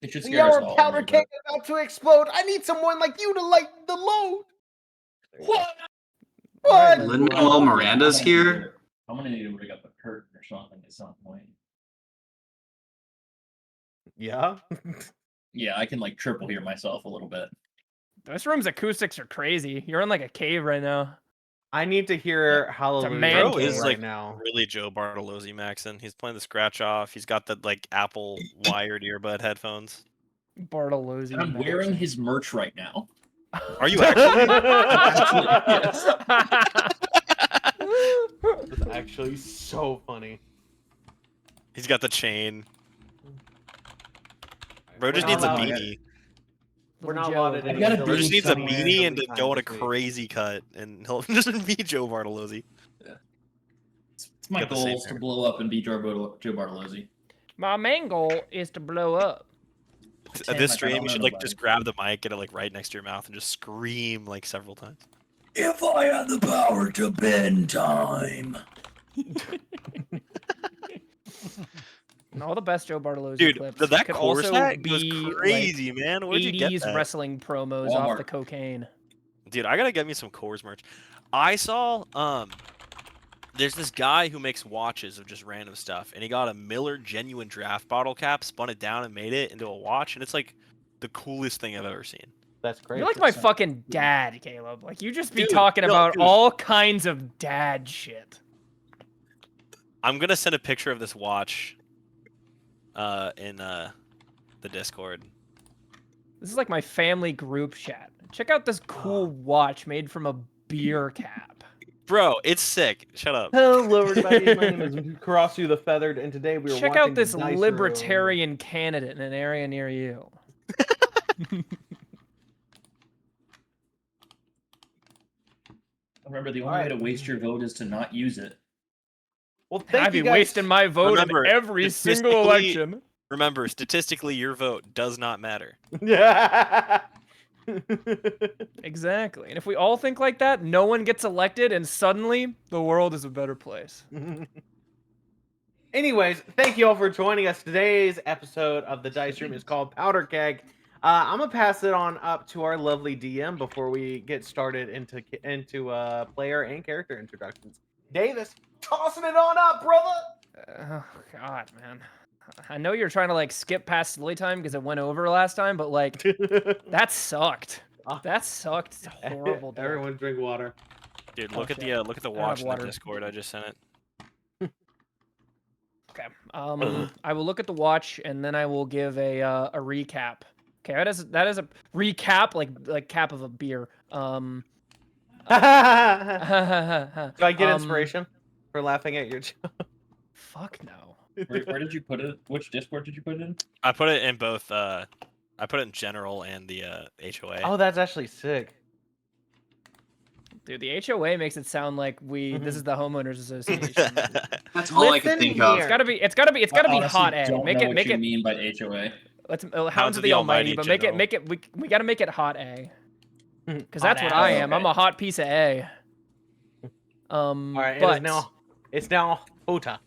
It should The scare us our all. powder keg is about to explode. I need someone like you to light the load. What? What? Lin-Manuel Miranda's here. I'm gonna need to rig up a curtain or something at some point. Yeah. Yeah, I can like triple hear myself a little bit. This room's acoustics are crazy. You're in like a cave right now. I need to hear Hallelujah man Bro is cave like now. really Joe Bartolozzi Maxon. He's playing the scratch off. He's got the like Apple wired earbud headphones. Bartolozzi. And I'm wearing his merch right now. Are you actually? Yes. That's actually so funny. He's got the chain. Bro We're just not needs a allowed- beanie. We're not Joe. allowed to. I've got a Bro just needs a somewhere. beanie and to Sometime go on a this week. crazy cut, and he'll just be Joe Bartolozzi. It's my Got the goal same is to hair. blow up and be Joe Bartolozzi. My main goal is to blow up. At Pretend this like I stream, don't you know should like nobody. just grab the mic, get it like right next to your mouth, and just scream like several times. If I had the power to bend time. And all the best Joe Bartolozzi Dude, clips that could course also hack be was crazy, man. Where'd you get 80s that? wrestling promos off Walmart. the cocaine. Dude, I gotta get me some Coors merch. I saw there's this guy who makes watches of just random stuff, and he got a Miller genuine draft bottle cap, spun it down, and made it into a watch, and it's like the coolest thing I've ever seen. That's great. You're like my fucking dad, Caleb. Like you just be Dude, talking no, about dude. all kinds of dad shit. I'm gonna send a picture of this watch in the Discord. This is like my family group chat. Check out this cool watch made from a beer cap. Bro, it's sick. Shut up. Hello, everybody. My name is Karasu the Feathered, and today we are Check watching out this the Dice Room. libertarian candidate in an area near you. Remember, the only way to waste your vote is to not use it. Well, thank I'd be you guys. wasting my vote Remember, in every single statistically- election. Remember, statistically, your vote does not matter. Yeah. Exactly. And if we all think like that, no one gets elected, and suddenly the world is a better place. Anyways, thank you all for joining us. Today's episode of the Dice Room is called Powder Keg. I'm gonna pass it on up to our lovely DM before we get started into player and character introductions. Davis, tossing it on up, brother. Oh, God, man. I know you're trying to, like, skip past silly time because it went over last time, but, like, that sucked. That sucked. It's horrible, dude. Everyone drink water. Dude, Oh, look at shit. the watch in the water. Discord. I just sent it. Okay. I will look at the watch, and then I will give a recap. Okay, that is a recap, like cap of a beer. Do I get Um, inspiration for laughing at your joke? Fuck no. Where did you put it? Which Discord did you put it in? I put it in both. I put it in general and the HOA. Oh, that's actually sick. Dude, the HOA makes it sound like this is the homeowners association. That's all I Listen could think here. of. It's gotta be hot A. Don't Make know it what make you it mean by HOA. let's Hounds of the Almighty, but make it we gotta make it hot A. Because that's what I am. Okay. I'm a hot piece of A. All right, but it's now HotA.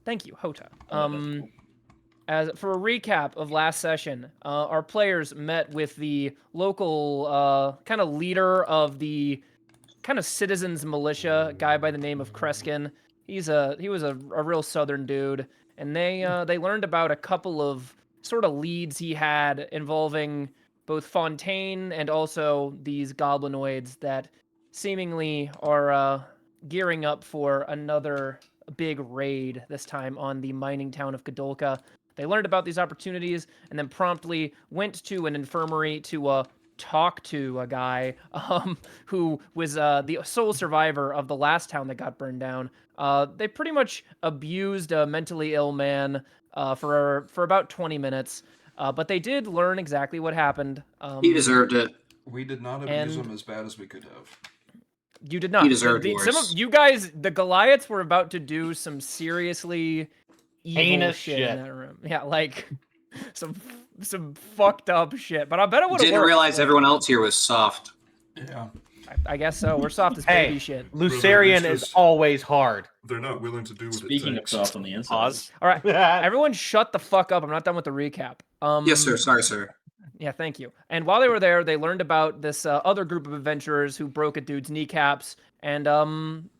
thank you, HotA. As for a recap of last session, our players met with the local kind of leader of the kind of citizens militia, guy by the name of Kreskin. He was a real southern dude, and they learned about a couple of sort of leads he had involving both Fontaine and also these goblinoids that seemingly are gearing up for another big raid, this time on the mining town of Godolka. They learned about these opportunities and then promptly went to an infirmary to talk to a guy who was the sole survivor of the last town that got burned down. They pretty much abused a mentally ill man for about 20 minutes, but they did learn exactly what happened. He deserved it. We did not abuse him as bad as we could have. You did not. He deserved Some worse. of you guys, the Goliaths, were about to do some seriously evil Heinous shit shit. in that room. Yeah, like some fucked up shit. But I bet it would have Didn't worked. realize everyone else here was soft. Yeah. I guess so. We're soft as Hey. baby shit. Lucerian Brother, is this is- always hard. They're not willing to do what Speaking it of takes. soft on the inside. Pause. All right, everyone, shut the fuck up. I'm not done with the recap. Yes, sir. Sorry, sir. Yeah, thank you. And while they were there, they learned about this other group of adventurers who broke a dude's kneecaps, and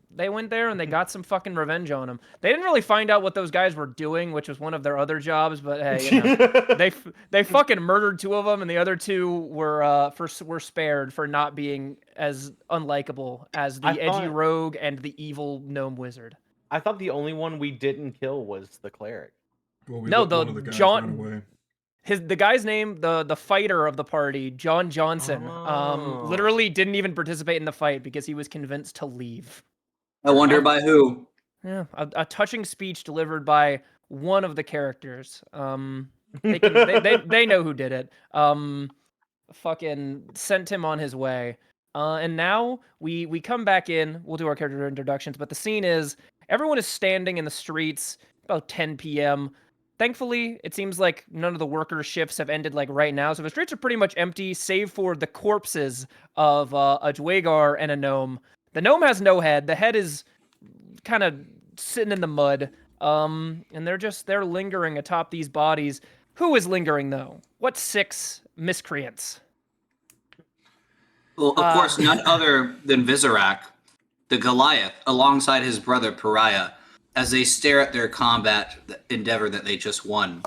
they went there and they got some fucking revenge on him. They didn't really find out what those guys were doing, which was one of their other jobs, but hey, you know, they fucking murdered 2 of them, and the other 2 were spared for not being as unlikable as the edgy rogue and the evil gnome wizard. I thought the only one we didn't kill was the cleric. Well, we No, let the one of the guys John- run away. The guy's name, the fighter of the party, John Johnson, literally didn't even participate in the fight because he was convinced to leave. I wonder by who. Yeah, a touching speech delivered by one of the characters. They know who did it. Fucking sent him on his way. And now we come back in. We'll do our character introductions, but the scene is everyone is standing in the streets about 10 p.m. Thankfully, it seems like none of the worker shifts have ended like right now, so the streets are pretty much empty, save for the corpses of a Dwagar and a gnome. The gnome has no head. The head is kind of sitting in the mud, and they're lingering atop these bodies. Who is lingering though? What 6 miscreants? Well, of course, none other than Vizorak, the Goliath, alongside his brother Pariah, as they stare at their combat endeavor that they just won,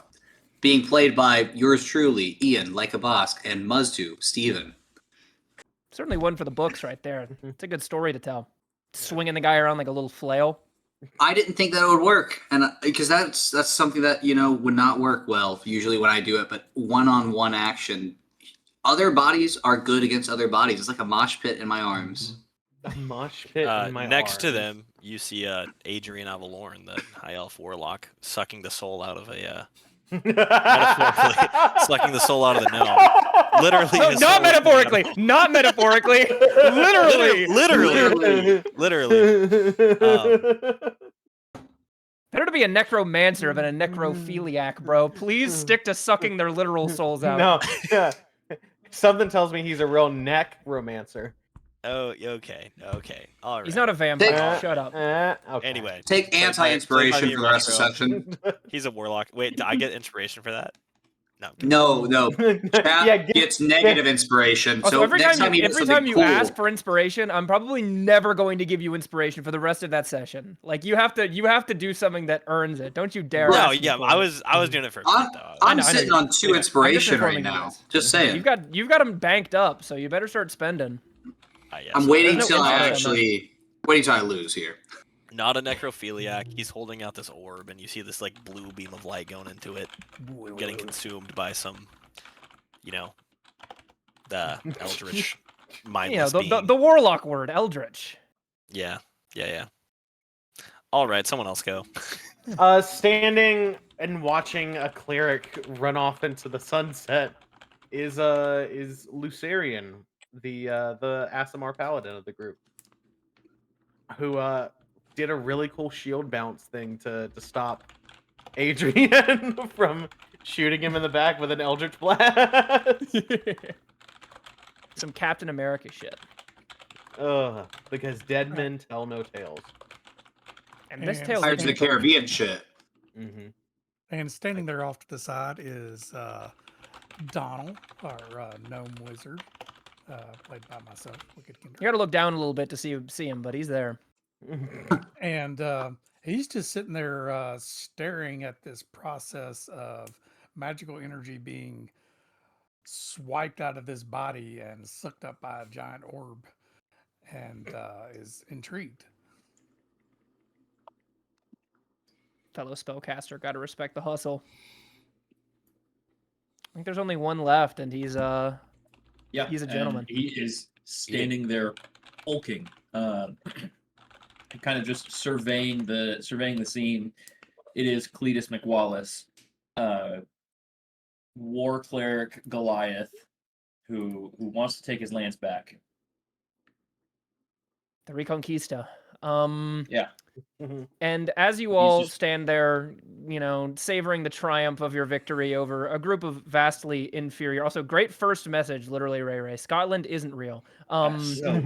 being played by yours truly, Ian, like a boss, and Muzdu, Steven. Certainly one for the books right there. It's a good story to tell. Swinging the guy around like a little flail. I didn't think that would work, and because that's something that would not work well usually when I do it. But one-on-one action, other bodies are good against other bodies. It's like a mosh pit in my arms. A mosh pit in my next to arms. them, you see Adrian Avalorn, the high elf warlock, sucking the soul out of a metaphorically sucking the soul out of the gnome. Literally, No, his not soul is metaphorically. Not metaphorically. Literally. Literally. Better to be a necromancer than a necrophiliac, bro. Please stick to sucking their literal souls out. No, yeah. Something tells me he's a real neck romancer. Oh, okay, all right. He's not a vampire. Shut up. Okay. Anyway, Take anti-inspiration for the rest of the section. He's a warlock. Wait, do I get inspiration for that? No. Chat Yeah, gets negative inspiration. Also, So every next time he does you something cool. ask for inspiration, I'm probably never going to give you inspiration for the rest of that session. Like you have to do something that earns it. Don't you dare. No, ask me yeah, for I it. was doing it for a bit, though. I'm sitting on 2 inspiration right informing you now. guys. Just saying. You've got them banked up, so you better start spending. Yes. I'm waiting There's no till I interest on waiting till I lose here. Not a necrophiliac. He's holding out this orb, and you see this like blue beam of light going into it, getting consumed by some, the eldritch mindless being. the warlock word, eldritch. Yeah. All right, someone else go. Standing and watching a cleric run off into the sunset is Lucerian, the Asimar paladin of the group, who did a really cool shield bounce thing to stop Adrian from shooting him in the back with an eldritch blast. Some Captain America shit. Because dead men tell no tales. And this And tale. Pirates of the Caribbean shit. Mm-hmm. And standing there off to the side is Donald, our gnome wizard, played by myself. You got to look down a little bit to see him, but he's there. And he's just sitting there staring at this process of magical energy being swiped out of this body and sucked up by a giant orb, and is intrigued. Fellow spellcaster, got to respect the hustle. I think there's only one left, and he's Yeah, he's a gentleman. And he is standing there, hulking, kind of just surveying the scene. It is Cletus McWallace, war cleric Goliath, who wants to take his lance back. The Reconquista. Yeah. And as you all just- stand there, savoring the triumph of your victory over a group of vastly inferior, also great first message, literally, Ray. Scotland isn't real. So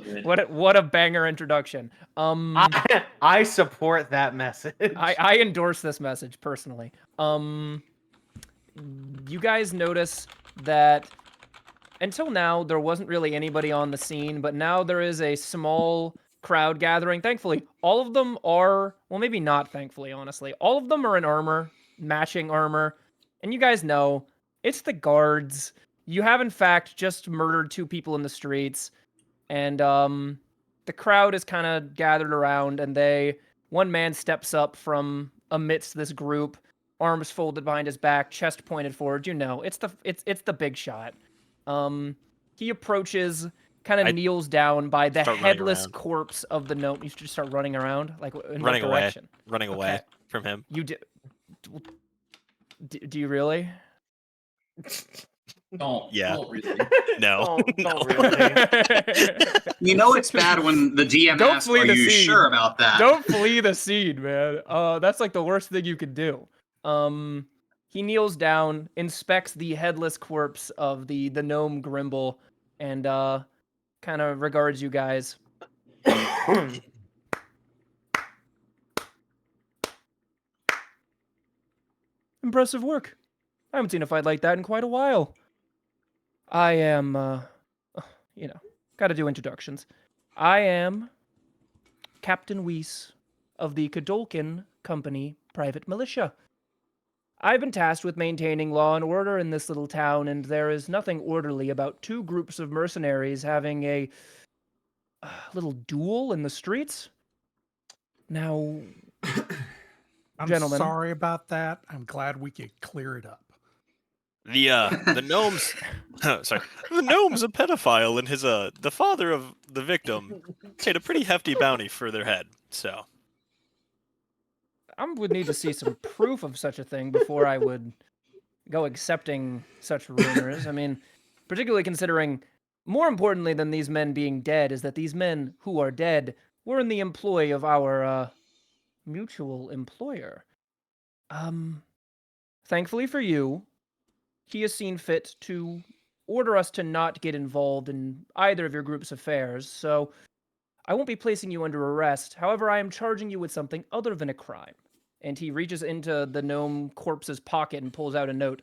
good. What a banger introduction. I support that message. I endorse this message personally. you guys notice that until now, there wasn't really anybody on the scene, but now there is a small crowd gathering. Thankfully, all of them are, well, maybe not thankfully, honestly. All of them are in armor, matching armor. And you guys know, it's the guards. You have, in fact, just murdered 2 people in the streets. And the crowd is kind of gathered around, and one man steps up from amidst this group, arms folded behind his back, chest pointed forward. You know, it's the big shot. He approaches, kind of I kneels down by the start running headless around. corpse of the gnome. You should just start running around, like in Running what away. direction? Running away Okay. from him. You do you really? Don't. Yeah. Don't really. No. Don't No. really. You know it's bad when the DM Don't asks, flee "Are the you scene. sure about that?" Don't flee the scene, man. That's like the worst thing you could do. He kneels down, inspects the headless corpse of the gnome Grimble, and kind of regards you guys. Impressive work. I haven't seen a fight like that in quite a while. I am, gotta do introductions. I am Captain Weiss of the Kadolkin Company Private Militia. I've been tasked with maintaining law and order in this little town, and there is nothing orderly about 2 groups of mercenaries having a little duel in the streets. Now, I'm gentlemen. sorry about that. I'm glad we could clear it up. The gnome's sorry. The gnome's a pedophile, and his the father of the victim paid a pretty hefty bounty for their head. So I would need to see some proof of such a thing before I would go accepting such rumors. I mean, particularly considering, more importantly than these men being dead, is that these men who are dead were in the employ of our mutual employer. Thankfully for you, he has seen fit to order us to not get involved in either of your group's affairs, so I won't be placing you under arrest. However, I am charging you with something other than a crime. And he reaches into the gnome corpse's pocket and pulls out a note.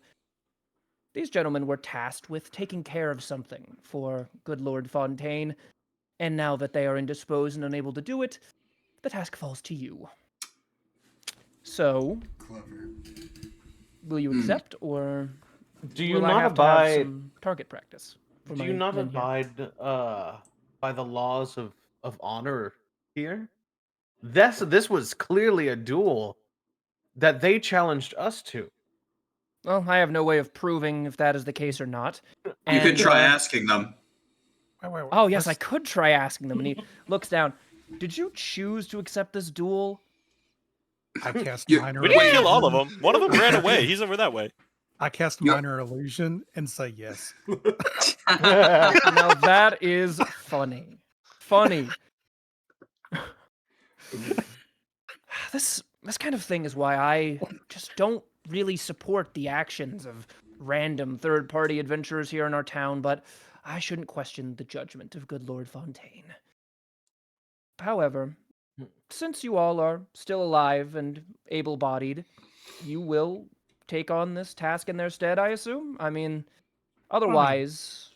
These gentlemen were tasked with taking care of something for good Lord Fontaine, and now that they are indisposed and unable to do it, the task falls to you. So, Clever. will you accept, or Do you will I not have to have abide? some target practice? For Do my you not men here? abide by the laws of honor here? This was clearly a duel that they challenged us to. Well, I have no way of proving if that is the case or not. You could And, try asking them. Wait, Oh, yes, I let's- could try asking them. And he looks down. Did you choose to accept this duel? I cast You- minor we didn't kill all of illusion. them. One of them ran away. He's over that way. I cast You're- minor illusion and say yes. Now that is funny. Funny. This kind of thing is why I just don't really support the actions of random third-party adventurers here in our town, but I shouldn't question the judgment of good Lord Fontaine. However, since you all are still alive and able-bodied, you will take on this task in their stead, I assume? I mean, otherwise...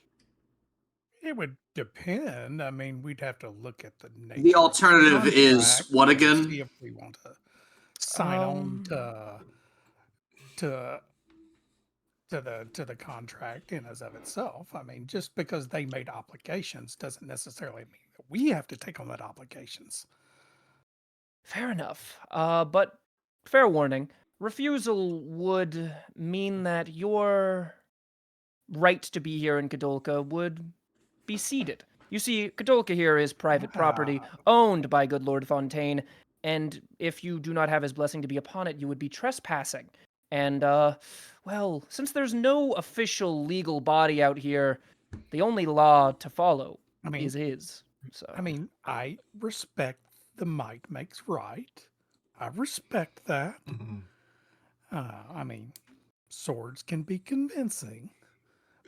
It would depend. I mean, we'd have to look at the nature. The of alternative is contract what and again? See if we want to sign on to the contract in as of itself. I mean, just because they made obligations doesn't necessarily mean that we have to take on that obligations. Fair enough. But fair warning, refusal would mean that your right to be here in Kadolka would be ceded. You see, Kadolka here is private property owned by good Lord Fontaine, and if you do not have his blessing to be upon it, you would be trespassing. And, well, since there's no official legal body out here, the only law to follow I mean, is his. So I respect the might makes right. I respect that. I mean, swords can be convincing.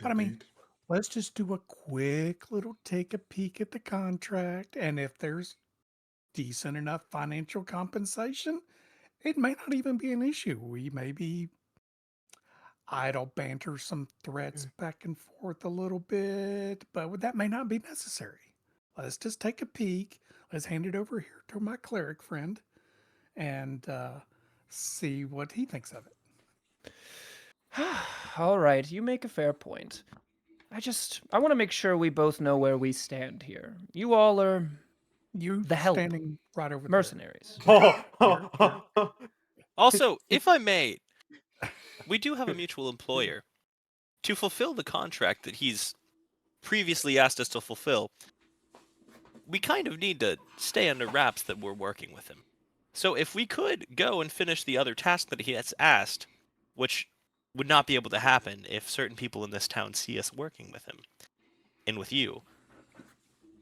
But I mean, let's just do a quick little take a peek at the contract. And if there's decent enough financial compensation, it may not even be an issue. We maybe, idle banter, some threats back and forth a little bit, but that may not be necessary. Let's just take a peek. Let's hand it over here to my cleric friend and see what he thinks of it. All right, you make a fair point. I want to make sure we both know where we stand here. You all are You the help standing right over mercenaries. Also, if I may, we do have a mutual employer. To fulfill the contract that he's previously asked us to fulfill, we kind of need to stay under wraps that we're working with him. So if we could go and finish the other task that he has asked, which would not be able to happen if certain people in this town see us working with him and with you,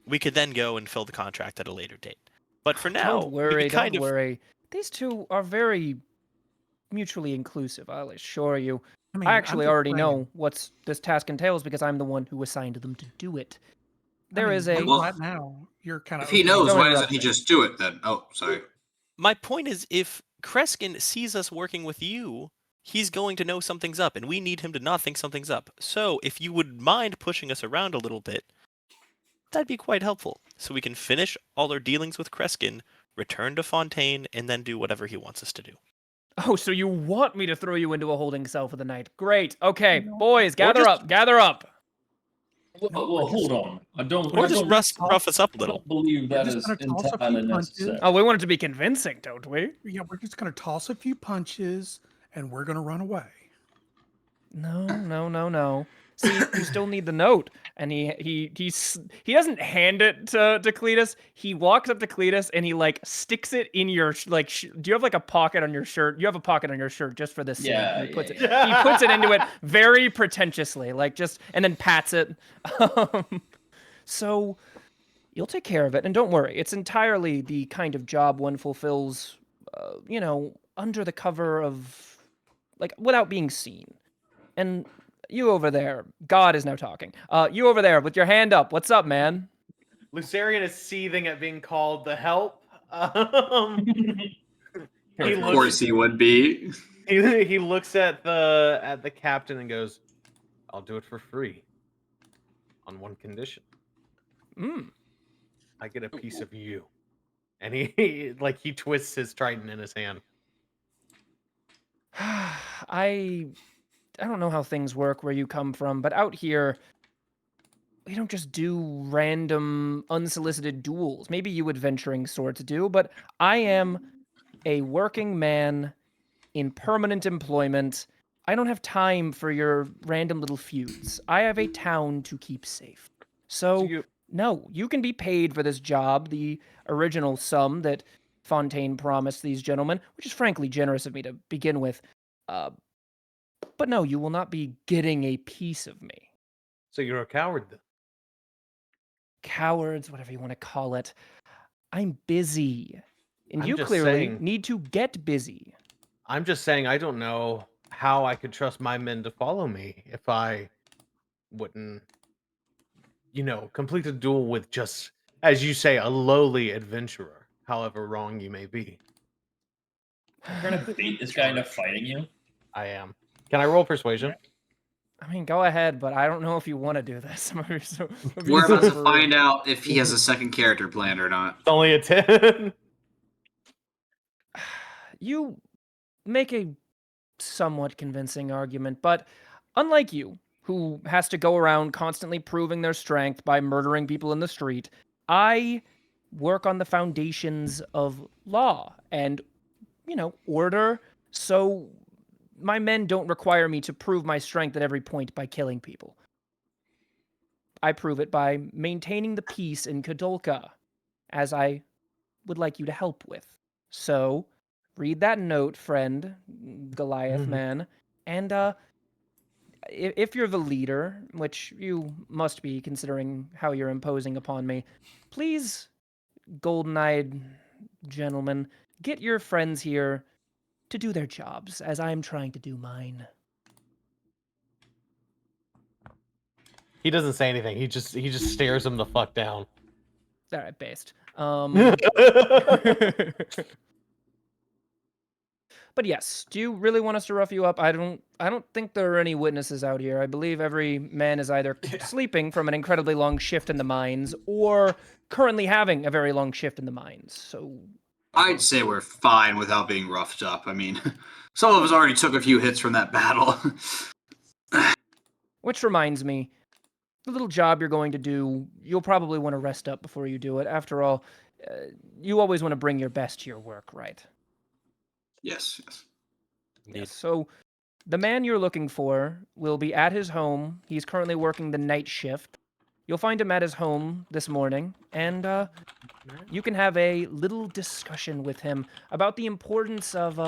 we could then go and fill the contract at a later date. But for now, Don't worry, kind don't of worry. These two are very mutually inclusive, I'll assure you. mean, I I'm actually just already saying, know what this task entails because I'm the one who assigned them to do it. There is a... Well, right now, you're kind of... If he knows, Don't why interrupt doesn't he me. just do it then? Oh, sorry. My point is, if Kreskin sees us working with you, he's going to know something's up, and we need him to not think something's up. So, if you would mind pushing us around a little bit, that'd be quite helpful. So we can finish all our dealings with Kreskin, return to Fontaine, and then do whatever he wants us to do. Oh, so you want me to throw you into a holding cell for the night? Great. Okay, No. boys, gather just- up, gather up. Well, hold on. I don't. Or I just don't- rough us up a I little. don't believe that just is gonna toss a few entirely punches. necessary. Oh, we want it to be convincing, don't we? Yeah, we're just going to toss a few punches and we're going to run away. No. See, you still need the note, and he doesn't hand it to Cletus. He walks up to Cletus and he like sticks it in your do you have like a pocket on your shirt? You have a pocket on your shirt just for this scene. Yeah, And he puts yeah, it. He puts it into it very pretentiously, and then pats it. So you'll take care of it, and don't worry. It's entirely the kind of job one fulfills, under the cover of, without being seen. And you over there, God is now talking. You over there with your hand up. What's up, man? Lucerian is seething at being called the help. He Of looks- course he would be. he looks at the captain and goes, "I'll do it for free, on one condition. I get a piece of you." And he twists his trident in his hand. I don't know how things work where you come from, but out here, we don't just do random, unsolicited duels. Maybe you adventuring sorts do, but I am a working man in permanent employment. I don't have time for your random little feuds. I have a town to keep safe. So no, you can be paid for this job, the original sum that Fontaine promised these gentlemen, which is frankly generous of me to begin with. But no, you will not be getting a piece of me. So you're a coward then? Cowards, whatever you want to call it. I'm busy. And I'm you just clearly saying- need to get busy. I'm just saying I don't know how I could trust my men to follow me if I wouldn't, complete a duel with just, as you say, a lowly adventurer, however wrong you may be. I'm trying to bait this guy into fighting you. I am. Can I roll persuasion? I mean, go ahead, but I don't know if you want to do this. We're about to find out if he has a second character planned or not. It's only a 10. You make a somewhat convincing argument, but unlike you, who has to go around constantly proving their strength by murdering people in the street, I work on the foundations of law and, order. So my men don't require me to prove my strength at every point by killing people. I prove it by maintaining the peace in Kadolka, as I would like you to help with. So, read that note, friend, Goliath man, and if you're the leader, which you must be considering how you're imposing upon me, please, golden-eyed gentlemen, get your friends here to do their jobs, as I am trying to do mine. He doesn't say anything. He just stares him the fuck down. All right, based. But yes, do you really want us to rough you up? I don't think there are any witnesses out here. I believe every man is either sleeping from an incredibly long shift in the mines or currently having a very long shift in the mines. So I'd say we're fine without being roughed up. I mean, some of us already took a few hits from that battle. which reminds me, the little job you're going to do, you'll probably want to rest up before you do it. After all, you always want to bring your best to your work, right? Yes. Yes. So the man you're looking for will be at his home. He's currently working the night shift. You'll find him at his home this morning, and you can have a little discussion with him about the importance of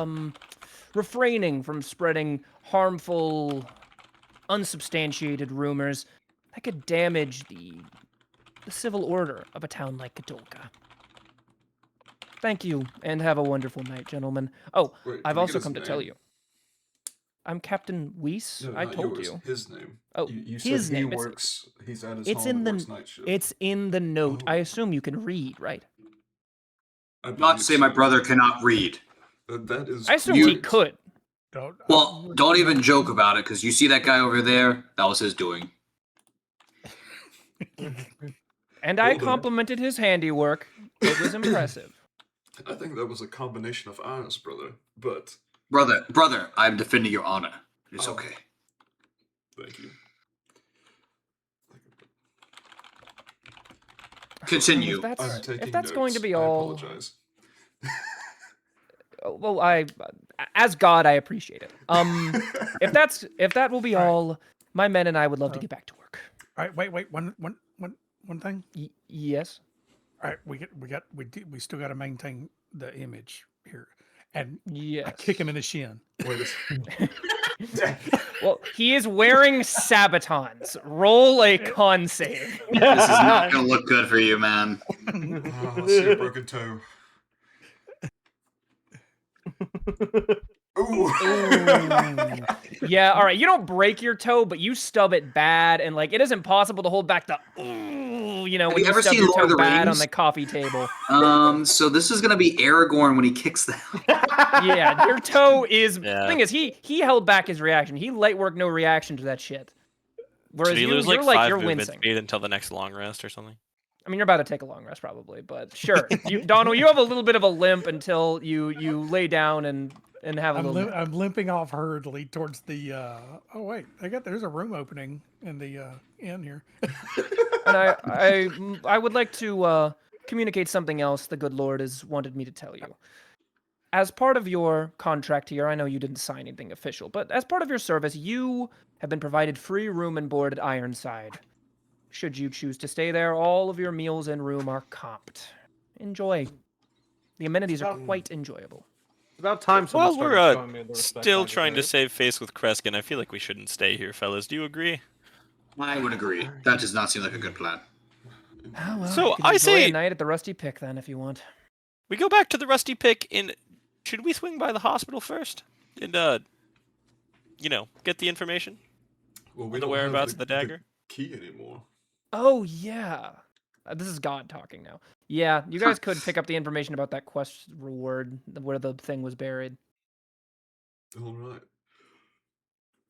refraining from spreading harmful, unsubstantiated rumors that could damage the civil order of a town like Kadolka. Thank you, and have a wonderful night, gentlemen. Oh, Wait, I've can we also get his come to tell name? you. I'm Captain Weiss. No, I not told yours. you. His name. Oh, You his said he name. works. He's at his It's home in and the works night shift. it's in the note. I Oh. assume you can read, right? I Not to say my believe brother cannot read. so. That is. I assumed he You- could. Well, don't even joke about it, because you see that guy over there? That was his doing. And I Hold on. complimented his handiwork. It was impressive. I think that was a combination of honors, brother. But Brother, I'm defending your honor. It's Oh. okay. thank you. Continue. If that's, I'm taking if that's going to notes. be I all, apologize. well, as God, I appreciate it. If that will be all, my men and I would love to get back to work. All right, wait, one thing. Yes. All right, we still got to maintain the image here, and I Yes. kick him in the shin. Wait a second. Well, he is wearing sabatons. Roll a con save. This is not going to look good for you, man. Let's see a broken toe. Ooh. Yeah, all right. You don't break your toe, but you stub it bad, and like it is impossible to hold back the ooh, you know, Have when you you ever stub seen your Lord toe of the bad on Rings? the coffee table. So this is going to be Aragorn when he kicks the Yeah, your toe is. Yeah. Thing is, he held back his reaction. He light work no reaction to that shit. Whereas Should he you, lose you're like 5 you're movement wincing. speed until the next long rest or something? I mean, you're about to take a long rest probably, but sure. Donald, you have a little bit of a limp until you lay down and have a little. I'm limping off hurriedly towards the. Oh wait, there's a room opening in the inn here. And I would like to communicate something else the good Lord has wanted me to tell you. As part of your contract here, I know you didn't sign anything official, but as part of your service, you have been provided free room and board at Ironside. Should you choose to stay there, all of your meals and room are comped. Enjoy. The amenities are quite enjoyable. It's about time someone Well, started we're showing me the respect still I trying to deserve. save face with Kreskin. I feel like we shouldn't stay here, fellas. Do you agree? I would agree. That does not seem like a good plan. Oh, well, So, you can I enjoy say- a night at the Rusty Pick then, if you want. We go back to the Rusty Pick and should we swing by the hospital first? And get the information? Well, The don't whereabouts have of the dagger? key anymore. Oh, yeah. This is God talking now. Yeah, you guys could pick up the information about that quest reward, where the thing was buried. All right.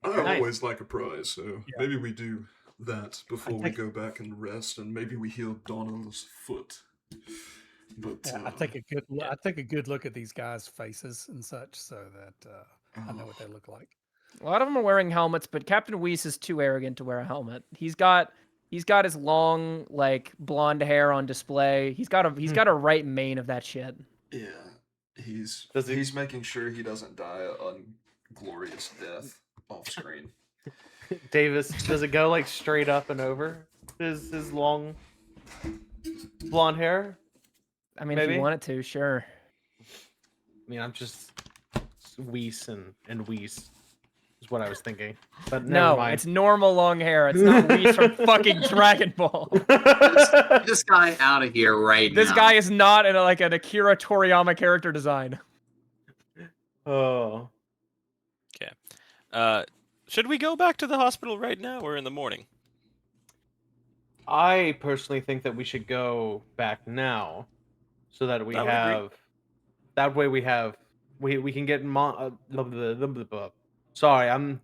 I Nice. always like a prize, so maybe we do that before we think- go back and rest, and maybe we heal Donald's foot. But Yeah, I take a good look at these guys' faces and such, so that I know what they look like. A lot of them are wearing helmets, but Captain Weiss is too arrogant to wear a helmet. He's got his long, like, blonde hair on display. He's got a right mane of that shit. yeah, he's Does he- he's making sure he doesn't die an inglorious death off screen. Davis, does it go like straight up and over his long blonde hair? I mean, if Maybe. you want it to, sure. I mean, I'm just Weiss and Weiss is what I was thinking. But never No, mind. it's normal long hair. It's not Weiss from fucking Dragon Ball. Get this guy out of here right now. This guy is not in an Akira Toriyama character design. Oh. Should we go back to the hospital right now or in the morning? I personally think that we should go back now, so that we I would agree. have. That way we have we can get sorry, I'm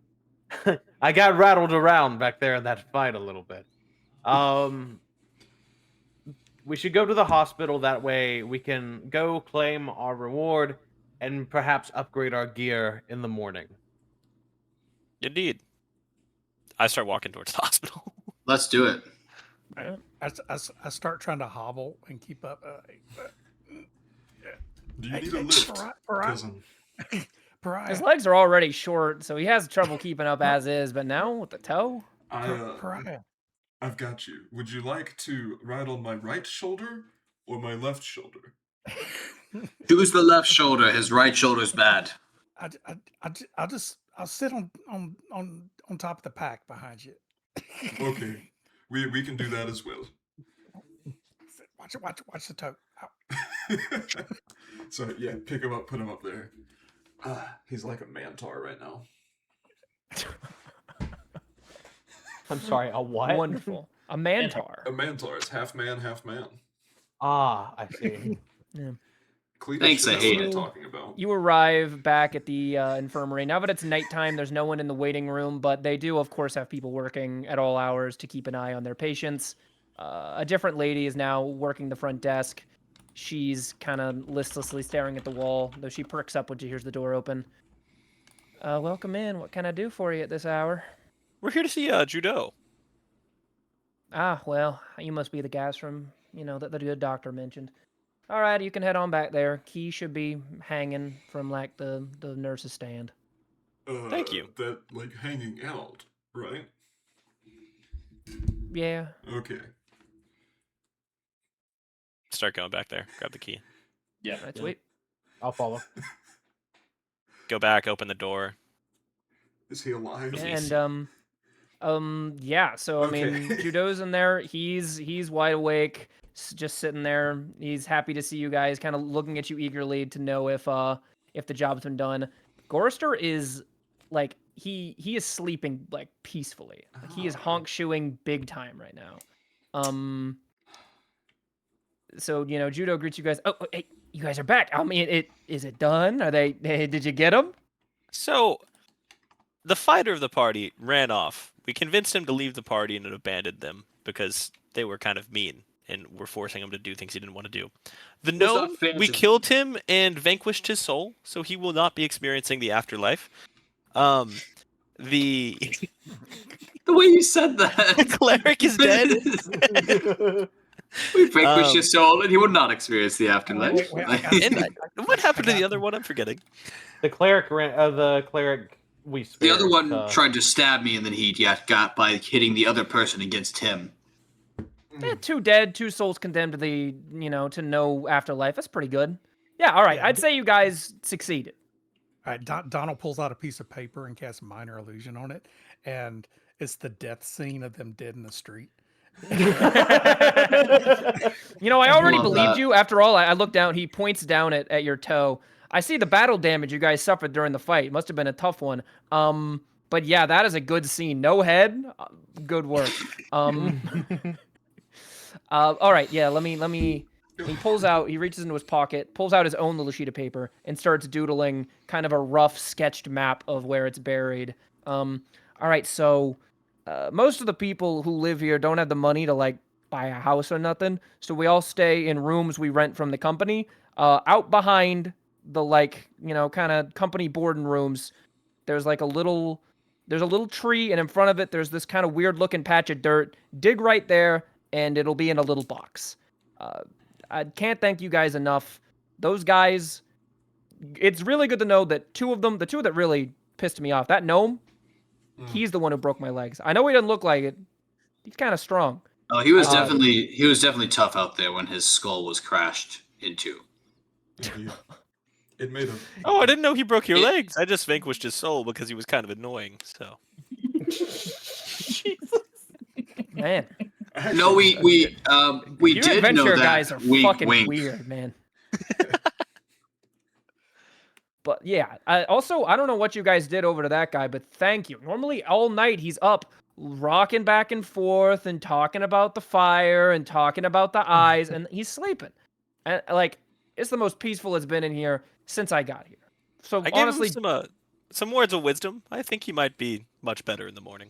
I got rattled around back there in that fight a little bit. We should go to the hospital. That way we can go claim our reward and perhaps upgrade our gear in the morning. Indeed. I start walking towards the hospital. Let's do it. I start trying to hobble and keep up. Do you need a lift, cousin? Pariah, His legs are already short, so he has trouble keeping up as is. But now with the toe, Pariah. I've got you. Would you like to ride on my right shoulder or my left shoulder? Choose the left shoulder. His right shoulder's bad. I'll sit on top of the pack behind you. Okay, we can do that as well. Watch the toe. So yeah, pick him up, put him up there. He's like a mantar right now. I'm sorry, a what? wonderful. A mantar. A mantar is half man, half man. Ah, I see. Yeah. Cletus, Thanks, I that's hate what I'm it. talking about. You arrive back at the infirmary. Now that it's nighttime, there's no one in the waiting room, but they do, of course, have people working at all hours to keep an eye on their patients. A different lady is now working the front desk. She's kind of listlessly staring at the wall, though she perks up when she hears the door open. Welcome in. What can I do for you at this hour? We're here to see Judo. Ah, well, you must be the guys from, that the good doctor mentioned. All right, you can head on back there. Key should be hanging from, like, the nurse's stand. Thank you. That, like, hanging out, right? Yeah. Okay. Start going back there. Grab the key. Yeah. Right, yeah. sweet. I'll follow. Go back, open the door. Is he alive? Release. And yeah, so I mean, Okay. Judo's in there. He's wide awake, just sitting there. He's happy to see you guys, kind of looking at you eagerly to know if the job's been done. Gorster is like he is sleeping like peacefully. Like, he is honk shoeing big time right now. So Judo greets you guys. Oh, hey, you guys are back. I mean, is it done? Are they? Hey, did you get them? So, the fighter of the party ran off. We convinced him to leave the party and abandoned them because they were kind of mean and were forcing him to do things he didn't want to do. The Was gnome, not fair we to- killed him and vanquished his soul, so he will not be experiencing the afterlife. The The way you said that. cleric is dead. We vanquished his soul, and he would not experience the afterlife. Wait, I got- And what happened to the other one? I'm forgetting. The cleric we The spared. other one tried to stab me, and then he got by hitting the other person against him. Yeah, 2 dead, 2 souls condemned to the, to no afterlife. That's pretty good. Yeah, all right. Yeah, I'd say you guys succeeded. All right, Donald pulls out a piece of paper and casts minor illusion on it, and it's the death scene of them dead in the street. I already Love believed that. you. After all, I looked down. He points down at your toe. I see the battle damage you guys suffered during the fight. It must have been a tough one. But yeah, that is a good scene. No head. Good work. All right. Yeah. Let me. He pulls out. He reaches into his pocket, pulls out his own little sheet of paper, and starts doodling kind of a rough sketched map of where it's buried. All right. So, most of the people who live here don't have the money to like buy a house or nothing. So we all stay in rooms we rent from the company. Out behind the kind of company boarding rooms, there's a little tree, and in front of it there's this kind of weird looking patch of dirt. Dig right there, and it'll be in a little box. I can't thank you guys enough. Those guys, it's really good to know that the two that really pissed me off, that gnome, he's the one who broke my legs. I know he doesn't look like it. He's kind of strong. Oh, he was definitely tough out there when his skull was crashed into. Indeed. It made a. Oh, I didn't know he broke your legs. I just vanquished his soul because he was kind of annoying. So. Man. No, we You did adventure know that. guys are Wink, fucking wink. weird, man. But yeah, I don't know what you guys did over to that guy, but thank you. Normally all night he's up rocking back and forth and talking about the fire and talking about the eyes, and he's sleeping. And it's the most peaceful it's been in here since I got here. So I gave honestly, him some words of wisdom. I think he might be much better in the morning.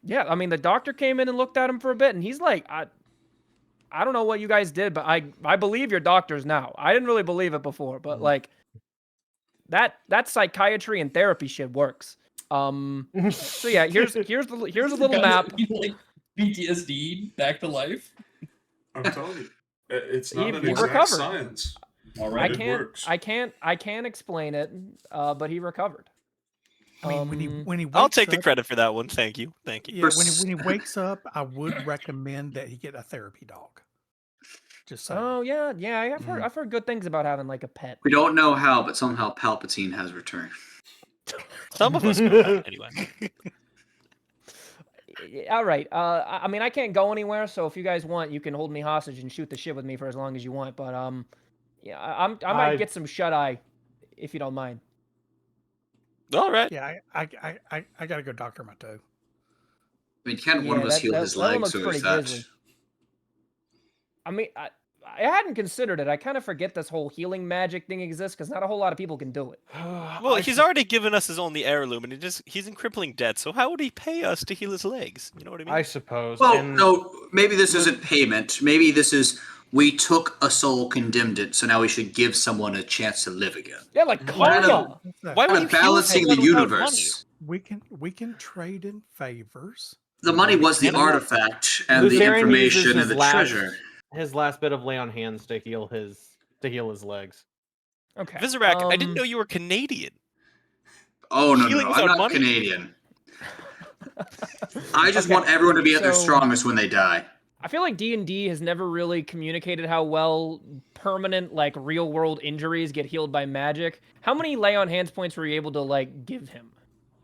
yeah, I mean, the doctor came in and looked at him for a bit, and he's like, I don't know what you guys did, but I believe your doctors now. I didn't really believe it before, but like that psychiatry and therapy shit works. So yeah, here's a little map. Like PTSD back to life. I'm telling you, it's He not an he exact recovered. science. All I right. It can't works. I can't explain it, but he recovered. I mean, when he wakes I'll take the up- credit for that one. Thank you. Thank you. Yeah, when he wakes up, I would recommend that he get a therapy dog. Just saying. Oh yeah, I've heard good things about having like a pet. We don't know how, but somehow Palpatine has returned. Some of us know that anyway. All right. I mean, I can't go anywhere, so if you guys want, you can hold me hostage and shoot the shit with me for as long as you want. But yeah, I might get some shut eye, if you don't mind. All right. Yeah, I gotta go doctor my toe. I mean, can one of Yeah, us that- heal that- his that one legs, looks or pretty is that? grisly. I mean, I hadn't considered it. I kind of forget this whole healing magic thing exists because not a whole lot of people can do it. Well, he's already given us his only heirloom, and he's in crippling debt. So how would he pay us to heal his legs? You know what I mean? I suppose. Well, and no, maybe this isn't payment. Maybe this is we took a soul, condemned it, so now we should give someone a chance to live again. Yeah, like Kind karma. of, Why would kind you of heal balancing the someone without money? universe. We can trade in favors. The money was the Can we? artifact and the Lucerian uses information and his the last- treasure. his last bit of lay on hands to heal his legs. Okay. Vizorak, I didn't know you were Canadian. Oh no, Healing no, I'm without not money? Canadian. I just Okay, want everyone to be at their so- strongest when they die. I feel like D&D has never really communicated how well permanent, like, real-world injuries get healed by magic. How many lay on hands points were you able to, like, give him?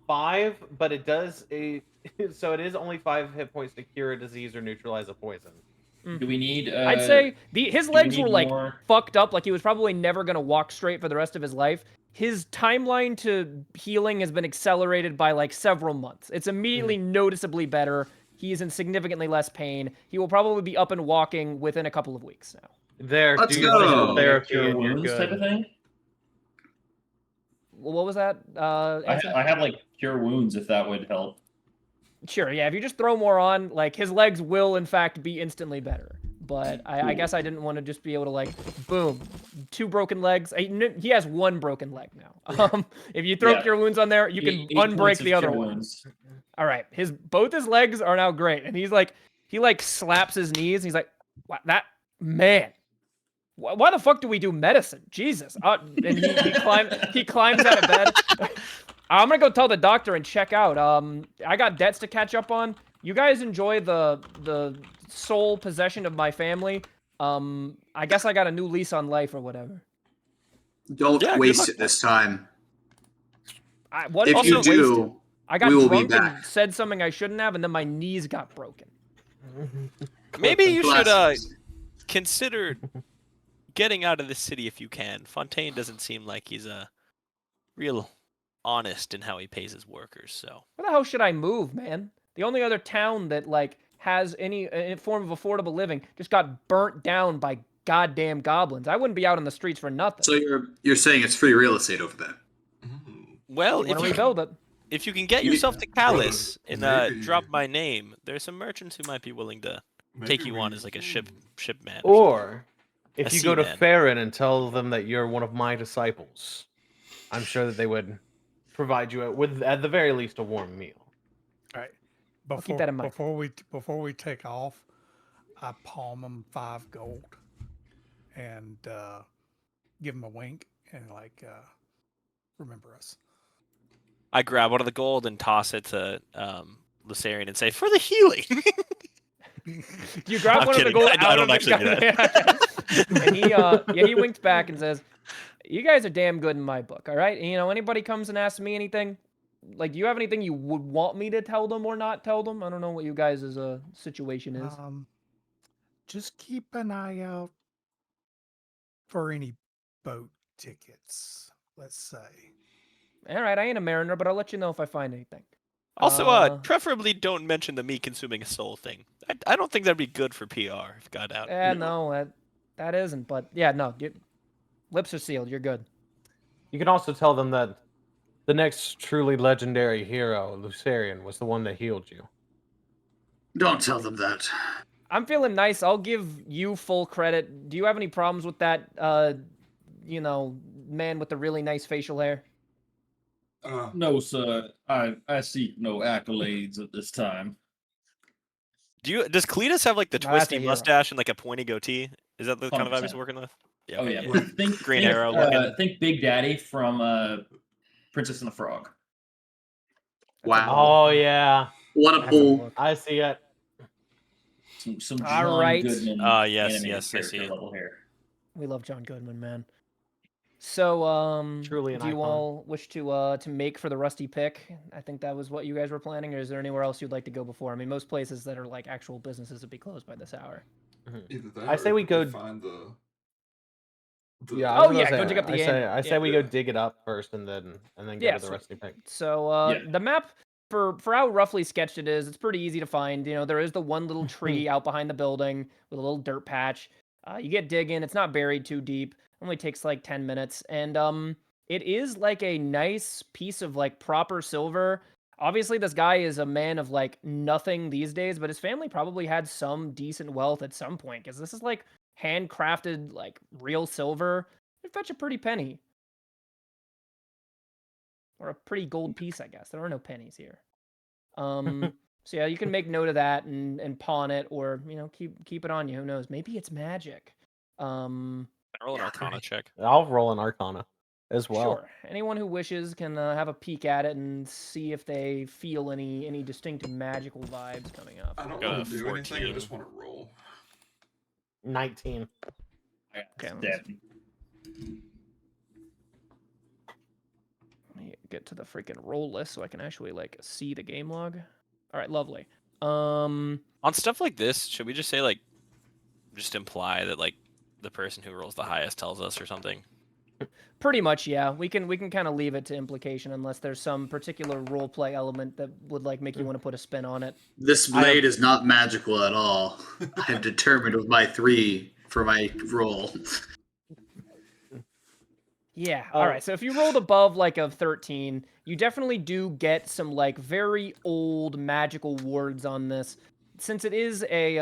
5, but it does so it is only 5 hit points to cure a disease or neutralize a poison. Do we need? I'd say his we legs need were, like, more? fucked up. Like, he was probably never going to walk straight for the rest of his life. His timeline to healing has been accelerated by, like, several months. It's immediately noticeably better. He is in significantly less pain. He will probably be up and walking within a couple of weeks now. There, Let's do your go. physical therapy Cure and you're wounds type of good. thing. What was that? Answer? I have like cure wounds if that would help. Sure, yeah. If you just throw more on, like, his legs will, in fact, be instantly better. But I guess I didn't want to just be able to, like, boom, 2 broken legs. He has 1 broken leg now. If you throw Yeah. cure wounds on there, you can Eight unbreak points the of other cure one. wounds. All right, both his legs are now great, and he slaps his knees. And he's like, "What that man? Why the fuck do we do medicine? Jesus!" And he climbs out of bed. I'm gonna go tell the doctor and check out. I got debts to catch up on. You guys enjoy the sole possession of my family. I guess I got a new lease on life or whatever. Don't Yeah, good waste luck. it this time. What If did you waste do, it? I got we will be drunk and back. said something I shouldn't have, and then my knees got broken. Maybe you should blessings. consider getting out of the city if you can. Fontaine doesn't seem like he's real honest in how he pays his workers. So Where the hell should I move, man? The only other town that, like, has any form of affordable living just got burnt down by goddamn goblins. I wouldn't be out on the streets for nothing. So you're saying it's free real estate over there? well, You want to rebuild it? if you can get You- yourself to Callus and maybe- drop my name, there's some merchants who might be willing to take Maybe you on we- as like a shipman. Or if A you go to seaman. Farron and tell them that you're one of my disciples, I'm sure that they would provide you with, at the very least, a warm meal. All right. I'll keep that in mind. Before we take off, I palm him 5 gold and give him a wink and like remember us. I grab one of the gold and toss it to Lucerian and say, "For the healing." You grab I'm one kidding. of the gold I out don't of actually do the and he winks back and says, "You guys are damn good in my book, all right? And, you know, anybody comes and asks me anything, like, do you have anything you would want me to tell them or not tell them? I don't know what you guys' situation is." Just keep an eye out for any boat tickets, let's say. All right, I ain't a mariner, but I'll let you know if I find anything. Also, preferably don't mention the me consuming a soul thing. I don't think that'd be good for PR if it got out. No, that isn't. But yeah, no, lips are sealed. You're good. You can also tell them that the next truly legendary hero, Lucerian, was the one that healed you. Don't tell them that. I'm feeling nice. I'll give you full credit. Do you have any problems with that, man with the really nice facial hair? No, sir. I seek no accolades at this time. Does Cletus have like the Now that's a twisty hero. mustache and like a pointy goatee? Is that the kind of vibe he's 100%. working with? Yeah. Oh okay, yeah. yeah. Think Green think, Arrow looking. think Big Daddy from Princess and the Frog. Wow. Oh yeah, What a That's a pull. look. I see it. Some All John right. Goodman Yes, animated yes, I see character it. level hair. We love John Goodman, man. So, Truly an do you icon. all wish to make for the Rusty pick? I think that was what you guys were planning, or is there anywhere else you'd like to go before? I mean, most places that are like actual businesses would be closed by this hour. Either that I or say we could go. find the Yeah, I Oh, was gonna yeah, say, go dig up the I say, anvil. I say Yeah. we go dig it up first, and then go Yeah, to the sweet. rusty pick. So Yeah. the map for how roughly sketched it is, it's pretty easy to find. You know, there is the one little tree out behind the building with a little dirt patch. You get digging. It's not buried too deep. Only takes like 10 minutes, and it is like a nice piece of like proper silver. Obviously, this guy is a man of like nothing these days, but his family probably had some decent wealth at some point because this is like handcrafted, like real silver. It'd fetch a pretty penny. Or a pretty gold piece, I guess. There are no pennies here. So yeah, you can make note of that and pawn it, or keep it on you. Who knows? Maybe it's magic. Roll an Arcana check. I'll roll an Arcana as well. Sure. Anyone who wishes can have a peek at it and see if they feel any distinct magical vibes coming up. I don't Got a want to do anything. I 14. just want to roll. 19. Okay, Damn. let me get to the freaking roll list so I can actually like see the game log. All right, lovely. On stuff like this, should we just say like, just imply that like the person who rolls the highest tells us or something? Pretty much, yeah. We can kind of leave it to implication unless there's some particular role play element that would like make you want to put a spin on it. This blade is not magical at all. I have determined with my 3 for my roll. Yeah. All right. So if you rolled above like a 13, you definitely do get some like very old magical wards on this, since it is a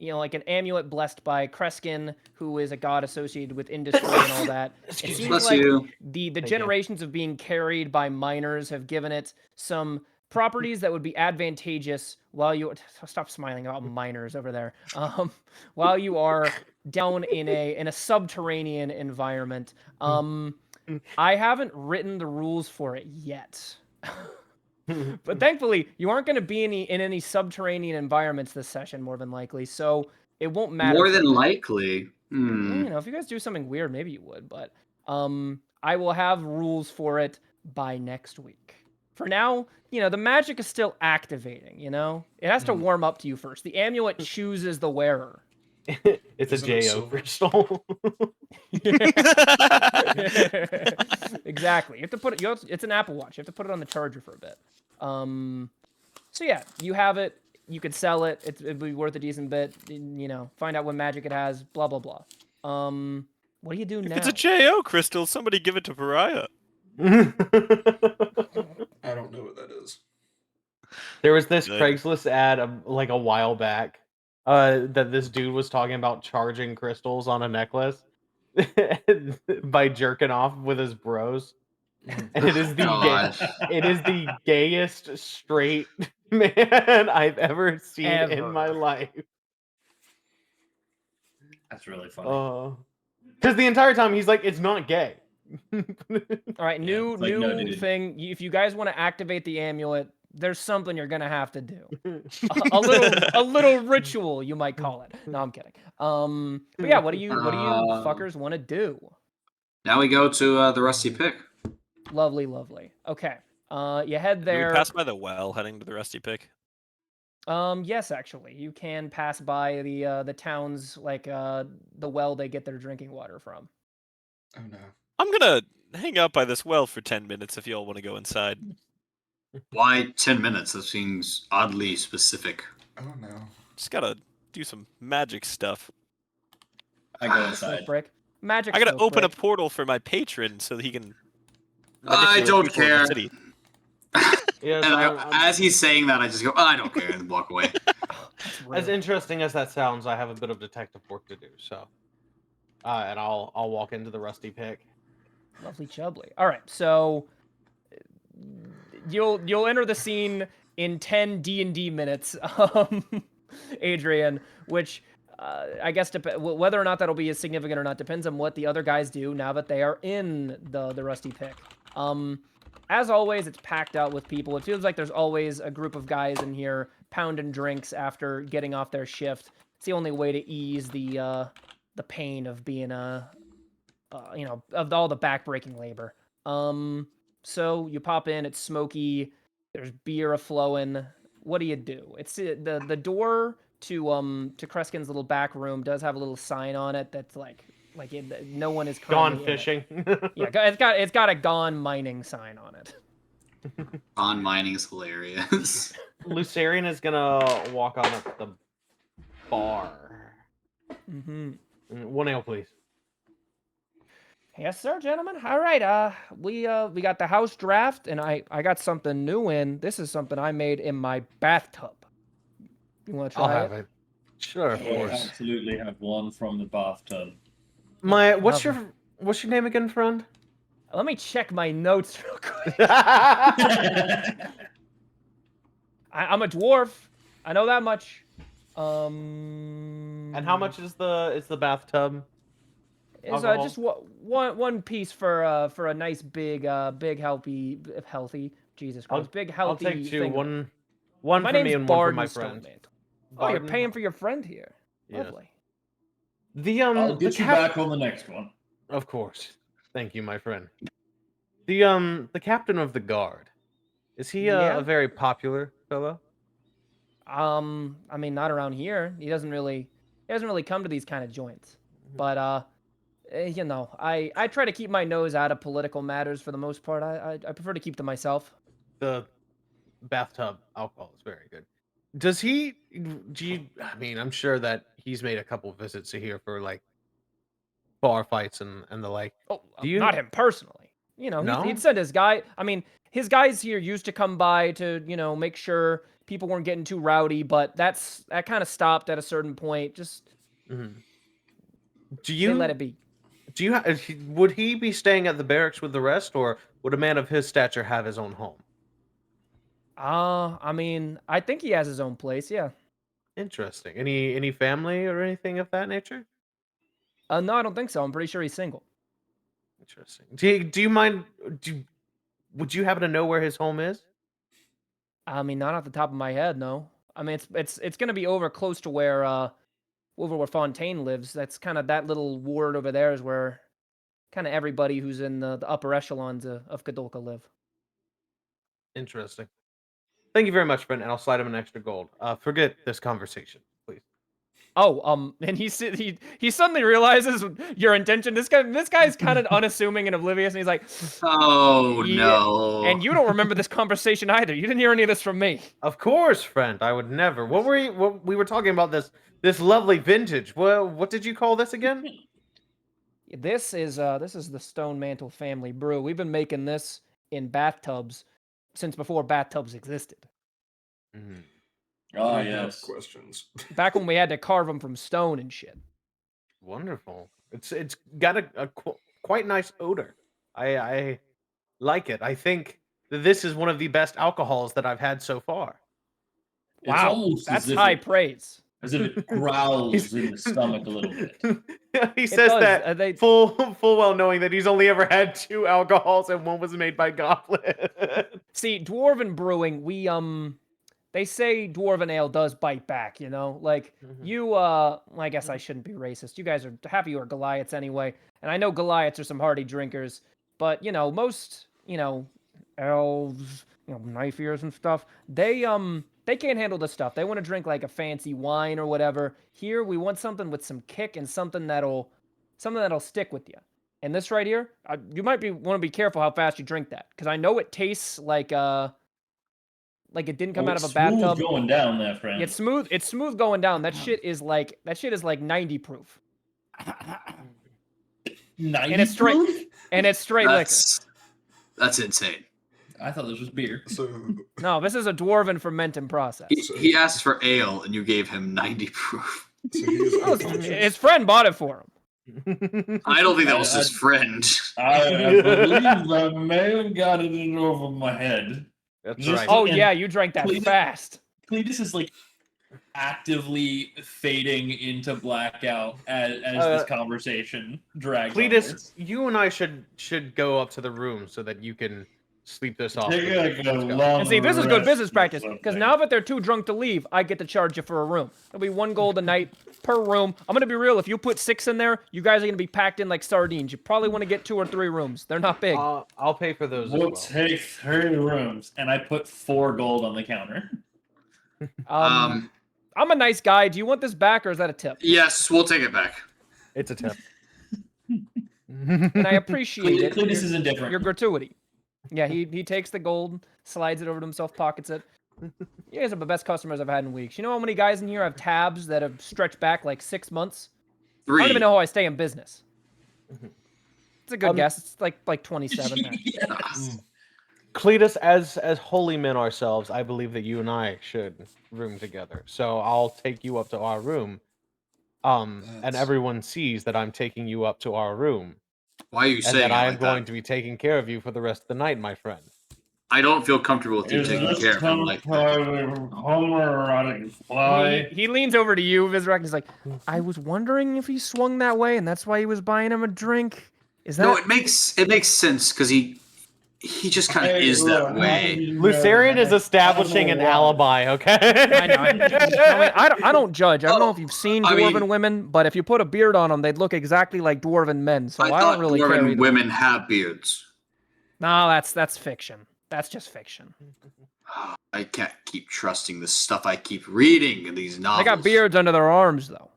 like an amulet blessed by Kreskin, who is a god associated with industry and all that. It seems Bless like you. the you. generations of being carried by miners have given it some properties that would be advantageous while you stop smiling about miners over there. While you are down in a subterranean environment. I haven't written the rules for it yet. But thankfully, you aren't going to be in any subterranean environments this session, more than likely, so it won't matter. More for than a bit. likely. If you guys do something weird, maybe you would, but I will have rules for it by next week. For now, the magic is still activating, It has to warm up to you first. The amulet chooses the wearer. It's Isn't a it JO silver? crystal. Exactly. You have to put it. It's an Apple Watch. You have to put it on the charger for a bit. So yeah, you have it. You could sell it. It'd be worth a decent bit. Find out what magic it has. Blah blah blah. What do you do If now? it's a JO crystal, somebody give it to Pariah. I don't know what that is. There was this Good. Craigslist ad like a while back that this dude was talking about charging crystals on a necklace by jerking off with his bros. And it is the Gosh. it is the gayest straight man I've ever seen in my Ever. life. That's really funny. Because the entire time he's like, it's not gay. All right, new it's like, no, dude. thing. If you guys want to activate the amulet, there's something you're gonna have to do. a little ritual, you might call it. No, I'm kidding. But yeah, what do you fuckers want to do? Now we go to the rusty pick. Lovely, lovely. Okay. You head Do there. we pass by the well heading to the Rusty Pick? Yes, actually, you can pass by the towns like the well they get their drinking water from. Oh no. I'm gonna hang out by this well for 10 minutes if y'all want to go inside. Why 10 minutes? That seems oddly specific. Oh no. Just gotta do some magic stuff. I go Slick inside. brick. Magic. I gotta smoke open a break. portal for my patron so he can. I manipulate don't people in the care. city. Yes, And I'm- as he's saying that, I just go, I don't care, and walk away. That's as rude. interesting as that sounds, I have a bit of detective work to do. So, and I'll walk into the rusty pick. Lovely chubbly. All right, so you'll enter the scene in 10 D&D minutes, Adrian, which I guess whether or not that'll be as significant or not depends on what the other guys do now that they are in the rusty pick. As always, it's packed out with people. It feels like there's always a group of guys in here pounding drinks after getting off their shift. It's the only way to ease the pain of being of all the backbreaking labor. So you pop in, it's smoky, there's beer a-flowing. What do you do? It's the door to Kreskin's little back room does have a little sign on it that's no one is Gone currently in it. fishing. Yeah, it's got a gone mining sign on it. On mining is hilarious. Lucerian is gonna walk on up the bar. Mm-hmm. 1 ale, please. Yes, sir, gentlemen. All right. We got the house draft, and I got something new in. This is something I made in my bathtub. You want to try I'll have it. Sure, of I course. absolutely have one from the bathtub. What's your name again, friend? Let me check my notes real quick. I'm a dwarf. I know that much. And how much is the bathtub? Is alcohol? just one piece for a nice big healthy Jesus Christ, big I'll healthy take two. thing. One My for me name's and one for Barden my friend. Stoneman. Oh, you're Barden? paying for your friend here. Yes. Lovely. I'll get you back on the next one. Of course. Thank you, my friend. The captain of the guard. Is he Yeah? a very popular fellow? I mean, not around here. He doesn't really come to these kind of joints. But I try to keep my nose out of political matters for the most part. I prefer to keep to myself. The bathtub alcohol is very good. Does he? I mean, I'm sure that he's made a couple visits to here for like bar fights and the like. Oh, Do you? not him personally. No? He'd send his guy. I mean, his guys here used to come by to, make sure people weren't getting too rowdy, but that kind of stopped at a certain point. Just Do they you let it be. Do you? Would he be staying at the barracks with the rest, or would a man of his stature have his own home? I mean, I think he has his own place. Yeah. Interesting. Any family or anything of that nature? No, I don't think so. I'm pretty sure he's single. Interesting. Do you mind? Would you happen to know where his home is? I mean, not off the top of my head, no. I mean, it's gonna be over close to where Fontaine lives. That's kind of that little ward over there is where kind of everybody who's in the upper echelons of Kadolka live. Interesting. Thank you very much, friend, and I'll slide him an extra gold. Forget this conversation, please. Oh, and he suddenly realizes your intention. This guy's kind of unassuming and oblivious, and he's like, Oh "Yeah." no! And you don't remember this conversation either. You didn't hear any of this from me. Of course, friend. I would never. What we were talking about this lovely vintage. Well, what did you call this again? This is the Stone Mantle family brew. We've been making this in bathtubs since before bathtubs existed. I Yes. have questions. Back when we had to carve them from stone and shit. Wonderful. It's got a quite nice odor. I like it. I think that this is one of the best alcohols that I've had so far. It's Wow, almost that's as if high it, praise. as if it growls in the stomach a little bit. He It says does. that full well knowing that he's only ever had 2 alcohols and one was made by Goblin. See, dwarven brewing, they say dwarven ale does bite back, Like you I guess I shouldn't be racist. You guys half of you are Goliaths anyway. And I know Goliaths are some hardy drinkers, but most, elves, knife ears and stuff, they can't handle this stuff. They want to drink like a fancy wine or whatever. Here we want something with some kick and something that'll stick with you. And this right here, you might want to be careful how fast you drink that, because I know it tastes like it didn't come out of a bathtub. Smooth going down there, friend. It's smooth. It's smooth going down. That shit is like 90 proof. 90 And it's straight. proof? And it's straight liquor. That's insane. I thought this was beer. So, No, this is a dwarven fermenting process. He asked for ale, and you gave him 90 proof. so he is Oh, his friend bought it for him. I don't think that was his friend. I believe I may have got it in over my head. That's Just- right. Oh And yeah, you drank that Cletus- fast. Cletus is like actively fading into blackout as this conversation drags. Cletus, onwards. you and I should go up to to the room so that you can sleep this off. Take like a Let's go. long And see, this is good rest business or practice because something. now that they're too drunk to leave, I get to charge you for a room. It'll be 1 gold a night per room. I'm gonna be real. If you put 6 in there, you guys are gonna be packed in like sardines. You probably want to get 2 or 3 rooms. They're not big. I'll pay for those We'll as well. take 3 rooms, and I put 4 gold on the counter. I'm a nice guy. Do you want this back or is that a tip? Yes, we'll take it back. It's a tip. And I appreciate it. Cletus is indifferent. Your gratuity. Yeah, he takes the gold, slides it over to himself, pockets it. You guys are the best customers I've had in weeks. You know how many guys in here have tabs that have stretched back like 6 months? I 3. don't even know how I stay in business. It's a good guess. It's like 27 there. Yes. Cletus, as holy men ourselves, I believe that you and I should room together. So I'll take you up to our room. And That's- everyone sees that I'm taking you up to our room. Why are you And saying that it I am like going that? to be taking care of you for the rest of the night, my friend. I don't feel comfortable with you Is taking this care of him like some that. kind of homoerotic fly? He leans over to you, Vizrak, and he's like, I was wondering if he swung that way, and that's why he was buying him a drink. Is that... No, it makes sense because he just kind of Hey, is look, that way. Lucerian is establishing an alibi, okay? I know. I don't judge. I don't know if you've seen I dwarven mean- women, but if you put a beard on them, they'd look exactly like dwarven men. So I, thought don't really care Dwarven either. women have beards. No, that's fiction. That's just fiction. I can't keep trusting the stuff I keep reading in these novels. They got beards under their arms, though.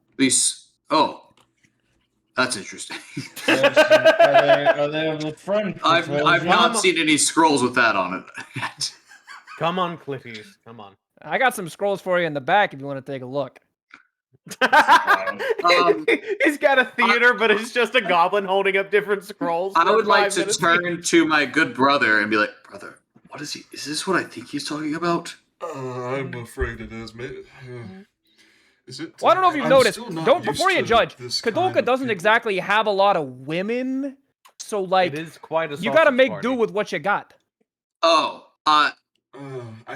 That's interesting. Are they of the French? I've persuasion? not seen any scrolls with that on it yet. Come on, Clitties. Come on. I got some scrolls for you in the back if you want to take a look. He's got a theater, but it's just a goblin holding up different scrolls. I for would like 5 to minutes. turn to my good brother and be like, brother, what is he? Is this what I think he's talking about? I'm afraid it is. Is it? Well, I don't know if you've I'm noticed. still not Don't used before you to judge. this kind Kadoka of doesn't people. exactly have a lot of women, so like It is quite a you got to sausage make party. do with what you got. Oh, I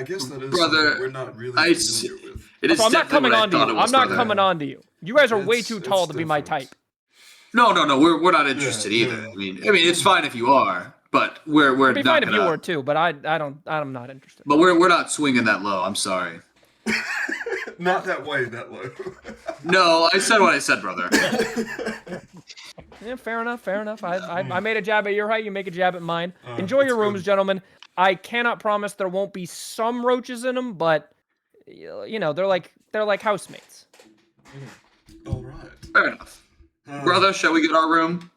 guess that is Brother, something we're not really I familiar with. it is So I'm not definitely coming what I on to thought you. it was, I'm not brother. coming on to you. You guys are way It's- too it's tall to be my different. type. No, we're not interested Yeah, either. yeah. I mean, it's fine if you are, but we're It'd be not fine if you gonna- were too, but I'm not interested. But we're not swinging that low. I'm sorry. Not that way, that low. No, I said what I said, brother. Yeah, fair enough. I made a jab at your height. You make a jab at mine. Enjoy that's your rooms, good. gentlemen. I cannot promise there won't be some roaches in them, but you know they're like housemates. All right. Fair enough. Brother, shall we get our room?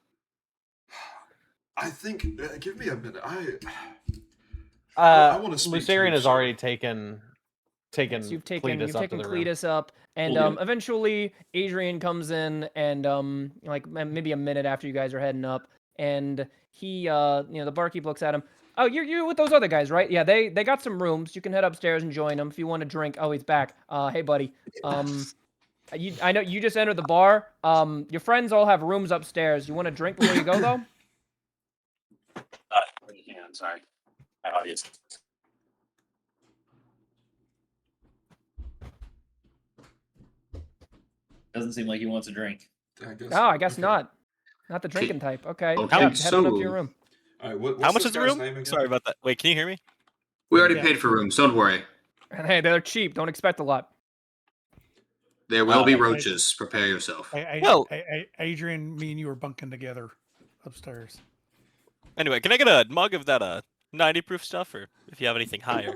I think. Give me a minute. I wanna speak to Lucerian you, has sir. already taken So you've taken Cletus up to the room. Cletus up, and Okay. eventually Adrian comes in, and like maybe a minute after you guys are heading up, and he the barkeep looks at him. Oh, you're with those other guys, right? Yeah, they got some rooms. You can head upstairs and join them if you want to drink. Oh, he's back. Hey, buddy. I know you just entered the bar. Your friends all have rooms upstairs. You want to drink before you go, though? Sorry. My audience. Doesn't seem like he wants a drink. I guess okay. not. Not the drinking type. Okay. Okay, Head on up to your so- room. All right. What's How much this is the guy's room? name again? Sorry about that. Wait, can you hear me? We already Yeah. paid for rooms. Don't worry. And hey, they're cheap. Don't expect a lot. There will be I- roaches. Prepare yourself. Well- Adrian, me and you were bunking together upstairs. Anyway, can I get a mug of that 90 proof stuff, or if you have anything higher?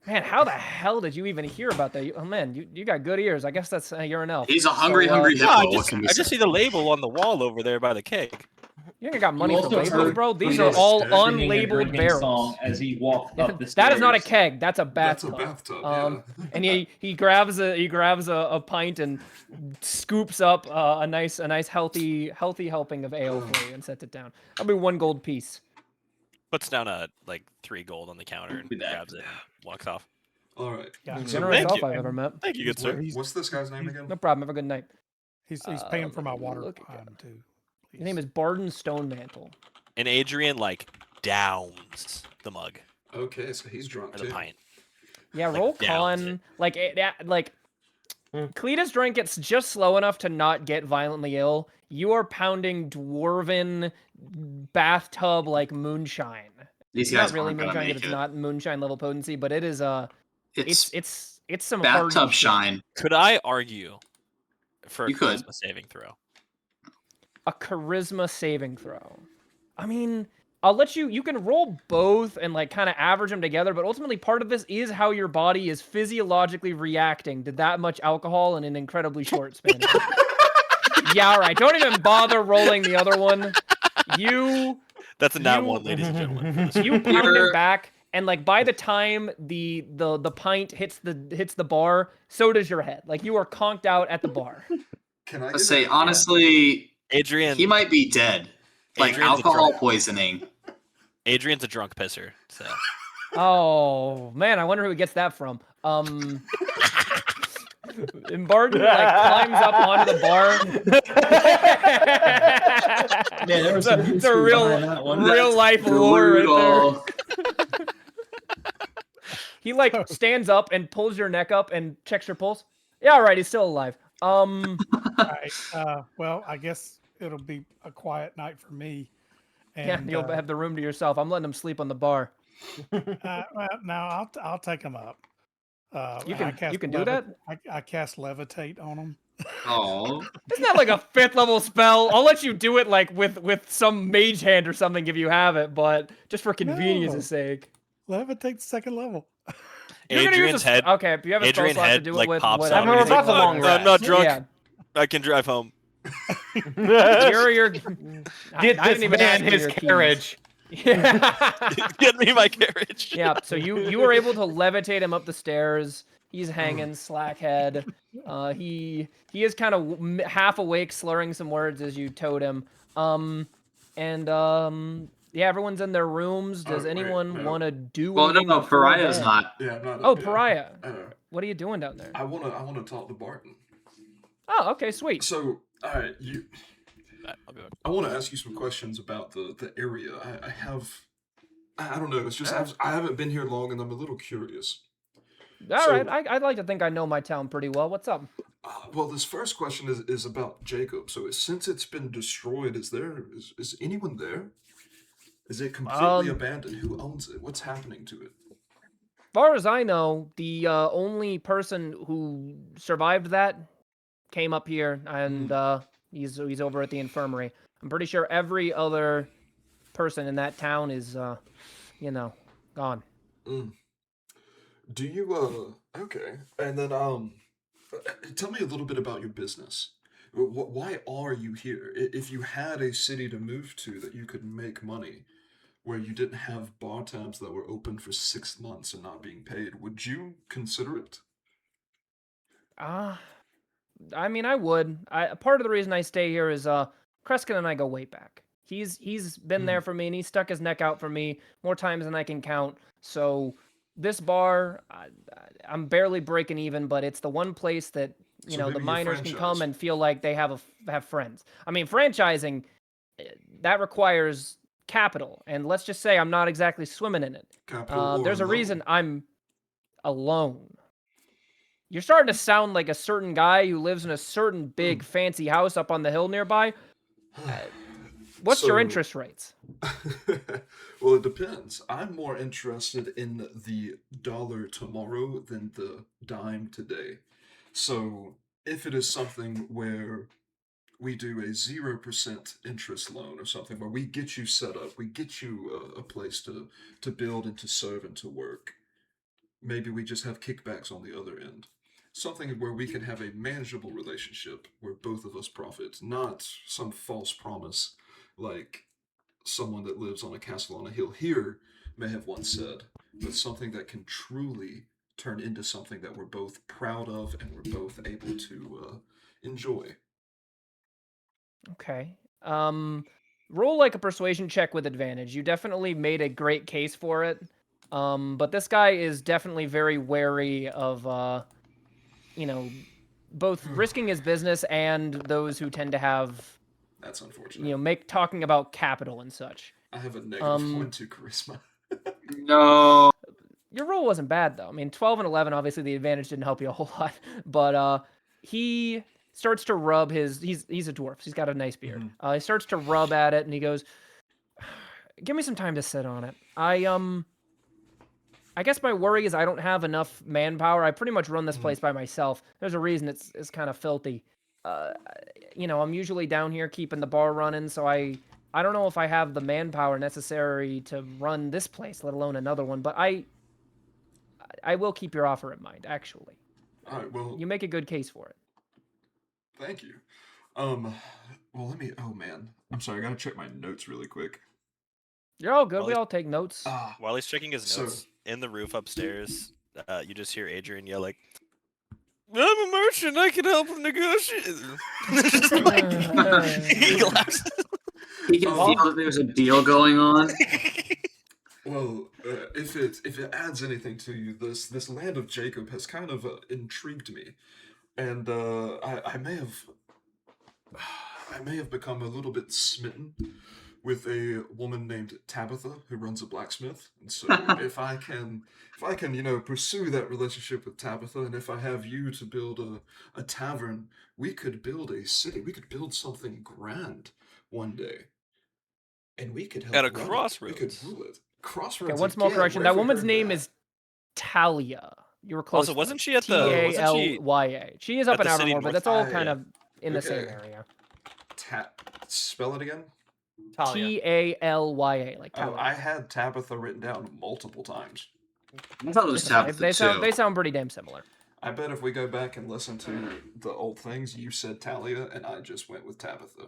Man, how the hell did you even hear about that? Oh man, you got good ears. I guess that's you're an elf. He's a hungry, So, hungry No, hippo. I What just, can we I just say? see the label on the wall over there by the keg. You ain't got money for also labels, heard bro. These Cletus are all singing a unlabeled drinking barrels. song as he walked up the stairs. That is not a keg. That's a That's a bathtub. bathtub. Yeah. And he grabs a pint and scoops up a nice healthy helping of ale for you and sets it down. That'll be 1 gold piece. Puts down a like 3 gold on the counter and Be that. grabs it and walks off. All right. Yeah. Generous Thank elf you. I've ever met. Thank you, good What- sir. what's this guy's name again? No problem. Have a good night. He's paying for my water look at time too. His name is Barden Stonemantle. And Adrian like downs the mug Okay, so he's drunk or the too. pint. Yeah, Like, roll downs con. it. Like Cletus drink gets just slow enough to not get violently ill. You are pounding dwarven bathtub like moonshine. These It's guys not really aren't gonna moonshine make because it's it. not moonshine level potency, but it is It's it's some hardy bathtub shit. shine. Could I argue for a You could. charisma saving throw? A charisma saving throw. I mean, I'll let you can roll both and like kind of average them together, but ultimately part of this is how your body is physiologically reacting to that much alcohol in an incredibly short span. Yeah, all right. Don't even bother rolling the other one. That's a nat You- 1, ladies and gentlemen. for this You one. pound You're- it back, and like by the time the pint hits the bar, so does your head. Like you are conked out at the bar. Can I Let's get say a- honestly, Adrian, he might be dead. Like Adrian's a alcohol drunk. poisoning. Adrian's a drunk pisser. So Oh man, I wonder who he gets that from. And Barton like climbs up onto the bar. Man, there was some it's a history real behind that one. real life lore right Brutal. there. He like stands up and pulls your neck up and checks your pulse. Yeah, all right, he's still alive. All right. Well, I guess it'll be a quiet night for me. Yeah, And you'll have the room to yourself. I'm letting him sleep on the bar. well, no, I'll take him up. You and I can- cast you can do that? I cast levitate on him. Oh, Isn't that like a 5th level spell? I'll let you do it like with some mage hand or something if you have it, but just for convenience' No. sake. Levitate's 2nd level. You're gonna use Adrian's a, head, okay, if you have a spell Adrian slot to head do like it with, pops whatever. out. We're and he's about to like, long I'm not rest." drunk. Yeah. I can drive home. You're Get I didn't this even man ask for his your keys. carriage. Yeah. Get me my carriage. Yeah, so you were able to levitate him up the stairs. He's hanging, slackhead. He is kind of half awake, slurring some words as you towed him. Yeah, everyone's in their rooms. Does wait, anyone no. want to do well, no, anything? no, before Pariah's bed? not. Yeah, I'm not. Oh, yeah. Pariah. I know. What are you doing down there? I wanna talk to Barton. Oh, okay, sweet. So, all right, I'll be back. I want to ask you some questions about the area. I don't know. It's just I haven't been here long, and I'm a little curious. All So- right, I'd like to think I know my town pretty well. What's up? Well, this first question is about Jacob. So, since it's been destroyed, is anyone there? Is it completely abandoned? Who owns it? What's happening to it? Far as I know, the only person who survived that came up here, and he's over at the infirmary. I'm pretty sure every other person in that town is, gone. Do you okay? And then tell me a little bit about your business. Why are you here? If you had a city to move to that you could make money, where you didn't have bar tabs that were open for 6 months and not being paid, would you consider it? I mean, I would. Part of the reason I stay here is Kreskin and I go way back. He's been there for me, and he stuck his neck out for me more times than I can count. So this bar, I'm barely breaking even, but it's the one place that So the maybe you miners can come franchise. and feel like they have friends. I mean, franchising that requires capital, and let's just say I'm not exactly swimming in it. Capital or There's a loan? reason I'm alone. You're starting to sound like a certain guy who lives in a certain big fancy house up on the hill nearby. What's your So- interest rates? Well, it depends. I'm more interested in the dollar tomorrow than the dime today. So, if it is something where we do a 0% interest loan or something where we get you set up, we get you a place to build and to serve and to work. Maybe we just have kickbacks on the other end. Something where we can have a manageable relationship where both of us profit, not some false promise like someone that lives on a castle on a hill here may have once said, but something that can truly turn into something that we're both proud of and we're both able to enjoy. Okay. Roll like a persuasion check with advantage. You definitely made a great case for it. But this guy is definitely very wary of, you know, both risking his business and those who tend to have, That's unfortunate. talking about capital and such. I have a negative 1 to charisma. No. Your roll wasn't bad though. I mean, 12 and 11, obviously the advantage didn't help you a whole lot, but he starts to rub he's a dwarf. So he's got a nice beard. He starts to rub at it and he goes, "Give me some time to sit on it. I guess my worry is I don't have enough manpower. I pretty much run this place by myself. There's a reason it's kind of filthy. I'm usually down here keeping the bar running, so I don't know if I have the manpower necessary to run this place, let alone another one, but I will keep your offer in mind, actually. All right, well, You make a good case for it. thank you. Well, oh man. I'm sorry, I gotta check my notes really quick. You're all good. Well, We all take notes. While he's checking his So- notes, in the roof upstairs, you just hear Adrian yell like, "I'm a merchant. I can help him negotiate." Just like, he laughs. He can feel that there's a deal going on. Well, if it adds anything to you, this land of Jacob has kind of intrigued me, and I may have become a little bit smitten with a woman named Tabitha who runs a blacksmith. And so if I can pursue that relationship with Tabitha, and if I have you to build a tavern, we could build a city. We could build something grand one day, and we could help At a run it. crossroads. We could rule it. Crossroads. Okay, one small again, correction. where That have we woman's heard name that? is Talia. You were close. Also, wasn't she at the? Talya. She is up at in the city Abermore, but north- that's all Ah, kind yeah. of in the same Okay. area. Spell it again. Talia. Talya, like Oh, Talia. I had Tabitha written down multiple times. I thought it was It's okay. Tabitha They too. sound pretty damn similar. I bet if we go back and listen to the old things, you said Talia, and I just went with Tabitha.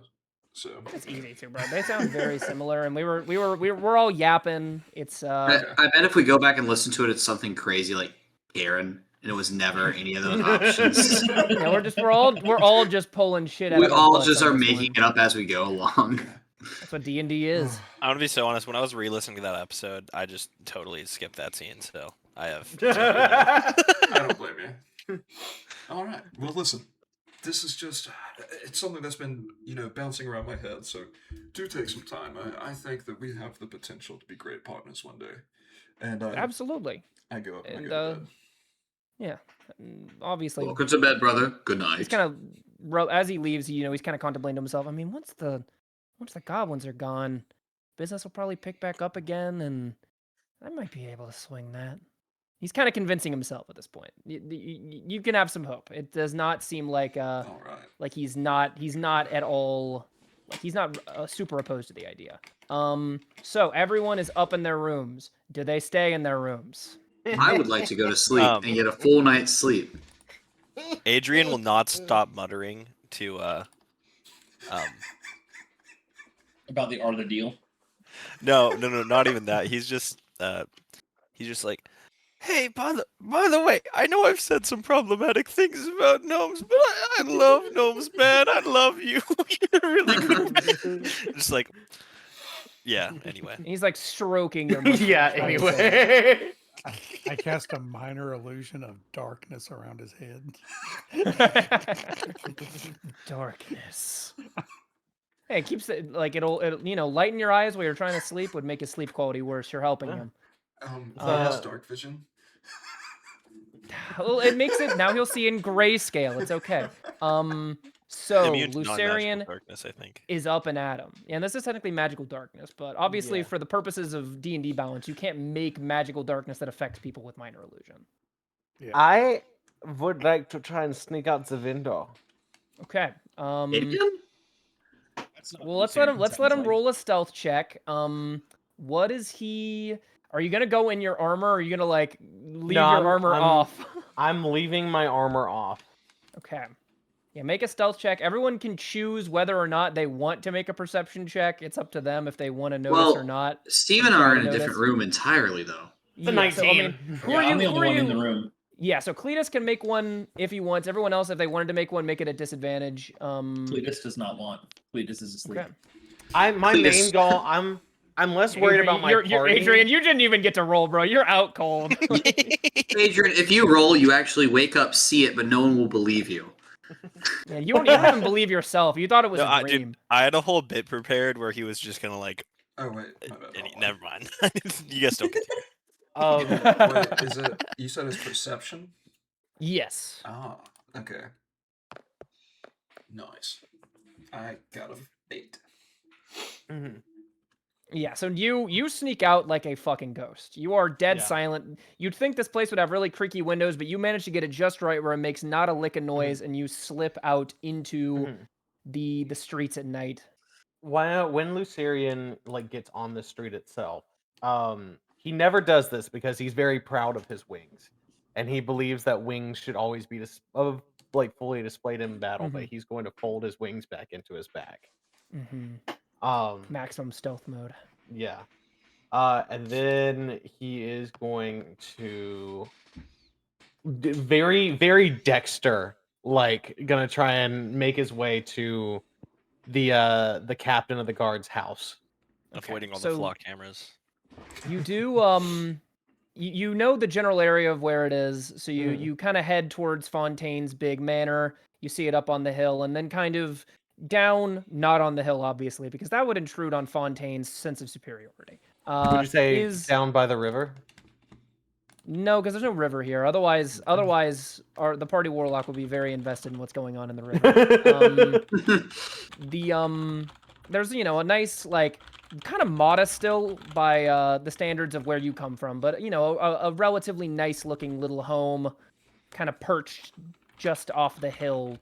So It's easy to, bro. They sound very similar, and we're all yapping. It's I bet if we go back and listen to it, it's something crazy like Karen, and it was never any of those options. we're all just pulling shit out We of our all butts just on are this making one. it up as we go along. That's what D&D is. I'm gonna be so honest. When I was re-listening to that episode, I just totally skipped that scene. So I have. I don't blame you. All right. Well, listen. This is it's something that's been, bouncing around my head, so do take some time. I think that we have the potential to be great partners one day. And Absolutely. I go up and I And go to bed. yeah, obviously. Welcome to bed, brother. Good night. He's kind of as he leaves. He's kind of contemplating to himself. I mean, once the goblins are gone, business will probably pick back up again, and I might be able to swing that. He's kind of convincing himself at this point. You can have some hope. It does not seem like All right. like he's not at all like he's not super opposed to the idea. So everyone is up in their rooms. Do they stay in their rooms? I would like to go to sleep Um, and get a full night's sleep. Adrian will not stop muttering to About the art of the deal. No, not even that. He's just like, "Hey, by the way, I know I've said some problematic things about gnomes, but I love gnomes, man. I love you. You're really good." Just like, yeah. Anyway, And he's like stroking your mustache. Yeah, trying to say- anyway. I cast a minor illusion of darkness around his head. Darkness. Hey, it keeps it like it'll lighten your eyes while you're trying to sleep would make his sleep quality worse. You're helping him. That's dark vision. Well, it makes it now he'll see in grayscale. It's okay. So immune to non-magical Lucerian darkness, I think. is up and at him. And this is technically magical darkness, but obviously Yeah. for the purposes of D&D balance, you can't make magical darkness that affects people with minor illusion. I would like to try and sneak out the window. Okay. Adrian? That's not Well, what let's let him sounds like. roll a stealth check. What is he? Are you gonna go in your armor? Or are you gonna leave No, your armor I'm- off? I'm leaving my armor off. Okay. Yeah, make a stealth check. Everyone can choose whether or not they want to make a perception check. It's up to them if they want to notice or not. Steve and I are in a different room entirely, though. It's a Yeah, so I 19. mean, who Yeah, are you? I'm the who only are one in you- the room. Yeah, so Cletus can make one if he wants. Everyone else, if they wanted to make one, make it at disadvantage. Cletus does not want. Cletus is asleep. Okay. My Cletus- main goal. I'm less worried about my you're party. Adrian, you didn't even get to roll, bro. You're out cold. Adrian, if you roll, you actually wake up, see it, but no one will believe you. Yeah, you don't even believe yourself. You thought it was No, a dream. dude, I had a whole bit prepared where he was just gonna like. Oh wait, my bad. Never mind. You guys don't continue. Wait, is it? You said it's perception? Yes. Ah, okay. Nice. I got a 8. Mhm. Yeah, so you sneak out like a fucking ghost. You are dead Yeah. silent. You'd think this place would have really creaky windows, but you manage to get it just right where it makes not a lick of noise, and you slip out into Mhm. the streets at night. When Lucerian gets on the street itself, he never does this because he's very proud of his wings, and he believes that wings should always be fully displayed in battle. But he's going to fold his wings back into his back. Maximum stealth mode. Yeah. And then he is going to very, very Dexter, gonna try and make his way to the captain of the guard's house. Avoiding all the so flock cameras. You do you know the general area of where it is, so you kind of head towards Fontaine's big manor. You see it up on the hill, and then kind of down, not on the hill, obviously, because that would intrude on Fontaine's sense of superiority. Would you say is down by the river? No, because there's no river here. Otherwise, the party warlock would be very invested in what's going on in the river. There's a nice kind of modest still by the standards of where you come from, but a relatively nice looking little home, kind of perched just off the hill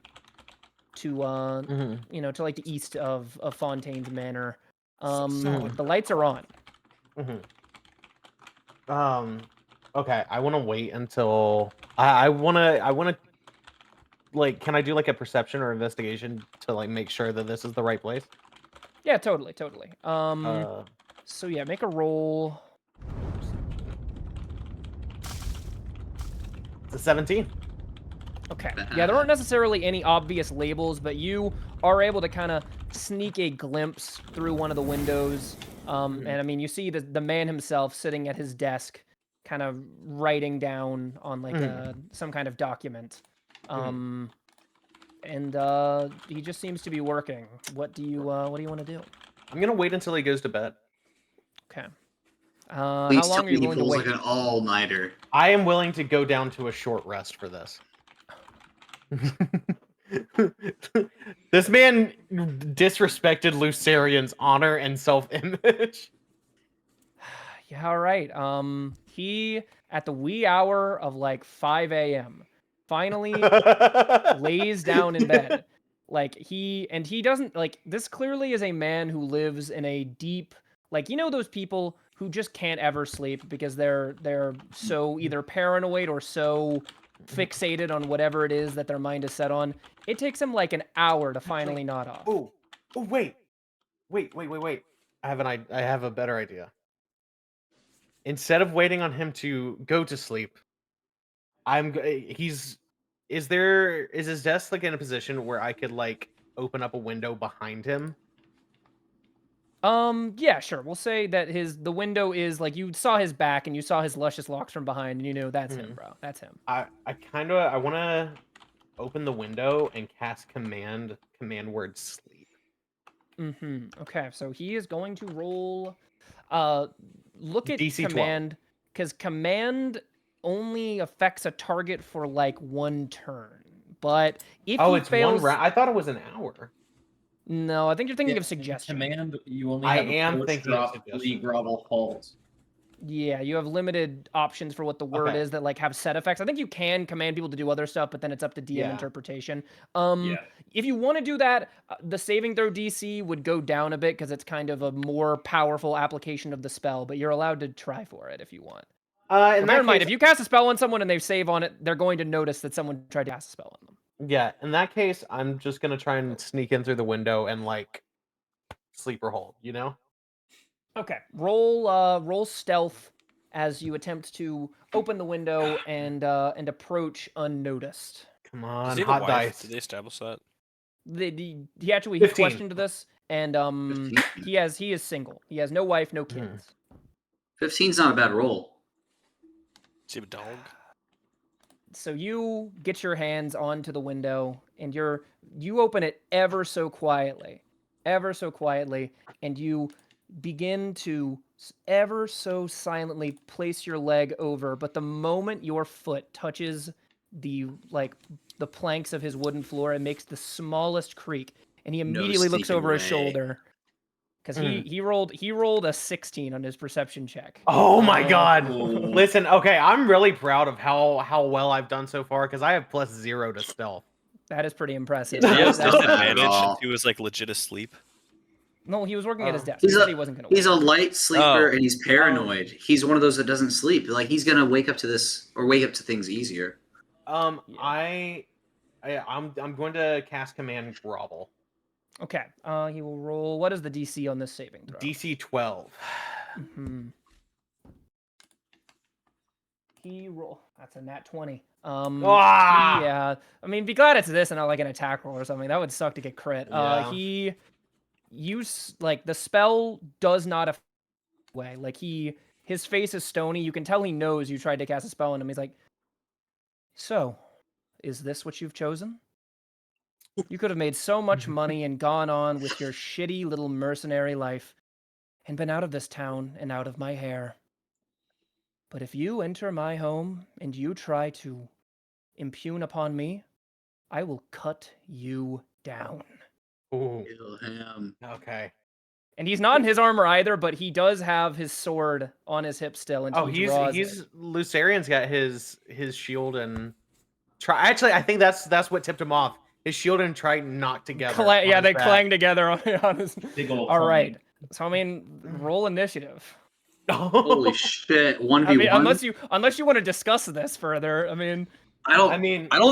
to to the east of Fontaine's Manor. The lights are on. Okay, I want to wait until I want to can I do a perception or investigation to make sure that this is the right place? Yeah, totally. So yeah, make a roll. It's a 17. Okay. Yeah, there aren't necessarily any obvious labels, but you are able to kind of sneak a glimpse through one of the windows. And I mean, you see the man himself sitting at his desk, kind of writing down on some kind of document. And he just seems to be working. What do you want to do? I'm gonna wait until he goes to bed. Okay. Please how tell long are me you he willing to pulls wait? like an all-nighter. I am willing to go down to a short rest for this. This man disrespected Lucerian's honor and self-image. Yeah, all right. He at the wee hour of 5 a.m. finally lays down in bed. He doesn't this clearly is a man who lives in a deep those people who just can't ever sleep because they're so either paranoid or so fixated on whatever it is that their mind is set on. It takes him an hour to finally nod off. Oh, wait. I have a better idea. Instead of waiting on him to go to sleep, is his desk in a position where I could open up a window behind him? Yeah, sure. We'll say that the window is you saw his back and you saw his luscious locks from behind and you know that's him, bro. That's him. I want to open the window and cast command word sleep. Okay, so he is going to roll look at DC 12. command because command only affects a target for one turn. But if he It's fails, 1 round. I thought it was an hour. No, I think you're thinking of suggestion. Command, you only I have am approach, thinking of drop, suggestion. flee, grovel, halt. Yeah, you have limited options for what the word Okay. is that have set effects. I think you can command people to do other stuff, but then it's up to DM Yeah. interpretation. Yeah. If you want to do that, the saving throw DC would go down a bit because it's kind of a more powerful application of the spell, but you're allowed to try for it if you want. In Bear that in mind, case, if you cast a spell on someone and they save on it, they're going to notice that someone tried to cast a spell on them. Yeah, in that case, I'm just gonna try and sneak in through the window and like sleeper hold, you know? Okay. Roll stealth as you attempt to open the window and approach unnoticed. Come Does on, he have a hot wife? dice. Did they establish that? He actually 15. questioned this, and 15. he is single. He has no wife, no Mhm. kids. 15's not a bad roll. Does he have a dog? So you get your hands onto the window, and you open it ever so quietly, and you begin to ever so silently place your leg over. But the moment your foot touches the planks of his wooden floor, it makes the smallest creak, and he No immediately looks stinking over his way. shoulder because he rolled a 16 on his perception check. Oh my god. Oh. Listen, okay, I'm really proud of how well I've done so far because I have +0 to stealth. That is pretty impressive. Yeah, He has that's not bad at disadvantage all. if he was like legit asleep. No, he was working at his desk. He's He said a he wasn't gonna he's a wake. light sleeper Oh. and he's paranoid. He's one of those that doesn't sleep. Like he's gonna wake up to this or wake up to things easier. I'm Yeah. I'm going to cast Command Grovel. Okay. He will roll. What is the DC on this saving throw? DC 12. Mhm. He roll. That's a nat 20. Ah! Yeah. I mean, be glad it's this and not like an attack roll or something. That would suck to get crit. Yeah. He use like the spell does not affect way. Like his face is stony. You can tell he knows you tried to cast a spell on him. He's like, so, is this what you've chosen? You could have made so much money and gone on with your shitty little mercenary life and been out of this town and out of my hair. But if you enter my home and you try to impugn upon me, I will cut you down. Ooh. Kill him. Okay. And he's not in his armor either, but he does have his sword on his hip still until Oh, he draws he's it. Lucerian's got his shield and actually I think that's what tipped him off. His shield and trident knocked together. Yeah, on they his back. clang together on his. Big ol' All right. clang. So I mean, roll initiative. Holy shit! 1v1. I mean, unless you want to discuss this further. I mean, I don't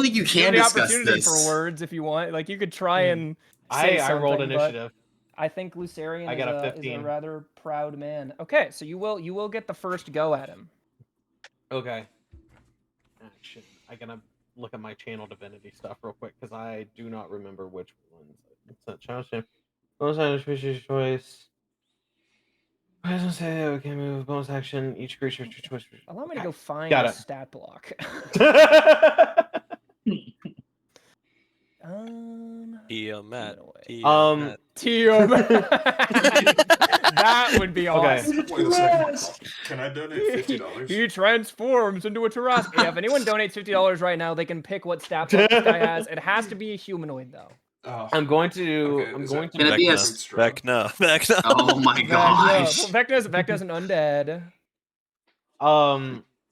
think you you can have the discuss opportunity this. for words if you want. Like you could try and say I rolled something, but initiative. I think Lucerian I got a is a 15. rather proud man. Okay, so you will get the first go at him. Okay. Action. I gotta look at my channel divinity stuff real quick because I do not remember which ones. It's not challenge name. Bonus action, species choice. I was gonna say okay, move bonus action. Each creature choice. Allow me to go find Got the it. stat block. Tiamat. Um, Tiamat. That would be Okay. awesome. Wait a second. Can I donate $50? He transforms into a Tarrasque. Yeah, if anyone donates $50 right now, they can pick what stat block this guy has. It has to be a humanoid though. Oh, I'm going to. okay, I'm is going that- to. Can it be a Vecna. Vecna. Oh my gosh! Vecna's an undead.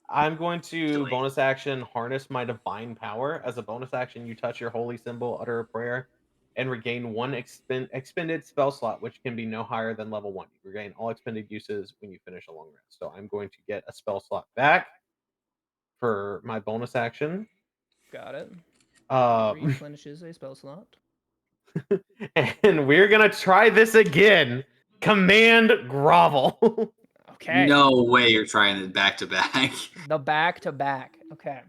I'm going to Silly. bonus action harness my divine power. As a bonus action, you touch your holy symbol, utter a prayer, and regain one expended spell slot, which can be no higher than level 1. You regain all expended uses when you finish a long rest. So I'm going to get a spell slot back for my bonus action. Got it. Um, Replenishes a spell slot. and we're gonna try this again. Command grovel. Okay. No way you're trying it back to back. The back to back. Okay.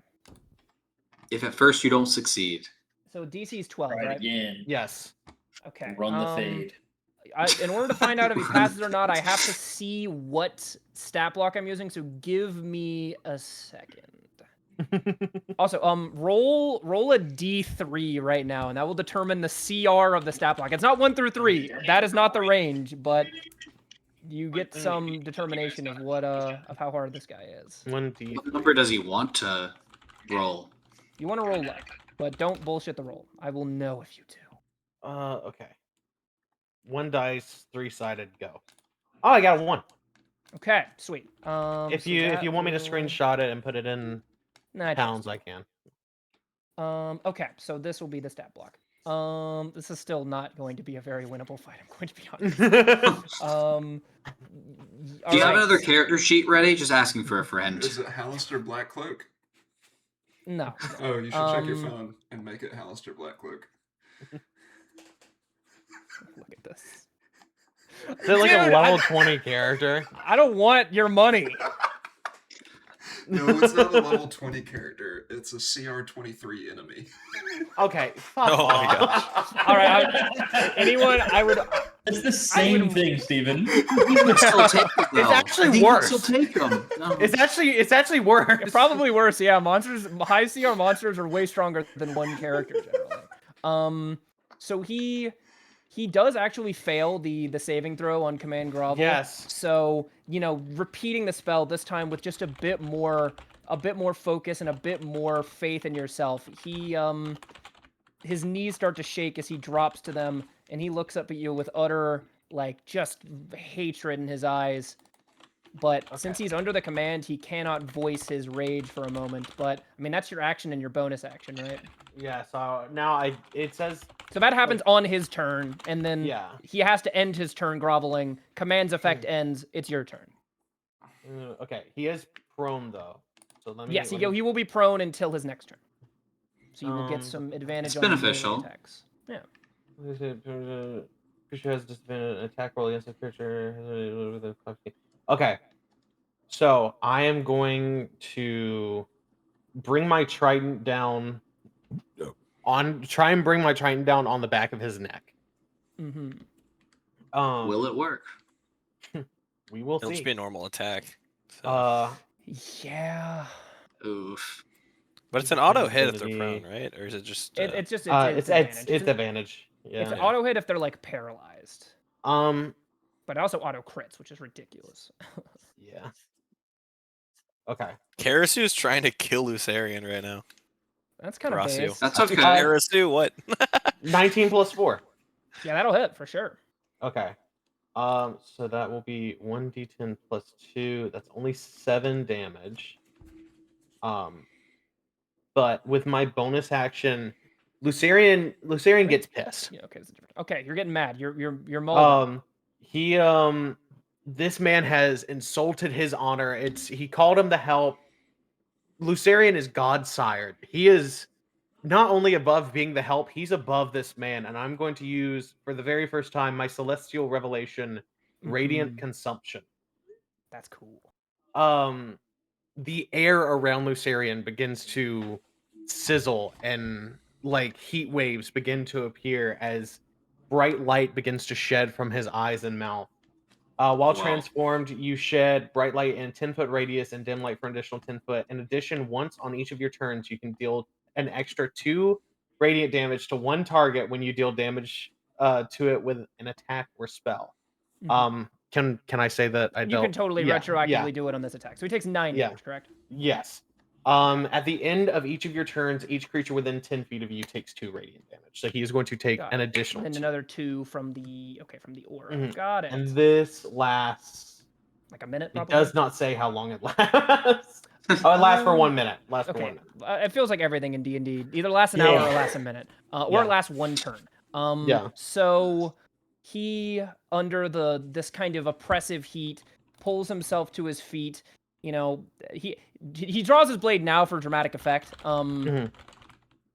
If at first you don't succeed. So DC's 12, Try it right? again. Yes. Okay. Run the fade. In order to find out if he passes or not, I have to see what stat block I'm using. So give me a second. Also, roll a D3 right now, and that will determine the CR of the stat block. It's not 1 through 3. That is not the range, but you get some determination of what of how hard this guy is. 1d. What number does he want to roll? You want to roll luck, but don't bullshit the roll. I will know if you do. Okay. 1 dice, 3-sided, go. Oh, I got a 1. Okay, sweet. If so you that want me to will- screenshot it and put it in Nah, pounds, I can. Okay, so this will be the stat block. This is still not going to be a very winnable fight. I'm going to be honest. Do you have another character sheet ready? Just asking for a friend. Is it Hallister Blackcloak? No. Oh, you should check your Um, phone and make it Hallister Blackcloak. Look at this. Is it like a Dude, level 20 character? I don't want your money. No, it's not a level 20 character. It's a CR23 enemy. Okay, fuck Oh my off. All right, anyone? It's the same would- thing, Steven. He would still take them, though. actually I think worse. He'd still take them. No. It's actually worse. Probably worse. Yeah, high CR monsters are way stronger than one character generally. So he does actually fail the saving throw on command grovel. Yes. So, repeating the spell this time with just a bit more focus and a bit more faith in yourself. His knees start to shake as he drops to them, and he looks up at you with utter, just hatred in his eyes. But since he's under the command, he cannot voice his rage for a moment. But, I mean, that's your action and your bonus action, right? Yeah, so now it says... So that happens on his turn, and then he has to end his turn groveling. Command's effect ends. It's your turn. Okay, he is prone, though. So let me... Yes, he will be prone until his next turn. So you will get some advantage it's on melee beneficial. attacks. Yeah. Creature has disadvantage attack roll against a creature. Okay. So I am going to bring my trident down try and bring my trident down on the back of his neck. Mm-hmm. Will it work? We will It'll see. just be a normal attack. So. Yeah. Oof. But it's an auto hit if they're prone, right? Or is it just? It's just it's advantage. advantage. Yeah. It's an auto hit if they're paralyzed. But also auto crits, which is ridiculous. Yeah. Okay. Karasu's trying to kill Lucerian right now. That's kind of base. That's okay. Karasu, what? 19 plus 4. Yeah, that'll hit for sure. Okay. So that will be 1d10 plus 2. That's only 7 damage. But with my bonus action, Lucerian gets pissed. Yeah, okay, okay, you're getting mad. You're mulling. This man has insulted his honor. He called him the help. Lucerian is God-sired. He is not only above being the help, he's above this man. And I'm going to use, for the very first time, my Celestial Revelation, Radiant Consumption. That's cool. The air around Lucerian begins to sizzle, and heat waves begin to appear as bright light begins to shed from his eyes and mouth. While transformed, you shed bright light in 10-foot radius and dim light for an additional 10 foot. In addition, once on each of your turns, you can deal an extra 2 radiant damage to one target when you deal damage to it with an attack or spell. Mm-hmm. Can I say that I You can totally retroactively do it on this attack. So he takes 9 damage, correct? Yes. At the end of each of your turns, each creature within 10 feet of you takes 2 radiant damage. So he is going to take an additional and 2. Another 2 from the aura. Got it. And this lasts like a minute, probably? It does not say how long it lasts. It lasts for 1 minute. For 1 minute. It feels like everything in D&D either lasts an hour or lasts a minute. Or it lasts 1 turn. So he, under this kind of oppressive heat, pulls himself to his feet. He draws his blade now for dramatic effect.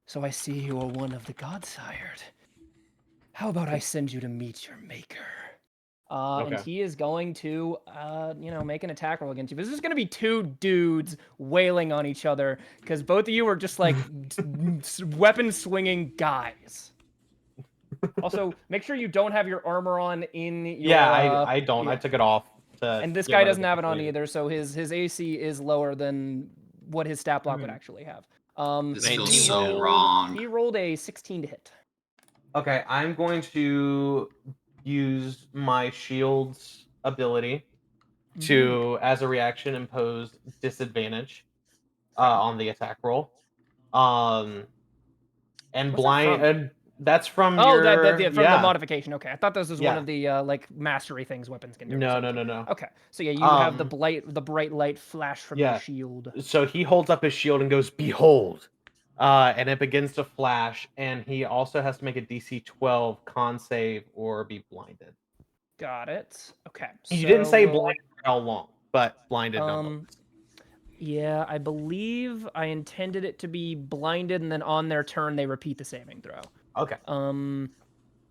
So I see you are one of the God-sired. How about I send you to meet your maker? And he is going to, make an attack roll against you. This is going to be 2 dudes wailing on each other because both of you are just weapon-swinging guys. Also, make sure you don't have your armor on in your... I don't. I took it off. And this guy doesn't have it on either, so his AC is lower than what his stat block would actually have. This feels so wrong. He rolled a 16 to hit. Okay, I'm going to use my shield's ability to, as a reaction, impose disadvantage on the attack roll. And that's from from your... the modification. Okay, I thought this was one of the mastery things weapons can do. No. Okay, so you have the bright light flash from your shield. So he holds up his shield and goes, "Behold," and it begins to flash. And he also has to make a DC 12 con save or be blinded. Got it. Okay. You didn't say blinded for how long, but blinded nonetheless. Yeah, I believe I intended it to be blinded, and then on their turn they repeat the saving throw. Okay.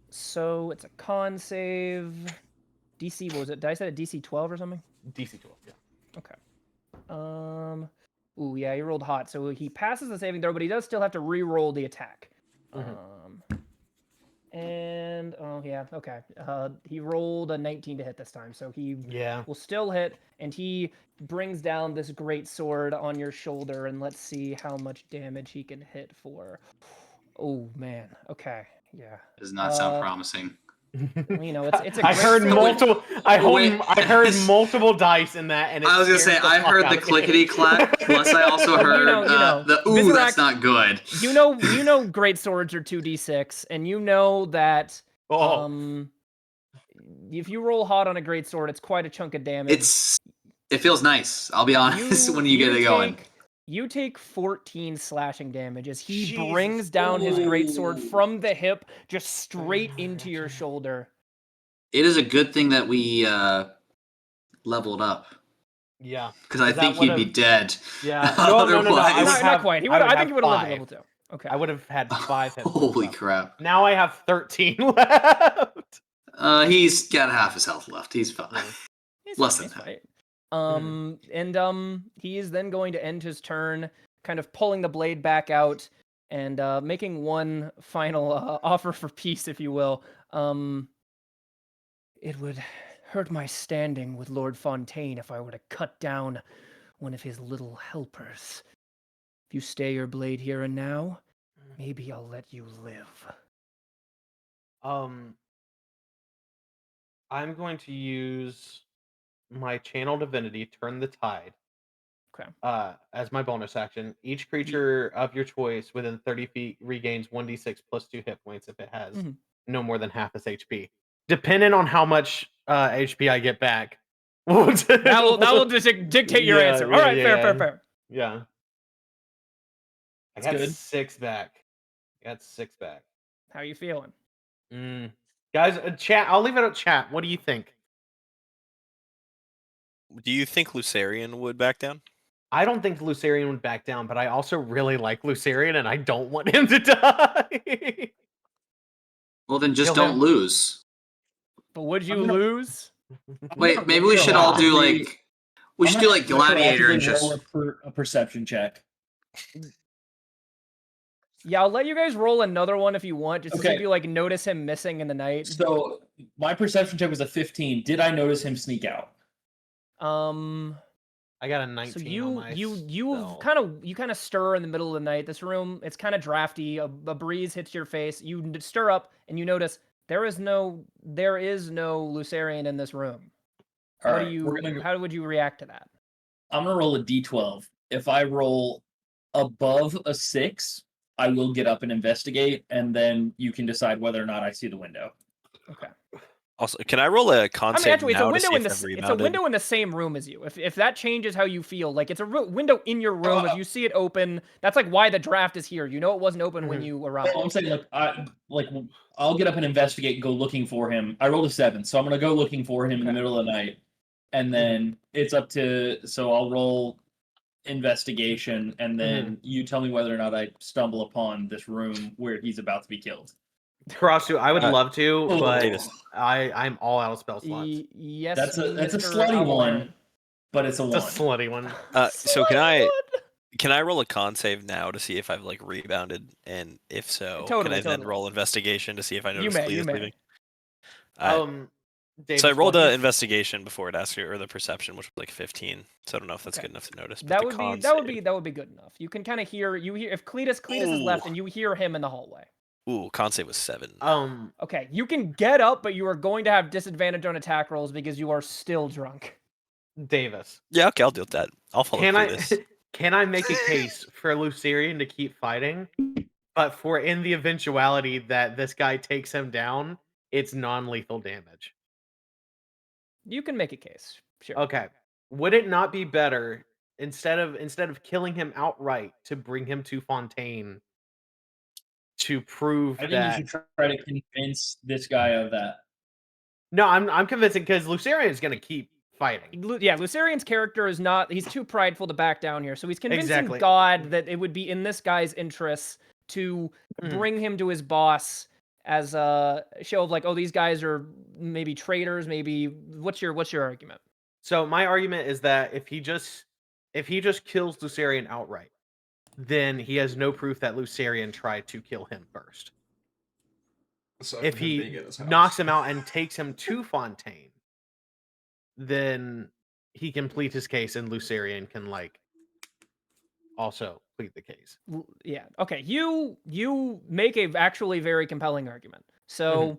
So it's a con save. DC, what was it? Did I say a DC 12 or something? DC 12. Yeah. Okay. Ooh, yeah, he rolled hot, so he passes the saving throw, but he does still have to re-roll the attack. And oh yeah, okay. He rolled a 19 to hit this time, so he will still hit, and he brings down this great sword on your shoulder, and let's see how much damage he can hit for. Oh man, okay, yeah. Does not sound promising. You know, it's a I great heard sword. multiple. I heard multiple dice in that, and it I was gonna say scared the I fuck heard out the of me. clickety clack. Plus, I also heard the ooh. Vizirac, That's not good. You know, great swords are 2d6, and you know that if you roll hot on a great sword, it's quite a chunk of damage. It feels nice. I'll be honest when you get it going. You take 14 slashing damage as he brings down his greatsword from the hip just straight into your shoulder. It is a good thing that we leveled up. Yeah. Because I think he'd be dead. Yeah. No. Not quite. I think he would have lived to level 2. Okay. I would have had 5 hit points. Holy left. crap. Now I have 13 left. He's got half his health left. He's fine. Less than half. And he is then going to end his turn, kind of pulling the blade back out and making one final offer for peace, if you will. It would hurt my standing with Lord Fontaine if I were to cut down one of his little helpers. If you stay your blade here and now, maybe I'll let you live. I'm going to use my Channel Divinity, Turn the Tide. Okay. As my bonus action, each creature of your choice within 30 feet regains 1d6 plus 2 hit points if it has no more than half its HP. Depending on how much HP I get back, that will dictate your answer. All right, fair. Yeah. I got 6 back. How are you feeling? Guys, chat. I'll leave it at chat. What do you think? Do you think Lucerian would back down? I don't think Lucerian would back down, but I also really like Lucerian, and I don't want him to die. Well, then just don't lose. But would you lose? Wait, maybe we should all do like Gladiator and just a perception check. Yeah, I'll let you guys roll another one if you want, just to see if you like notice him missing in the night. So my perception check was a 15. Did I notice him sneak out? I got a 19. So you kind of stir in the middle of the night. This room, it's kind of drafty. A breeze hits your face. You stir up and you notice there is no Lucerian in this room. How would you react to that? I'm gonna roll a d12. If I roll above a 6, I will get up and investigate, and then you can decide whether or not I see the window. Okay. Also, can I roll a con save now to see if I've rebounded? It's a window in the same room as you. If that changes how you feel, like it's a window in your room. If you see it open, that's like why the draft is here. You know it wasn't open when you arrived. I'm saying I'll get up and investigate and go looking for him. I rolled a 7, so I'm gonna go looking for him in the middle of the night, and then it's up to. So I'll roll investigation, and then you tell me whether or not I stumble upon this room where he's about to be killed. Karasu, I would love to, but I'm all out of spell slots. Yes, that's a slutty one, but it's a 1. It's a slutty one. So can I roll a con save now to see if I've like rebounded, and if so, can I then roll investigation to see if I notice Cletus leaving? Davis, so I rolled an investigation before it asked you, or the perception, which was like 15. So I don't know if that's good enough to notice. That would be good enough. You can kind of hear if Cletus is left, and you hear him in the hallway. Ooh, con save was 7. Okay, you can get up, but you are going to have disadvantage on attack rolls because you are still drunk. Davis. Yeah, okay, I'll deal with that. I'll follow Cletus. Can I make a case for Lucerian to keep fighting, but for in the eventuality that this guy takes him down, it's non-lethal damage? You can make a case. Sure. Okay. Would it not be better instead of killing him outright to bring him to Fontaine to prove I think you should try to convince this guy of that. No, I'm convincing because Lucerian is going to keep fighting. Lucerian's character is not, he's too prideful to back down here. So he's convincing Exactly. God that it would be in this guy's interests to bring him to his boss as a show of like, oh, these guys are maybe traitors, maybe what's your argument? So my argument is that if he just kills Lucerian outright, then he has no proof that Lucerian tried to kill him first. Aside If from him being he in his house. knocks him out and takes him to Fontaine, then he can plead his case and Lucerian can like also plead the case. Yeah. Okay. You make a actually very compelling argument. So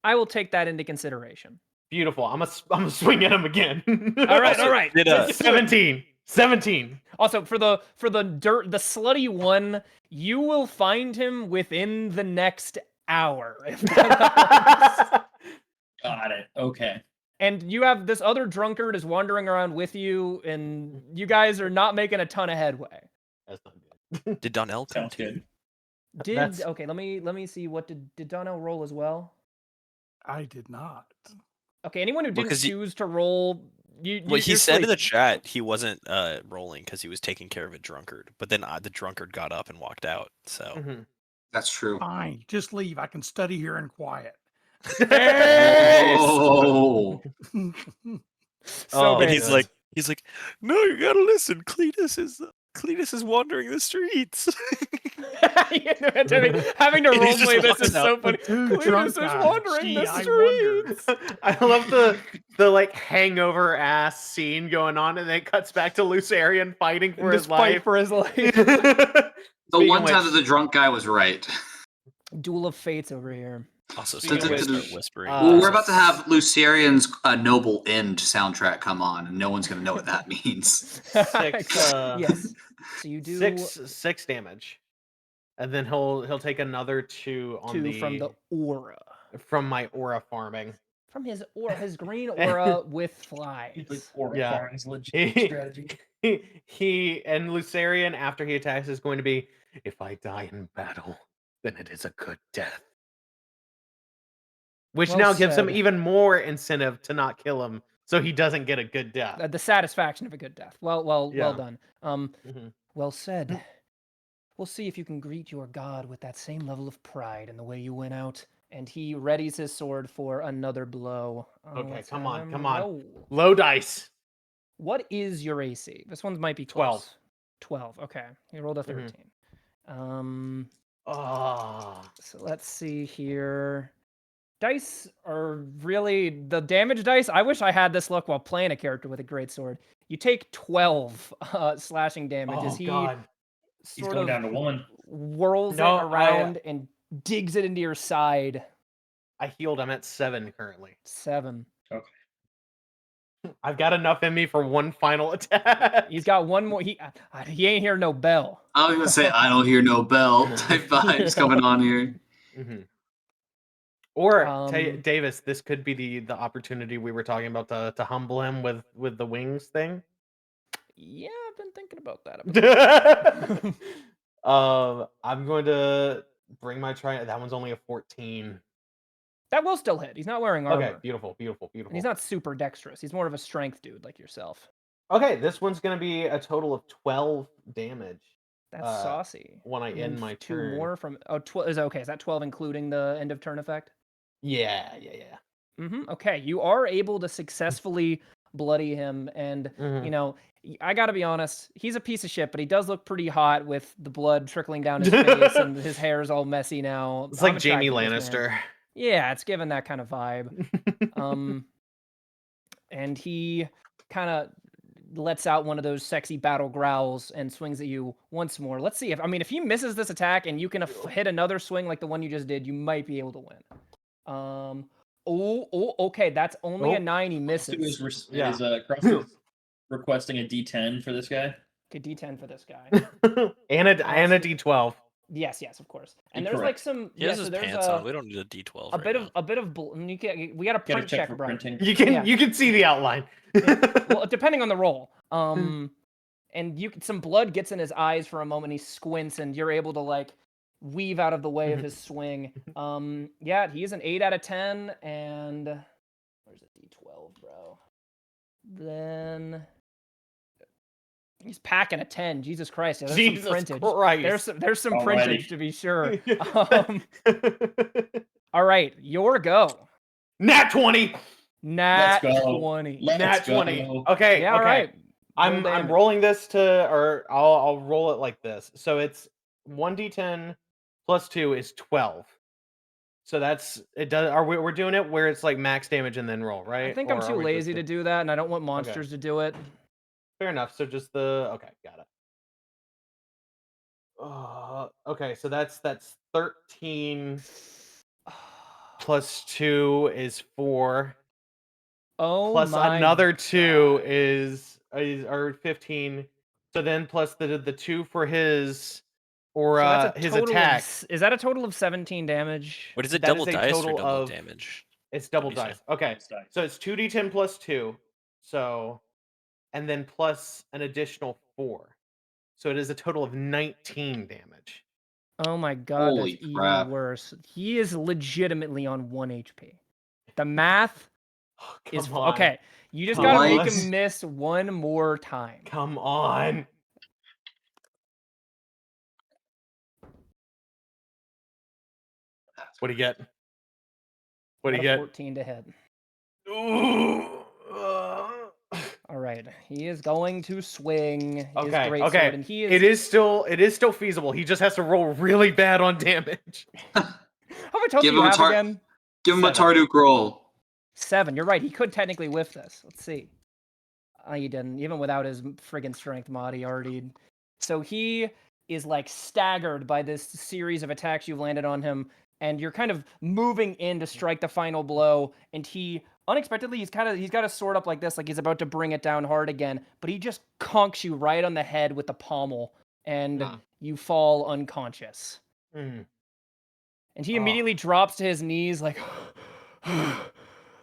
I will take that into consideration. Beautiful. I'm gonna swing at him again. All right. All right. Did, Let's do it. 17. Also, for the the slutty one, you will find him within the next hour. If that Got it. Okay. and you have this other drunkard is wandering around with you, and you guys are not making a ton of headway. That's not good. Did Donnell come Sounds too? good. Okay, let me see, what did Donnell roll as well? I did not. Okay, anyone who didn't 'cause he- choose to roll, Well, he you're said in the sleeping. chat he wasn't rolling because he was taking care of a drunkard. But then the drunkard got up and walked out. So Mhm. That's true. Fine, just leave. I can study here in quiet. Oh, Oh, bad. and he's like, no, you gotta listen. Cletus is wandering the streets. Having to And he's just roleplay this is walking so out. funny. Two drunk Cletus is guys. wandering Gee, the I wonder. streets. I love the like hangover ass scene going on, and then it cuts back to Lucerian fighting for his Despite life. for his life. the Speaking one of time which- that the drunk guy was right. Duel of Fates over here. Also, Speaking someone of start which, whispering. Well, we're about to have Lucerian's Noble End soundtrack come on, and no one's going to know what that means. Six, yes. So you do six damage, and then he'll take another 2 on two from the aura. from my aura farming. From his aura, his green aura with flies. Yeah. Farming's legit strategy. He and Lucerian, after he attacks, is going to be, if I die in battle, then it is a good death. Which Well now gives him said. even more incentive to not kill him, so he doesn't get a good death. The satisfaction of a good death. Well Yeah. done. Mhm. Well said. We'll see if you can greet your god with that same level of pride in the way you went out. And he readies his sword for another blow. Okay, Let's come have on, him come on. roll. Low dice. What is your AC? This one might be 12. close. 12. Okay. You rolled a 13. Oh. So let's see here. Dice are really the damage dice. I wish I had this luck while playing a character with a great sword. You take 12 slashing damage as Oh, he God. He's sort going of down to 1. whirls No, it around and digs it into your side. I healed. I'm at 7 currently. 7. I've got enough in me for one final attack. He's got one more. He ain't hear no bell. I was going to say, I don't hear no bell type vibes coming on here. Mhm. Or Um, Davis, this could be the opportunity we were talking about to humble him with the wings thing. Yeah, I've been thinking about that. I'm going to bring my trident. That one's only a 14. That will still hit. He's not wearing armor. Okay, beautiful, beautiful, beautiful. And he's not super dexterous. He's more of a strength dude like yourself. Okay, this one's gonna be a total of 12 damage That's saucy. when I And end then my 2 turn. more from 12 is okay. Is that 12 including the end of turn effect? Yeah. Okay, you are able to successfully bloody him, and Mhm. you know, I gotta be honest, he's a piece of shit, but he does look pretty hot with the blood trickling down his face and his hair is all messy now. It's like I'm Jamie attracted to this man. Lannister. Yeah, it's given that kind of vibe. And he kind of lets out one of those sexy battle growls and swings at you once more. Let's see if he misses this attack and you can hit another swing like the one you just did, you might be able to win. Okay, that's only a 9. He misses. Crossfit requesting a D10 for this guy. Okay, D10 for this guy. and a D12. Yes, of course. And there's Correct. like some. He has so his there's pants on. We don't need a D12. a right bit now. of we got a Gotta print check check, for bro. printing. You can Yeah. see the outline. Well, depending on the roll. And some blood gets in his eyes for a moment. He squints, and you're able to like weave out of the way of his swing. Yeah, he's an 8 out of 10, and where's the D12, bro? Then he's packing a 10. Jesus Christ! Yeah, there's Jesus some printage. Christ. There's some Alrighty. printage to be sure. All right, your go. Nat 20. Nat Let's go. 20. Let's Nat go. 20. Okay. Yeah, all okay. right. I'm damage. rolling this or I'll roll it like this. So it's 1d10 plus 2 is 12. So that's it. We're doing it where it's like max damage and then roll, right? I think Or I'm are too we lazy just to do that, and I don't want monsters to do it. Fair enough. So just okay, got it. Okay, so that's 13 plus 2 is 4. Oh Plus my another 2 God. is or 15. So then plus the 2 for his or So that's a his total attack. is that a total of 17 damage? What is it? That Double is a dice or total double of- damage? It's double What'd you dice. Okay. It's dice. So it's 2d10 plus 2. So and then plus an additional 4. So it is a total of 19 damage. Oh my God, Holy that's crap. even worse. He is legitimately on 1 HP. The math is Come on. okay. You just Come gotta on. make him miss one more time. Come on. What do you get? What do you Got a get? 14 to hit. Ooh. All right, he is going to swing his Okay, great okay. sword, and he is. It is still feasible. He just has to roll really bad on damage. How much health do Give you him a have tar- again? Give him a 7. Tarduk roll. 7. You're right. He could technically whiff this. Let's see. He didn't, even without his friggin' strength mod. He already. So he is like staggered by this series of attacks you've landed on him, and you're kind of moving in to strike the final blow. And he unexpectedly he's got his sword up like this, like he's about to bring it down hard again, but he just conks you right on the head with the pommel, and Nah. you fall unconscious. Mm. And he immediately drops to his knees, like,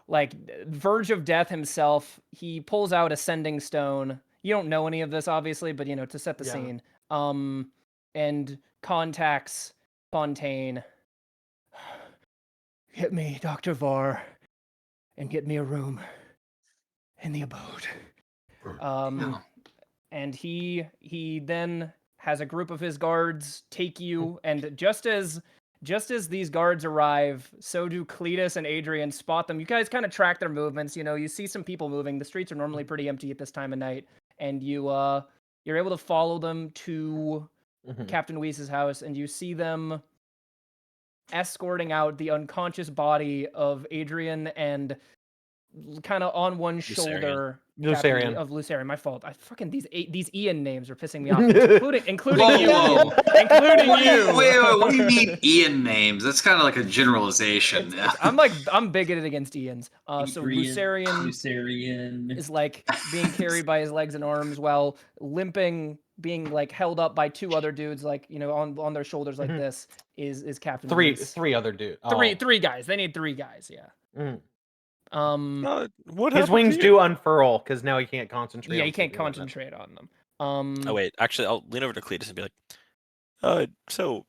like verge of death himself. He pulls out a sending stone. You don't know any of this, obviously, but you know, to set the Yeah. scene. And contacts Fontaine. Get me Dr. Var, and get me a room in the abode. And he then has a group of his guards take you, and just as these guards arrive, so do Cletus and Adrian spot them. You guys kind of track their movements. You know, you see some people moving. The streets are normally pretty empty at this time of night, and you're able to follow them to Captain Weese's house, and you see them escorting out the unconscious body of Adrian and kind of on one shoulder Lucerian. of Lucerian. My fault. I fucking these Ian names are pissing me off, including Whoa, you, whoa. Ian. Including you. Wait, what do you mean Ian names? That's kind of like a generalization. I'm bigoted against Ians. So Lucerian Lucerian is like being carried by his legs and arms while limping, being like held up by 2 other dudes, like, you know, on their shoulders like this is Captain Weese. Three other dudes. Three guys. They need 3 guys. Yeah. What His wings do unfurl because now he can't concentrate. Yeah, on you can't something like that. concentrate on them. Oh wait, actually, I'll lean over to Cletus and be like, so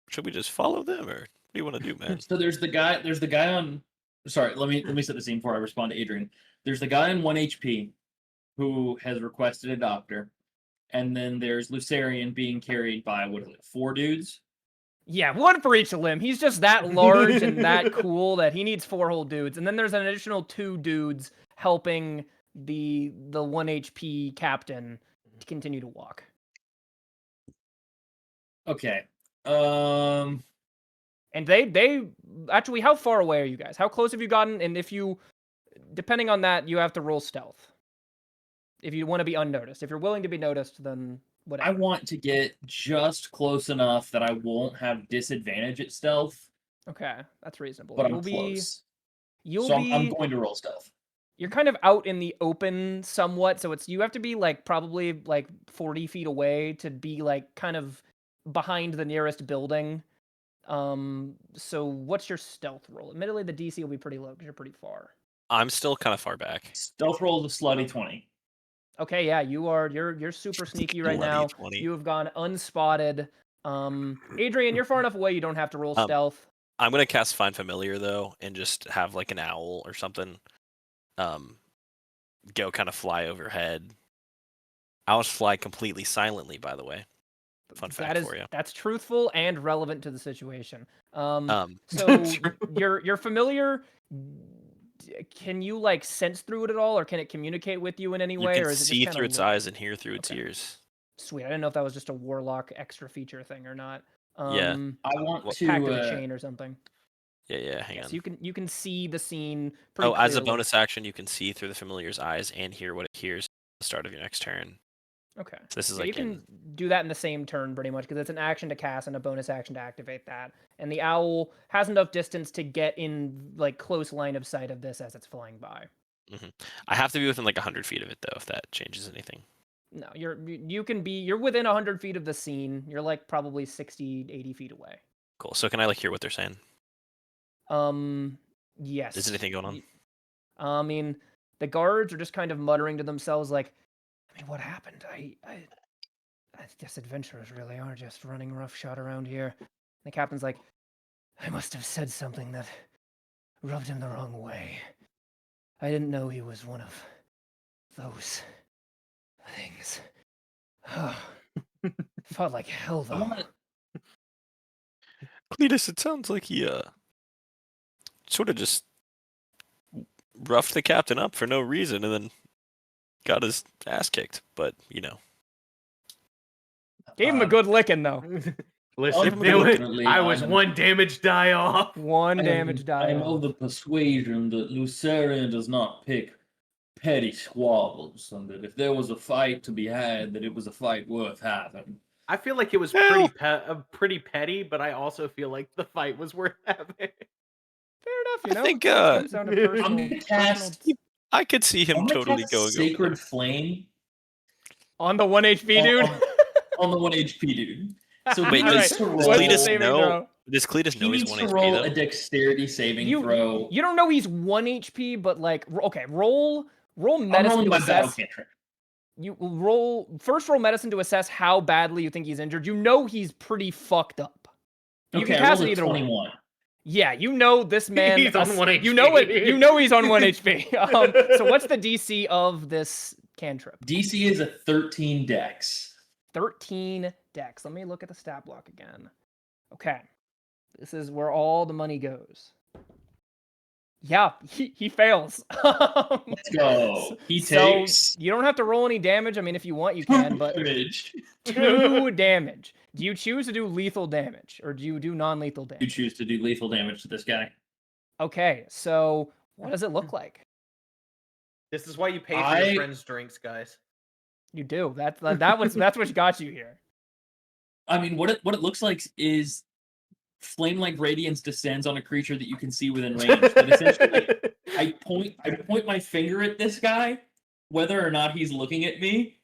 should we just follow them, or what do you want to do, man? So there's the guy on. Sorry, let me set the scene before I respond to Adrian. There's the guy on 1 HP who has requested a doctor, and then there's Lucerian being carried by 4 dudes. Yeah, 1 for each limb. He's just that large and that cool that he needs 4 whole dudes. And then there's an additional 2 dudes helping the 1 HP captain to continue to walk. Okay. And they actually, how far away are you guys? How close have you gotten? And if you, depending on that, you have to roll stealth. If you want to be unnoticed. If you're willing to be noticed, then whatever. I want to get just close enough that I won't have disadvantage at stealth, Okay, that's reasonable. but I'm close. I'm going to roll stealth. You're kind of out in the open somewhat, so you have to be like probably like 40 feet away to be like kind of behind the nearest building. So what's your stealth roll? Admittedly, the DC will be pretty low because you're pretty far. I'm still kind of far back. Stealth roll is a slutty 20. Okay, yeah, you're super sneaky right now. 20. You have gone unspotted. Adrian, you're far enough away you don't have to roll stealth. I'm gonna cast Find Familiar though, and just have like an owl or something, go kind of fly overhead. Owls fly completely silently, by the way. Fun fact for you. That's truthful and relevant to the situation. Um, So you're familiar. Can you like sense through it at all, or can it communicate with you in any you way, can or is it see just through kind its of eyes and hear through its Okay. ears. Sweet? I didn't know if that was just a warlock extra feature thing or not. Yeah. I want Well, to. Pact of the chain or something. Yeah, hang Yes, on. you can see the scene pretty Oh, clearly. as a bonus action, you can see through the familiar's eyes and hear what it hears at the start of your next turn. Okay. So this is Yeah, like you can do that in the same turn pretty much because it's an action to cast and a bonus action to activate that. And the owl has enough distance to get in like close line of sight of this as it's flying by. I have to be within like 100 feet of it though, if that changes anything. No, you're within 100 feet of the scene. You're like probably 60, 80 feet away. Cool. So can I like hear what they're saying? Yes. Is anything going on? I mean, the guards are just kind of muttering to themselves like, I mean, what happened? I guess adventurers really are just running roughshod around here. The captain's like, I must have said something that rubbed him the wrong way. I didn't know he was one of those things. Felt like hell, though. Cletus, it sounds like he sort of just roughed the captain up for no reason and then got his ass kicked. But Gave him a good licking, though. Listen, Unfortunately, I was one damage die off. One damage die. I'm of the persuasion that Lucerian does not pick petty squabbles, and that if there was a fight to be had, that it was a fight worth having. I feel like it was pretty petty, but I also feel like the fight was worth having. Fair enough, you know. I think Comes down to personal, I'm gonna cast. I could see him I'm gonna totally cast going over Sacred there. Flame on the 1 HP dude. on the 1 HP dude. So Wait, he does, needs does to What's the roll. Cletus saving know? throw? Does Cletus He know he's needs 1 to HP roll though? a dexterity saving throw. You don't know he's 1 HP, but like, okay, roll I'm medicine rolling to my battle assess. cantrip. You roll medicine to assess how badly you think he's injured. You know he's pretty fucked up. You Okay, can I cast rolled it a either way. 21. Yeah, you know this man. He's on 1 You know it. HP. You know he's on 1 HP. So what's the DC of this cantrip? DC is a 13 dex. 13 dex. Let me look at the stat block again. Okay, this is where all the money goes. Yeah, he fails. Let's go. He So takes you don't have to roll any damage. I mean, if you want, you can, but damage. 2 damage. Do you choose to do lethal damage, or do you do non-lethal You damage? choose to do lethal damage to this guy. Okay, so what does it look like? This is why you pay for I- your friends' drinks, guys. You do. That's what got you here. I mean, what it looks like is flame-like radiance descends on a creature that you can see within range. But essentially, I point my finger at this guy, whether or not he's looking at me,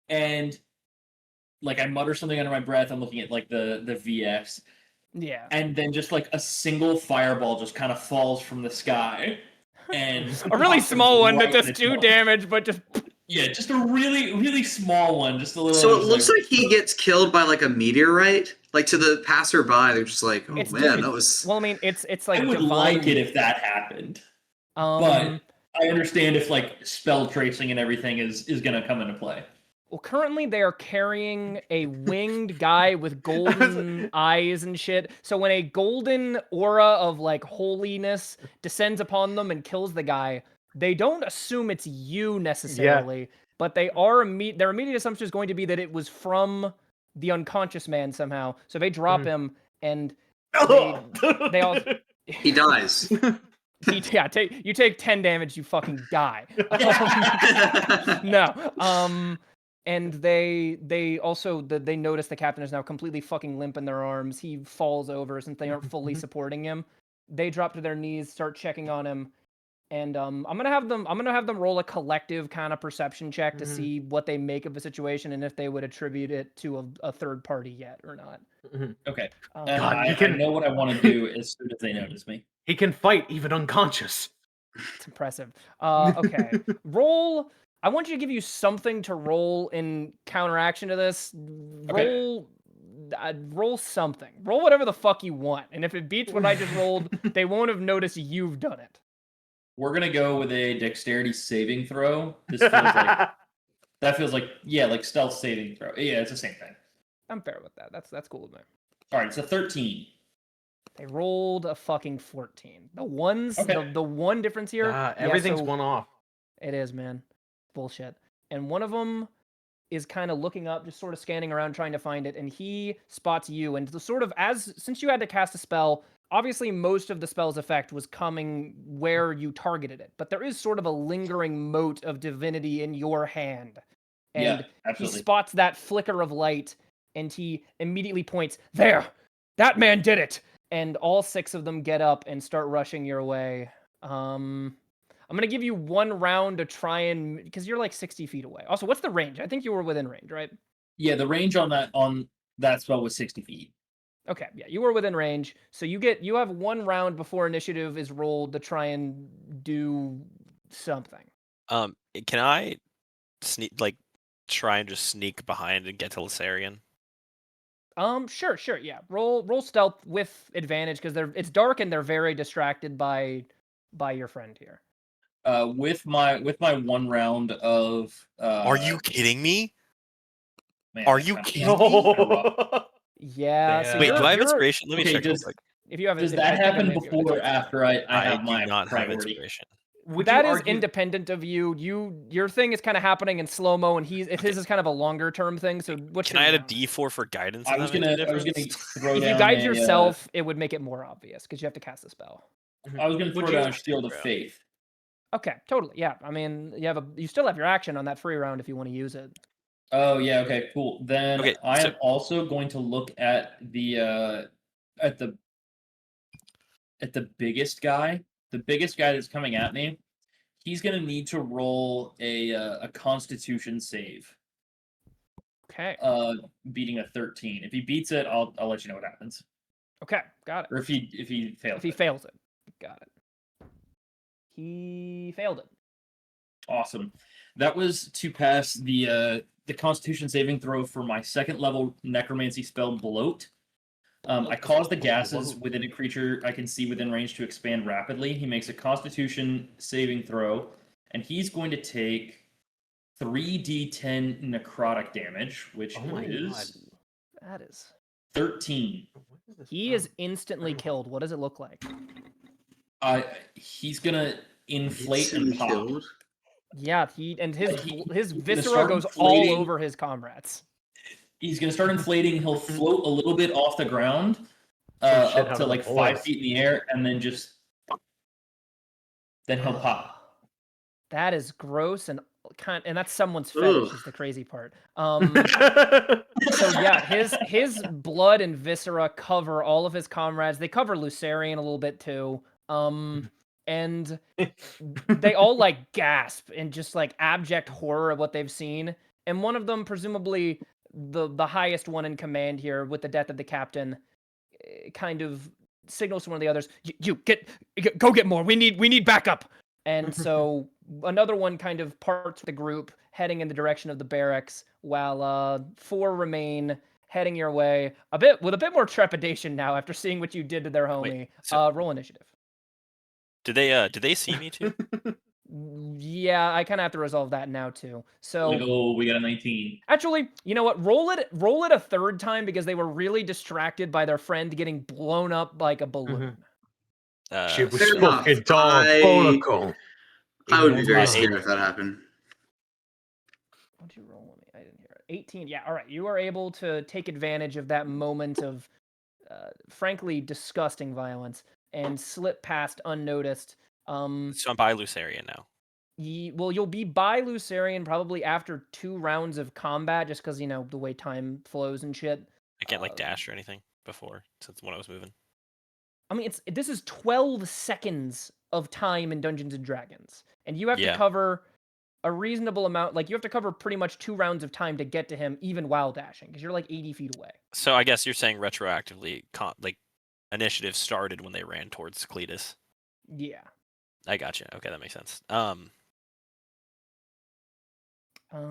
and like I mutter something under my breath. I'm looking at like the VX, Yeah. and then just like a single fireball just kind of falls from the sky, and A really knocks him small one that right does in the 2 nose. damage, but just Yeah, just a really small one, just a little. So it looks like he gets killed by like a meteorite. Like to the passerby, they're just like, "Oh It's man, different. that was." well, I mean, it's like I would divine. like it if that happened, but I understand if like spell tracing and everything is gonna come into play. Well, currently they are carrying a winged guy with golden eyes and shit. So when a golden aura of like holiness descends upon them and kills the guy, they don't assume it's you necessarily, but their immediate assumption is going to be that it was from the unconscious man somehow. So they drop him and they all He dies. you take 10 damage, you fucking die. No. And they also they notice the captain is now completely fucking limp in their arms. He falls over since they aren't fully supporting him. They drop to their knees, start checking on him, and I'm gonna have them roll a collective kind of perception check to see what they make of the situation and if they would attribute it to a third party yet or not. Okay, Um, God, I know what I want to do as soon as they notice me. He can fight even unconscious. It's impressive. Okay, roll. I want you to give you something to roll in counteraction to this. Roll, roll something. Roll whatever the fuck you want. And if it beats what I just rolled, they won't have noticed you've done it. We're gonna go with a dexterity saving throw. This feels like like stealth saving throw. Yeah, it's the same thing. I'm fair with that. That's cool with me. All right, it's a 13. They rolled a fucking 14. The ones, Okay. the one difference here. Everything's so one off. It is, man. Bullshit. And one of them is kind of looking up, just sort of scanning around, trying to find it, and he spots you. And the sort of since you had to cast a spell, obviously most of the spell's effect was coming where you targeted it, but there is sort of a lingering mote of divinity in your hand. And Yeah, he absolutely. spots that flicker of light, and he immediately points, "There! That man did it!" And all 6 of them get up and start rushing your way. I'm gonna give you 1 round to try and, because you're like 60 feet away. Also, what's the range? I think you were within range, right? Yeah, the range on that spell was 60 feet. Okay, yeah, you were within range. So you have 1 round before initiative is rolled to try and do something. Can I try and just sneak behind and get to Lysarian? Sure, yeah. Roll stealth with advantage because it's dark and they're very distracted by your friend here. With my 1 round of Are you kidding me? Man, Are that's you kinda- kidding me? Yeah. So Wait, do I have you're- inspiration? Let me okay, check real does- quick. If you have, Does I that think I happen may have given it before to or you. after I have do my not have priority? inspiration. That is independent of you. Your thing is kind of happening in slow mo, and his is kind of a longer term thing. So what's Can your I add a round? D4 for guidance? I and was that makes a gonna difference? throw If down you guide a, yourself, it would make it more obvious because you have to cast a spell. I was gonna Would throw you- down a shield of faith. Okay, totally. Yeah, I mean, you still have your action on that free round if you want to use it. Oh yeah, okay, cool. Then Okay, I so- am also going to look at the biggest guy. The biggest guy that's coming at me. He's gonna need to roll a Constitution save. Okay. Beating a 13. If he beats it, I'll let you know what happens. Okay, got it. Or if he fails. If he fails it, got it. He failed it. Awesome. That was to pass the Constitution saving throw for my 2nd level necromancy spell Bloat. I cause the gases within a creature I can see within range to expand rapidly. He makes a Constitution saving throw, and he's going to take 3d10 necrotic damage, which is That is 13. He is instantly killed. What does it look like? He's gonna inflate and pop. Killed. Yeah, his He's gonna viscera start goes all inflating. over his comrades. He's gonna start inflating. He'll float a little bit off the ground, shit up out to of like the 5 boys. feet in the air, and then he'll pop. That is gross and that's someone's fetish. Is the crazy part. So yeah, his blood and viscera cover all of his comrades. They cover Lucerian a little bit too. And they all like gasp in just like abject horror of what they've seen. And one of them, presumably the highest one in command here, with the death of the captain, kind of signals to one of the others, "You go get more. We need backup." And so another one kind of parts the group, heading in the direction of the barracks, while 4 remain heading your way with a bit more trepidation now after seeing what you did to their homie. Wait, so- Roll initiative. Did they see me too? Yeah, I kind of have to resolve that now too. So Oh, we got a 19. actually, you know what? Roll it a 3rd time because they were really distracted by their friend getting blown up like a balloon. She was Fair enough. fucking diabolical. I would be very I- scared if that happened. What'd you roll on me? I didn't hear it. 18. Yeah, all right. You are able to take advantage of that moment of, frankly, disgusting violence and slip past unnoticed. So I'm by Lucerian now. You'll be by Lucerian probably after 2 rounds of combat, just because, the way time flows and shit. I can't dash or anything before since when I was moving. I mean, this is 12 seconds of time in Dungeons and Dragons, and you have to cover a reasonable amount. Like, you have to cover pretty much 2 rounds of time to get to him, even while dashing, because you're like 80 feet away. So I guess you're saying retroactively, initiative started when they ran towards Cletus. Yeah. I gotcha. Okay, that makes sense.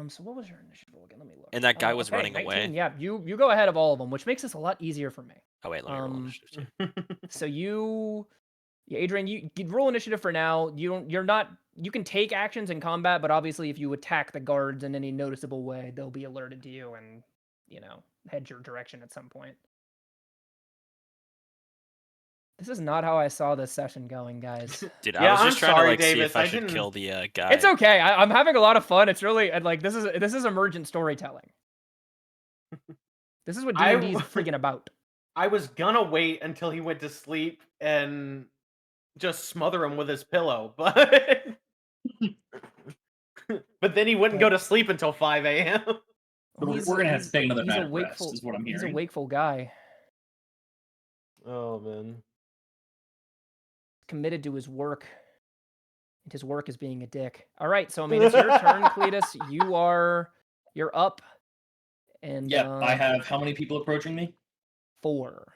So what was your initiative roll again? Let me look. And that guy was Okay, running 19. away? Yeah, you go ahead of all of them, which makes this a lot easier for me. Oh wait, let me roll initiative too. So you Yeah, Adrian, you roll initiative for now. You can take actions in combat, but obviously if you attack the guards in any noticeable way, they'll be alerted to you and, head your direction at some point. This is not how I saw this session going, guys. Dude, Yeah, I was I'm just trying sorry, to see Davis, if I I should didn't- kill the guy. It's okay. I'm having a lot of fun. It's really this is emergent storytelling. This is what I- D&D is freaking about. I was gonna wait until he went to sleep and just smother him with his pillow, but but then he wouldn't go to sleep until 5 a.m. So we're gonna have to take another he's a bad rest, wakeful, is what I'm he's a hearing. wakeful guy, Oh man. committed to his work. And his work is being a dick. All right, so I mean it's your turn, Cletus. You're up. And Yeah, I have how many people approaching me? 4.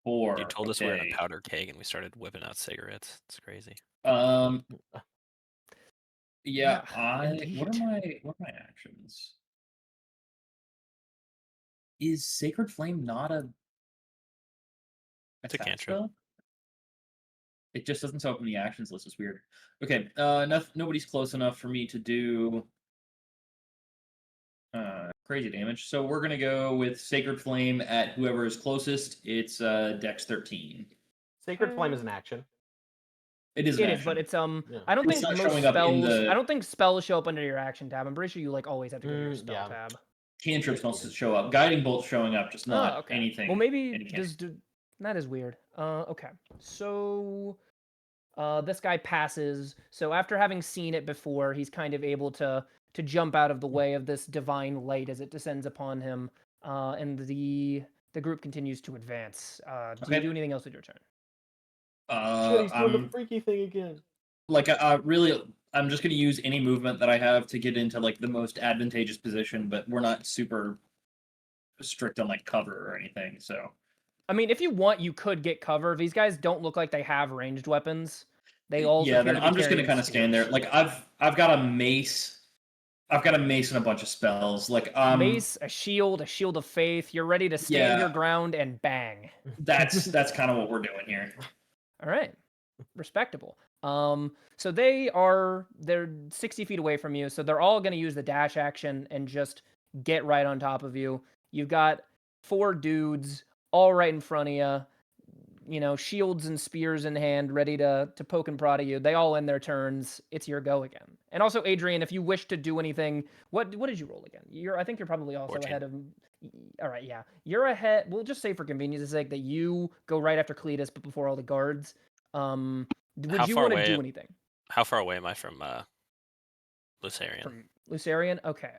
4. You told us we're in okay. a powder keg and we started whipping out cigarettes. It's crazy. Yeah, indeed. what are my actions? Is Sacred Flame not a It's a attack cantrip. spell? It just doesn't show up in the actions list. It's weird. Okay, nobody's close enough for me to do crazy damage. So we're gonna go with Sacred Flame at whoever is closest. It's Dex 13. Sacred Flame is an action. It is. It an is, but action. it's Yeah. I don't It's think not most showing up in spells. the- I don't think spells show up under your action tab. I'm pretty sure you always have to go to your spell yeah. tab. Cantrips don't show up. Guiding Bolt's showing up, just not okay. anything. Well, maybe any cantrip. that is weird. Okay. So this guy passes. So after having seen it before, he's kind of able to jump out of the way of this divine light as it descends upon him. And the group continues to advance. Do you Okay. do anything else with your turn? Shit, he's doing the freaky thing again. Like really, I'm just gonna use any movement that I have to get into like the most advantageous position, but we're not super strict on like cover or anything. So I mean, if you want, you could get cover. These guys don't look like they have ranged weapons. They all yeah, appear then to be I'm just gonna carrying kind of stand there. spears. Like I've got a mace. I've got a mace and a bunch of spells. Like Mace, a shield of faith. You're ready to stand your Yeah. ground and bang. that's kind of what we're doing here. All right, respectable. So they're 60 feet away from you, so they're all going to use the dash action and just get right on top of you. You've got 4 dudes all right in front of you, shields and spears in hand, ready to poke and prod at you. They all end their turns. It's your go again. And also, Adrian, if you wish to do anything, what did you roll again? I think you're probably also 14. ahead of. All right, yeah, you're ahead. We'll just say for convenience' sake that you go right after Cletus, but before all the guards. Would How you far want to away- do anything How far away am I from Lucerian? from Lucerian? Okay.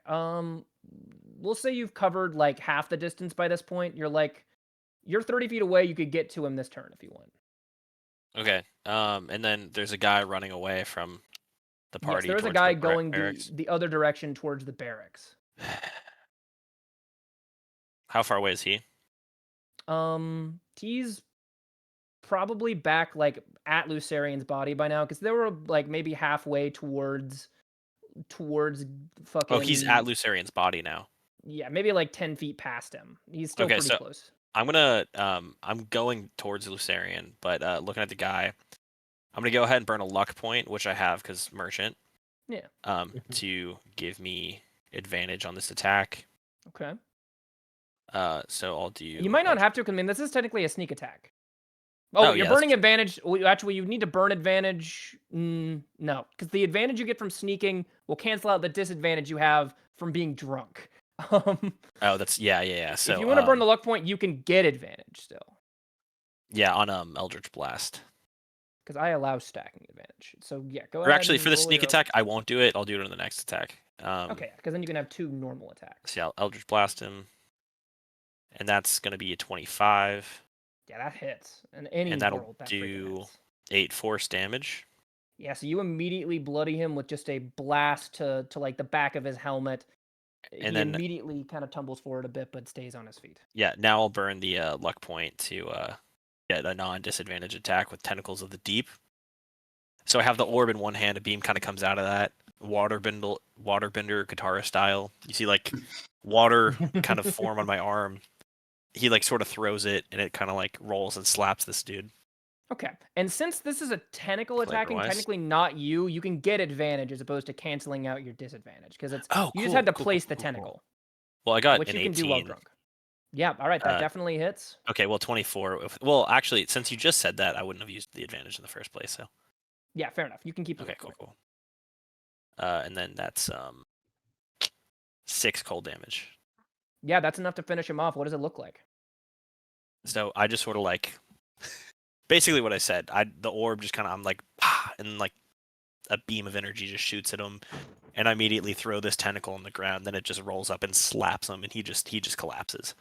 We'll say you've covered like half the distance by this point. You're 30 feet away. You could get to him this turn if you want. Okay. And then there's a guy running away from the Yes, party. there's a towards guy the going barracks. the other direction towards the barracks. How far away is he? He's probably back like at Lucerian's body by now because they were like maybe halfway towards fucking. Oh, he's at Lucerian's body now. Yeah, maybe like 10 feet past him. He's still Okay, pretty so- close. I'm going towards Lucerian, but looking at the guy, I'm gonna go ahead and burn a luck point, which I have because merchant. Yeah. To give me advantage on this attack. Okay. So I'll do. You might not have to. 'Cause, I mean, this is technically a sneak attack. Oh, Oh, you're yeah, burning advantage. Actually, you need to burn advantage. No, because the advantage you get from sneaking will cancel out the disadvantage you have from being drunk. Oh, that's yeah. So if you want to burn the luck point, you can get advantage still. Yeah, on Eldritch Blast. Because I allow stacking advantage. So yeah, go Or ahead. actually, and for the roll sneak your- attack, I won't do it. I'll do it on the next attack. Okay, because then you can have 2 normal attacks. So yeah, I'll Eldritch Blast him, and that's gonna be a 25, Yeah, that hits. In any and that'll world, that freaking do hits. 8 force damage. Yeah, so you immediately bloody him with just a blast to like the back of his helmet. And he then- immediately kind of tumbles forward a bit, but stays on his feet. Yeah, now I'll burn the luck point to get a non-disadvantage attack with Tentacles of the Deep. So I have the orb in one hand, a beam kind of comes out of that. Waterbender Katara style. You see like water kind of form on my arm. He like sort of throws it and it kind of like rolls and slaps this dude. Okay. And since this is a tentacle attacking, Flavor-wise. technically not you, you can get advantage as opposed to canceling out your disadvantage because it's Oh, you cool. just had to cool, place cool, the cool, cool. tentacle, Well, I got which an you can do while 18. drunk. Yeah. All right. That Uh, definitely hits. Okay, well, 24. Well, actually, since you just said that, I wouldn't have used the advantage in the first place. So Yeah. Fair enough. You can keep the okay, weight cool, point. cool. And then that's 6 cold damage. Yeah, that's enough to finish him off. What does it look like? So I just sort of like, basically what I said. The orb just kind of, I'm like, and like a beam of energy just shoots at him, and I immediately throw this tentacle on the ground. Then it just rolls up and slaps him, and he just collapses.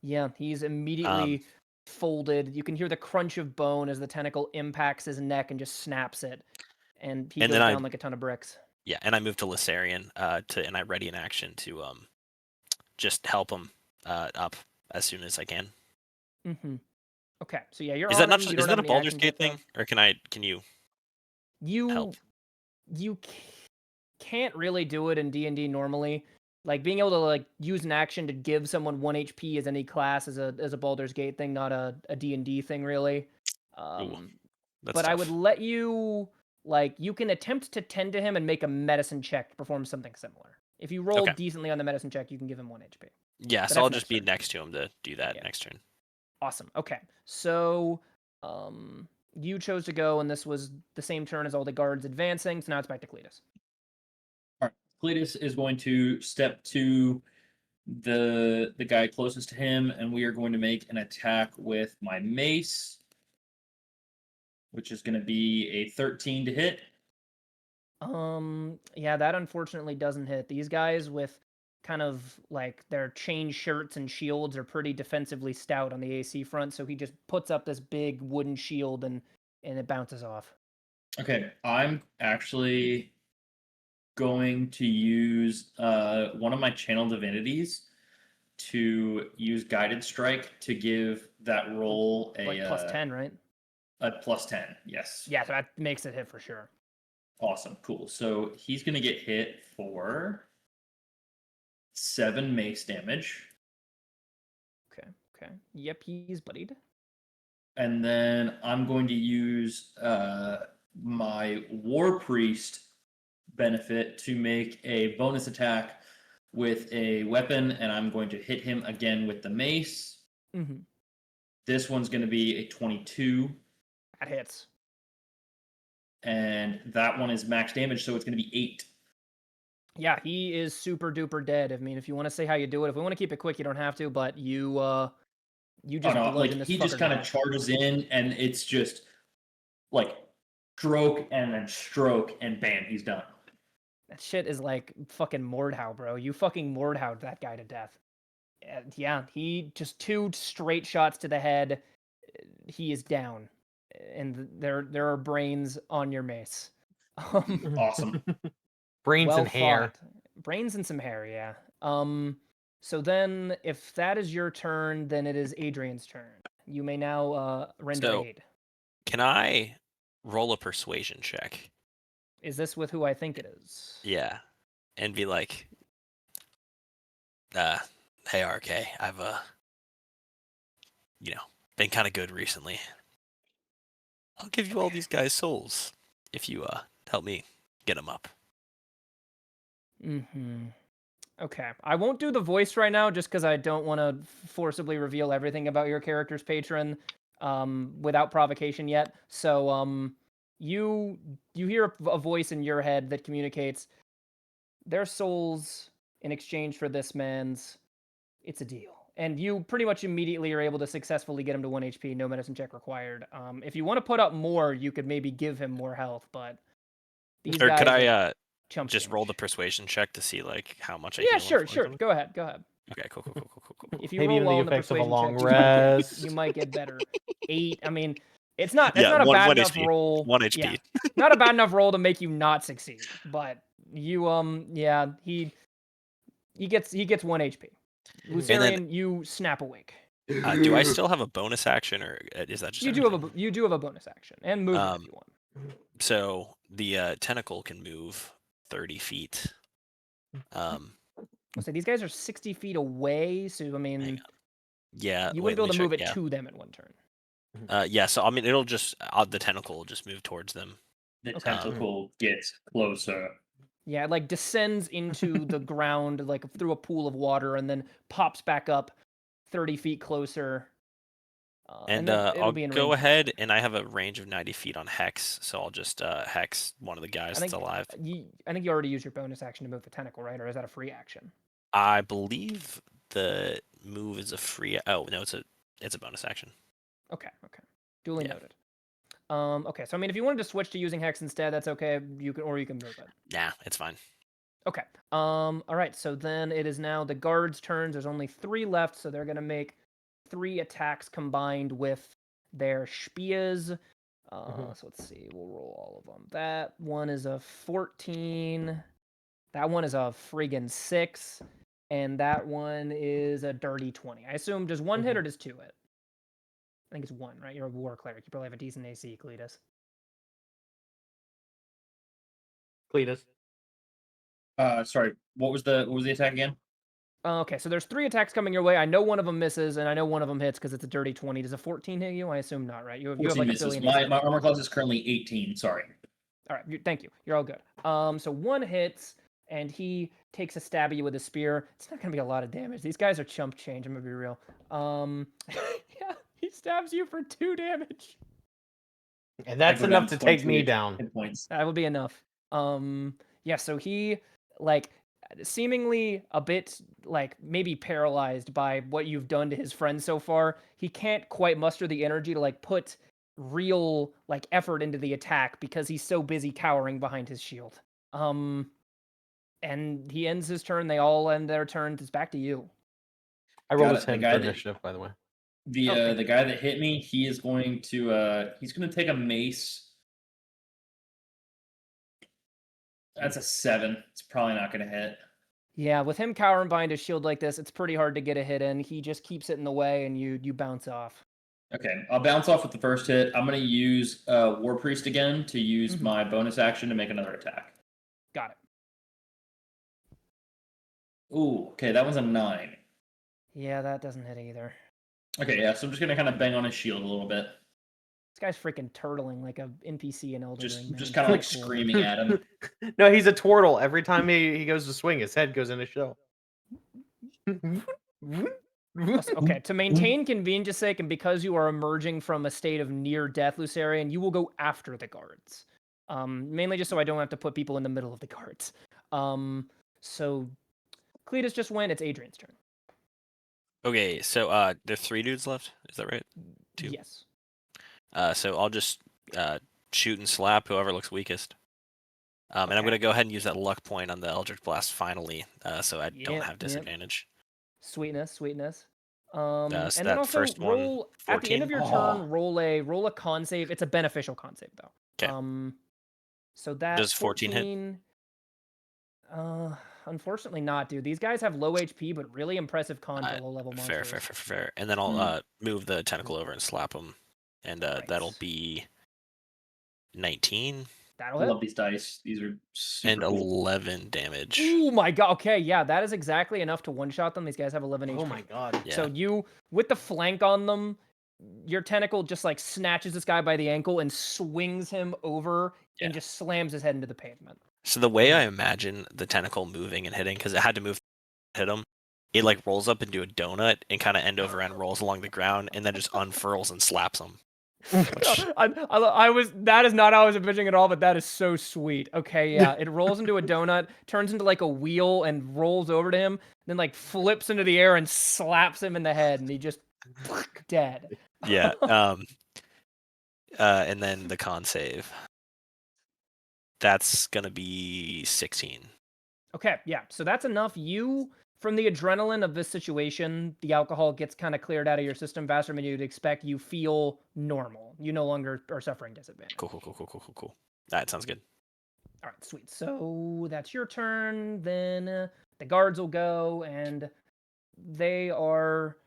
Yeah, he's immediately folded. You can hear the crunch of bone as the tentacle impacts his neck and just snaps it, and he And goes then down like a ton of bricks. Yeah, and I move to Lissarian, and I ready an action to just help him up as soon as I can. Mm-hmm. Okay, so yeah, you're Is on that not him. just, You is don't that have a any Baldur's actions Gate yet, though. thing, or can you You help? you can't really do it in D&D normally. Like being able to like use an action to give someone 1 HP as any class is a Baldur's Gate thing, not a D&D thing really. That's But I would tough. let you like you can attempt to tend to him and make a medicine check to perform something similar. If you roll Okay. decently on the medicine check, you can give him 1 HP. Yeah, But so I'll that's just be turn. next to him to do that Yeah. next turn. Awesome. Okay. So you chose to go, and this was the same turn as all the guards advancing, so now it's back to Cletus. All right. Cletus is going to step to the guy closest to him, and we are going to make an attack with my mace, which is going to be a 13 to hit. Yeah, that unfortunately doesn't hit. These guys with kind of like their chain shirts and shields are pretty defensively stout on the AC front, so he just puts up this big wooden shield and it bounces off. Okay, I'm actually going to use one of my channel divinities to use guided strike to give that roll a Like plus 10, right? a plus 10. Yes. Yeah, so that makes it hit for sure. Awesome. Cool. So he's going to get hit for 7 mace damage. Okay. Yep, he's bloodied. And then I'm going to use my War Priest benefit to make a bonus attack with a weapon, and I'm going to hit him again with the mace. Mm-hmm. This one's going to be a 22. That hits. And that one is max damage, so it's going to be 8. Yeah, he is super duper dead. I mean, if you want to say how you do it, if we want to keep it quick, you don't have to, but you just bludgeon this he just fucker kind of down. charges in, and it's just like stroke and then stroke, and bam, he's done. That shit is like fucking Mordhau, bro. You fucking Mordhau'd that guy to death. Yeah, he just 2 straight shots to the head. He is down, and there are brains on your mace. Awesome. Brains Well and hair. fought. Brains and some hair, yeah. So then, if that is your turn, then it is Adrian's turn. You may now render So- aid. Can I roll a persuasion check? Is this with who I think it is? Yeah, and be like, hey RK, I've been kind of good recently. I'll give you all these guys souls if you help me get them up. Mm-hmm. Okay. I won't do the voice right now just because I don't want to forcibly reveal everything about your character's patron without provocation yet. So you hear a voice in your head that communicates their souls in exchange for this man's. It's a deal. And you pretty much immediately are able to successfully get him to 1 HP, no medicine check required. If you want to put up more, you could maybe give him more health, but these Or guys could are I chump just roll change. the persuasion check to see like how much I Yeah, heal sure. unfortunately? Go ahead. Okay, cool. If you Maybe roll even well the on the effects of a persuasion long check, rest. you might get better. 8. I mean, it's not Yeah, a bad one enough HP. roll. 1 HP. Yeah, not a bad enough roll to make you not succeed. But you yeah, he gets 1 HP. Lucerian, you snap awake. Do I still have a bonus action, or is that just You do have a bonus action and movement if you want. So the tentacle can move 30 feet. I'll say these guys are 60 feet away, so I mean, Yeah. you wouldn't be able to move it Yeah. to them in one turn. Yeah, so I mean, it'll just the tentacle will just move towards them. The Okay. tentacle gets closer. Yeah, it like descends into the ground like through a pool of water and then pops back up 30 feet closer. And then it'll I'll be in go range. ahead, and I have a range of 90 feet on Hex, so I'll just Hex one of the I guys think that's alive. I think you already used your bonus action to move the tentacle, right? Or is that a free action? I believe the move is a free. Oh no, it's a bonus action. Okay. Duly Yeah. noted. Okay, so I mean, if you wanted to switch to using Hex instead, that's okay. You can move it. Nah, it's fine. Okay. All right. So then it is now the guards' turns. There's only 3 left, so they're gonna make 3 attacks combined with their spears. So let's see. We'll roll all of them. That one is a 14. That one is a friggin' 6, and that one is a dirty 20. I assume does 1 hit or does 2 hit? I think it's 1, right? You're a war cleric. You probably have a decent AC, Cletus. Cletus. Sorry, what was the attack again? Okay, so there's 3 attacks coming your way. I know one of them misses, and I know one of them hits because it's a dirty 20. Does a 14 hit you? I assume not, right? You have 14 like misses. a billion. My armor class is currently 18. Sorry. All right, thank you. You're all good. So 1 hits, and he takes a stab at you with a spear. It's not gonna be a lot of damage. These guys are chump change. I'm gonna be real. Yeah, he stabs you for 2 damage. And that's go enough down to take me 28 down. hit points. That would be enough. Yeah, so he like seemingly a bit like maybe paralyzed by what you've done to his friend so far. He can't quite muster the energy to like put real like effort into the attack because he's so busy cowering behind his shield. And he ends his turn. They all end their turns. It's back to you. I rolled a Got it. 10 The guy for that- initiative, by the way. The guy that hit me, he is going to take a mace. That's a 7. It's probably not going to hit. Yeah, with him cowering behind his shield like this, it's pretty hard to get a hit in. He just keeps it in the way, and you bounce off. Okay, I'll bounce off with the first hit. I'm going to use War Priest again to use my bonus action to make another attack. Got it. Ooh, okay, that was a 9. Yeah, that doesn't hit either. Okay, yeah, so I'm just going to kind of bang on his shield a little bit. This guy's freaking turtling like a NPC in Elden Ring. Man. Just kind of like So cool. screaming at him. No, he's a turtle. Every time he goes to swing, his head goes in his shell. Okay, to maintain convenience sake and because you are emerging from a state of near death, Lucerian, you will go after the guards. Mainly just so I don't have to put people in the middle of the guards. So Cletus just went. It's Adrian's turn. Okay, so there's 3 dudes left. Is that right? 2. Yes. So I'll just shoot and slap whoever looks weakest. And I'm Okay. going to go ahead and use that luck point on the Eldritch Blast finally, so I don't Yep, have yep. disadvantage. Sweetness. So And then that also first one, roll at the end of your 14. turn. Roll a con save. It's a beneficial con save though. 'Kay. So that Does 14 hit? Unfortunately not, dude. These guys have low HP, but really impressive con for low level monsters. Fair. And then I'll move the tentacle over and slap him, and Right. that'll be 19 That'll I hit. love these dice. These are super and cool. 11 damage. Oh my god. Okay, yeah, that is exactly enough to one-shot them. These guys have 11 HP. Oh my god. Yeah. So you, with the flank on them, your tentacle just like snatches this guy by the ankle and swings him over and Yeah. just slams his head into the pavement. So the way I imagine the tentacle moving and hitting, because it had to move to hit him, it like rolls up into a donut and kind of end over end rolls along the ground and then just unfurls and slaps him. That is not how I was envisioning at all, but that is so sweet. Okay, yeah, it rolls into a donut, turns into like a wheel and rolls over to him, then like flips into the air and slaps him in the head, and he just dead. Yeah. And then the con save. That's gonna be 16. Okay, yeah, so that's enough. You, from the adrenaline of this situation, the alcohol gets kind of cleared out of your system faster than you'd expect. You feel normal. You no longer are suffering disadvantage. Cool. That sounds good. All right, sweet. So that's your turn. Then the guards will go, and they are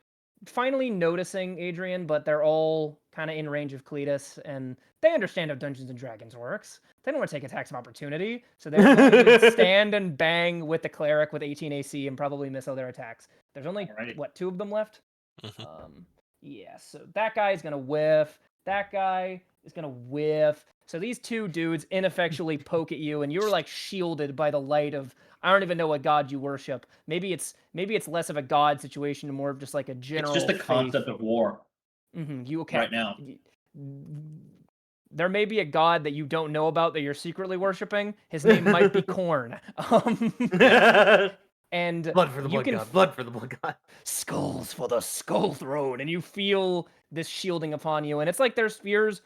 finally noticing Adrian, but they're all kind of in range of Cletus, and they understand how Dungeons and Dragons works. They don't want to take attacks of opportunity, so they're going to stand and bang with the cleric with 18 AC and probably miss all their attacks. There's only Alrighty. what, 2 of them left? Mhm. Yeah, so that guy is gonna whiff. That guy is gonna whiff. So these two dudes ineffectually poke at you, and you're like shielded by the light of I don't even know what god you worship. Maybe it's less of a god situation and more of just like a general. It's just the faith. concept of war You okay? right now. There may be a god that you don't know about that you're secretly worshiping. His name might be Corn. And Blood for the you blood can god. Blood for the blood god. skulls for the skull throne, and you feel this shielding upon you, and it's like their spears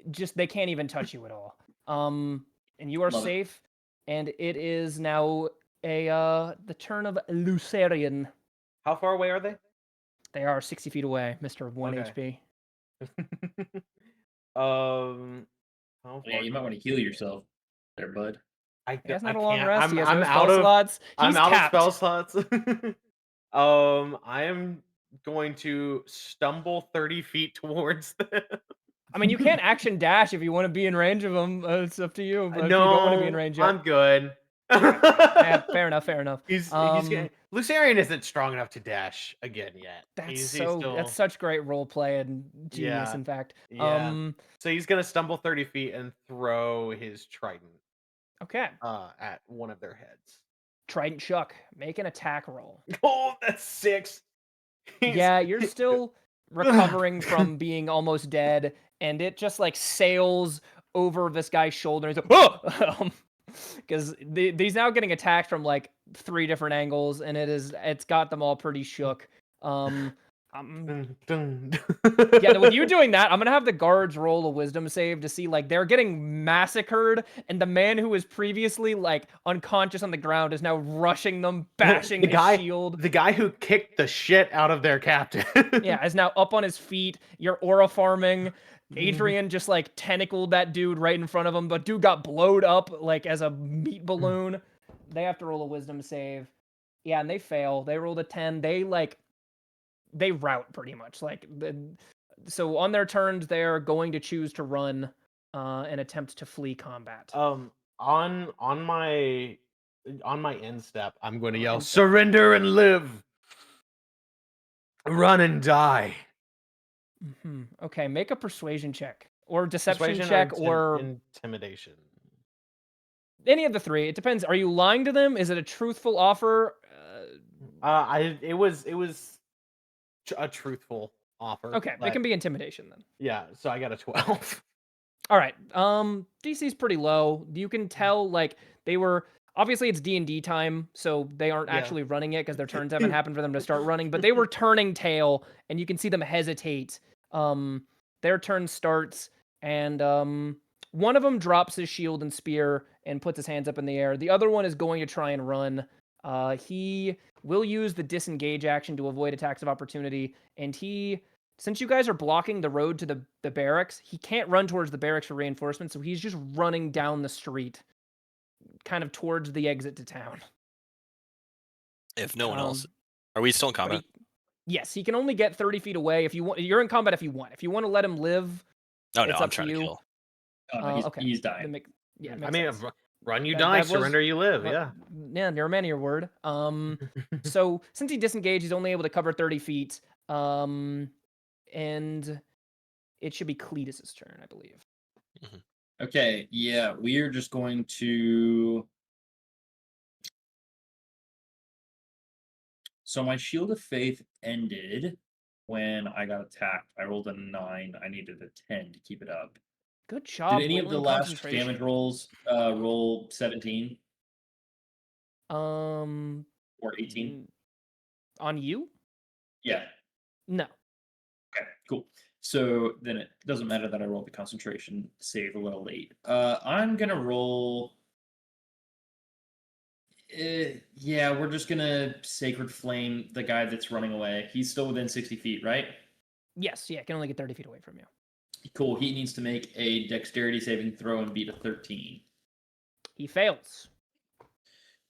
just they can't even touch you at all. And you are Love it. safe, and it is now the turn of Lucerian. How far away are they? They are 60 feet away, Mr. 1 Okay. HP. How Yeah, you might want to heal yourself there, bud. I He has I not a long can't. rest. He has no I'm spell out of slots. I'm He's out capped. of spell slots. I am going to stumble 30 feet towards them. I mean, you can't action dash if you want to be in range of him. It's up to you. But if you No, don't want to be in range, I'm good. yeah, fair enough. Fair enough. He's getting, Lucerian isn't strong enough to dash again yet. That's such great role play and genius. Yeah, In fact, yeah. So he's gonna stumble 30 feet and throw his trident okay. at one of their heads. Trident Chuck, make an attack roll. Oh, that's 6. Yeah, you're still recovering from being almost dead, and it just like sails over this guy's shoulder. He's like, oh! Because he's now getting attacked from like 3 different angles, and it's got them all pretty shook. Yeah, with you doing that, I'm gonna have the guards roll a wisdom save to see like they're getting massacred, and the man who was previously like unconscious on the ground is now rushing them, bashing his shield. The guy who kicked the shit out of their captain. Yeah, is now up on his feet. You're aura farming. Adrian just like tentacled that dude right in front of him, but dude got blowed up like as a meat balloon. They have to roll a wisdom save. Yeah, and they fail. They rolled a 10. They rout pretty much. So on their turns, they're going to choose to run and attempt to flee combat. On my end step, I'm going to yell, "Surrender and live, run and die." Okay, make a persuasion check or deception Persuasion check or intimidation. Any of the 3. It depends. Are you lying to them? Is it a truthful offer? It was a truthful offer. Okay, it can be intimidation then. Yeah, so I got a 12. All right. DC's pretty low. You can tell like they were obviously it's D&D time, so they aren't actually running it because their turns haven't happened for them to start running, but they were turning tail and you can see them hesitate. Their turn starts and one of them drops his shield and spear and puts his hands up in the air. The other one is going to try and run. He will use the disengage action to avoid attacks of opportunity, and since you guys are blocking the road to the barracks, he can't run towards the barracks for reinforcements, so he's just running down the street, kind of towards the exit to town. If no one else, are we still in combat? Yes, he can only get 30 feet away. If you want, you're in combat. If you want to let him live, Oh no, it's I'm up trying to to you. kill. Oh, no, Okay, he's dying. makes I mean, sense. run you That die, was- surrender you live. Yeah. Yeah, near man your word. So since he disengaged, he's only able to cover 30 feet. And it should be Cletus's turn, I believe. Okay, yeah, we are just going to. So my Shield of Faith ended when I got attacked. I rolled a 9. I needed a 10 to keep it up. Good job. Did any of the rolling last concentration. damage rolls roll 17 Or or 18? On you? Yeah. No. Okay, cool. So then it doesn't matter that I rolled the concentration save a little late. I'm gonna roll. Yeah, we're just gonna Sacred Flame the guy that's running away. He's still within 60 feet, right? Yes, yeah, can only get 30 feet away from you. Cool. He needs to make a Dexterity saving throw and beat a 13. He fails.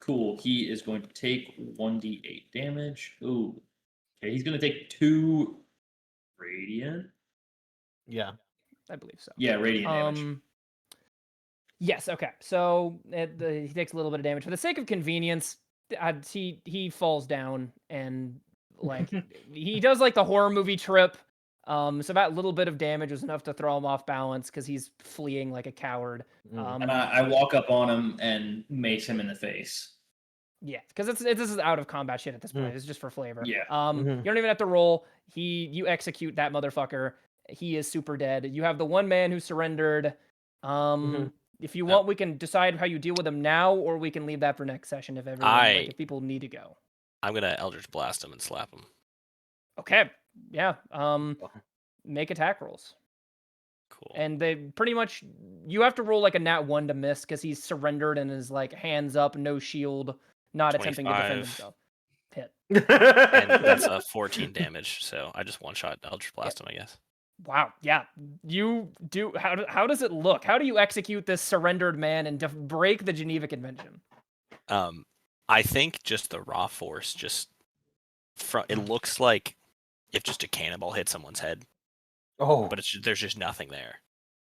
Cool. He is going to take 1d8 damage. Ooh. Okay, he's going to take 2 radiant. Yeah. I believe so. Yeah, radiant damage. Yes, okay. So he takes a little bit of damage. For the sake of convenience, he falls down and like he does like the horror movie trip So that little bit of damage was enough to throw him off balance because he's fleeing like a coward. And I walk up on him and mace him in the face. Yeah, because this is out of combat shit at this point. It's just for flavor. Yeah. You don't even have to roll. You execute that motherfucker. He is super dead. You have the one man who surrendered. If you want, we can decide how you deal with him now, or we can leave that for next session if everyone, like, if people need to go. I'm gonna Eldritch Blast him and slap him. Okay. Yeah. Make attack rolls. Cool. And they pretty much, you have to roll like a nat 1 to miss because he's surrendered and is like hands up, no shield, not attempting to defend 25. himself. Hit. And that's a 14 damage, so I just one-shot Eldritch Blast him, I guess. Wow. Yeah. You do. How does it look? How do you execute this surrendered man and break the Geneva Convention? I think just the raw force, just it looks like if just a cannonball hit someone's head. Oh, But there's just nothing there.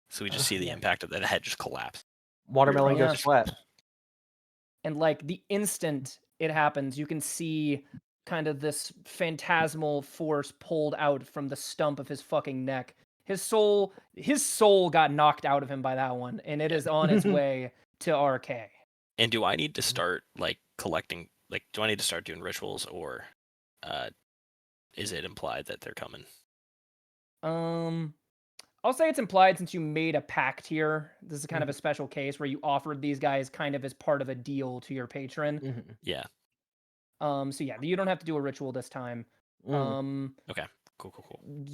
So we just see the impact of that head just collapse. watermelon Yeah. goes flat. And like the instant it happens, you can see kind of this phantasmal force pulled out from the stump of his fucking neck. His soul got knocked out of him by that one, and it is on its way to RK. And do I need to start like collecting? Like, do I need to start doing rituals, or is it implied that they're coming? I'll say it's implied since you made a pact here. This is kind of a special case where you offered these guys kind of as part of a deal to your patron. Yeah. So yeah, you don't have to do a ritual this time. Okay. Cool. Fade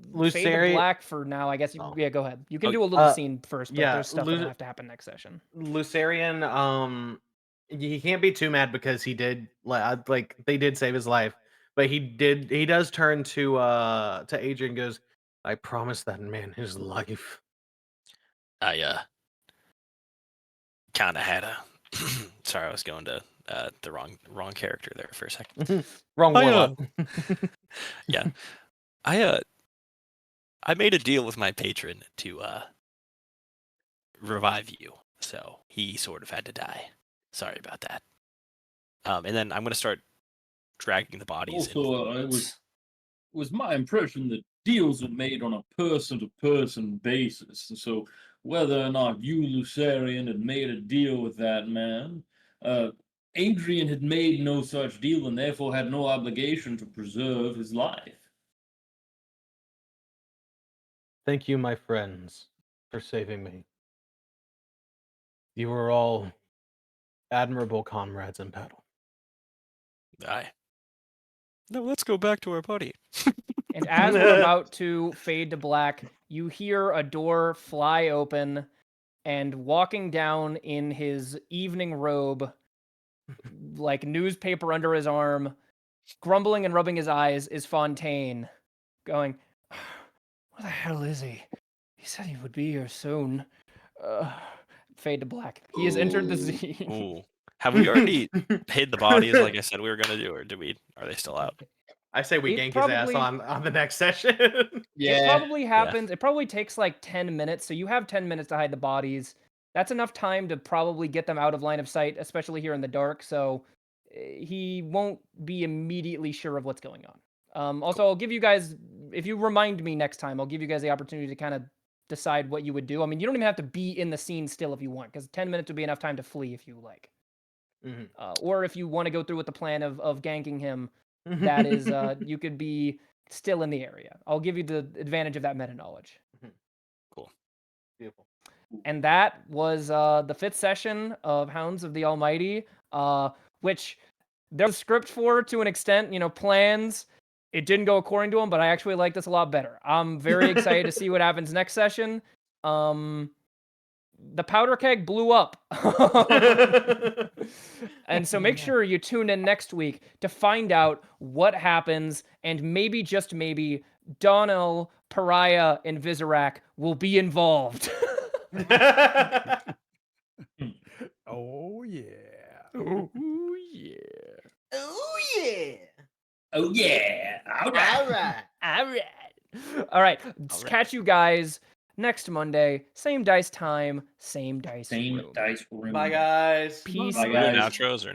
to Luceri- black for now, I guess. Oh. Yeah, go ahead. You can Oh, do a little scene first, but yeah, there's stuff that'll have to happen next session. Lucerian, he can't be too mad because he did like they did save his life, but he does turn to Adrian and goes, I promised that man his life. I kind of had a. Sorry, I was going to the wrong character there for a second. Wrong warlock. Yeah, I made a deal with my patron to revive you, so he sort of had to die. Sorry about that. And then I'm gonna start dragging the bodies. Also, it was my impression that deals were made on a person-to-person basis. So whether or not you, Lucerian, had made a deal with that man, Adrian had made no such deal and therefore had no obligation to preserve his life. Thank you, my friends, for saving me. You were all admirable comrades in battle. Aye. No, let's go back to our buddy. And as we're about to fade to black, you hear a door fly open, and walking down in his evening robe, like newspaper under his arm, grumbling and rubbing his eyes, is Fontaine, going, where the hell is he? He said he would be here soon. Fade to black. He has entered the Z. Ooh. Have we already hid the bodies like I said we were gonna do, or are they still out? I say we It gank probably- his ass on the next session. It probably happens. It probably takes like 10 minutes. So you have 10 minutes to hide the bodies. That's enough time to probably get them out of line of sight, especially here in the dark. So he won't be immediately sure of what's going on. Also, I'll give you guys, if you remind me next time, I'll give you guys the opportunity to kind of decide what you would do. I mean, you don't even have to be in the scene still if you want, because 10 minutes would be enough time to flee if you like. Or if you want to go through with the plan of ganking him, that is, you could be still in the area. I'll give you the advantage of that meta knowledge. Cool. Beautiful. And that was the 5th session of Hounds of the Almighty, which there's a script for to an extent, plans. It didn't go according to them, but I actually like this a lot better. I'm very excited to see what happens next session. The Powder Keg blew up. And so make sure you tune in next week to find out what happens, and maybe, just maybe, Donnell, Pariah, and Vizirac will be involved. Oh yeah. Oh yeah. Oh yeah. Oh yeah! All right. All right. Catch you guys next Monday. Same dice time, same dice Same room. dice room. Bye, guys. Peace. Bye, Are there guys. outros or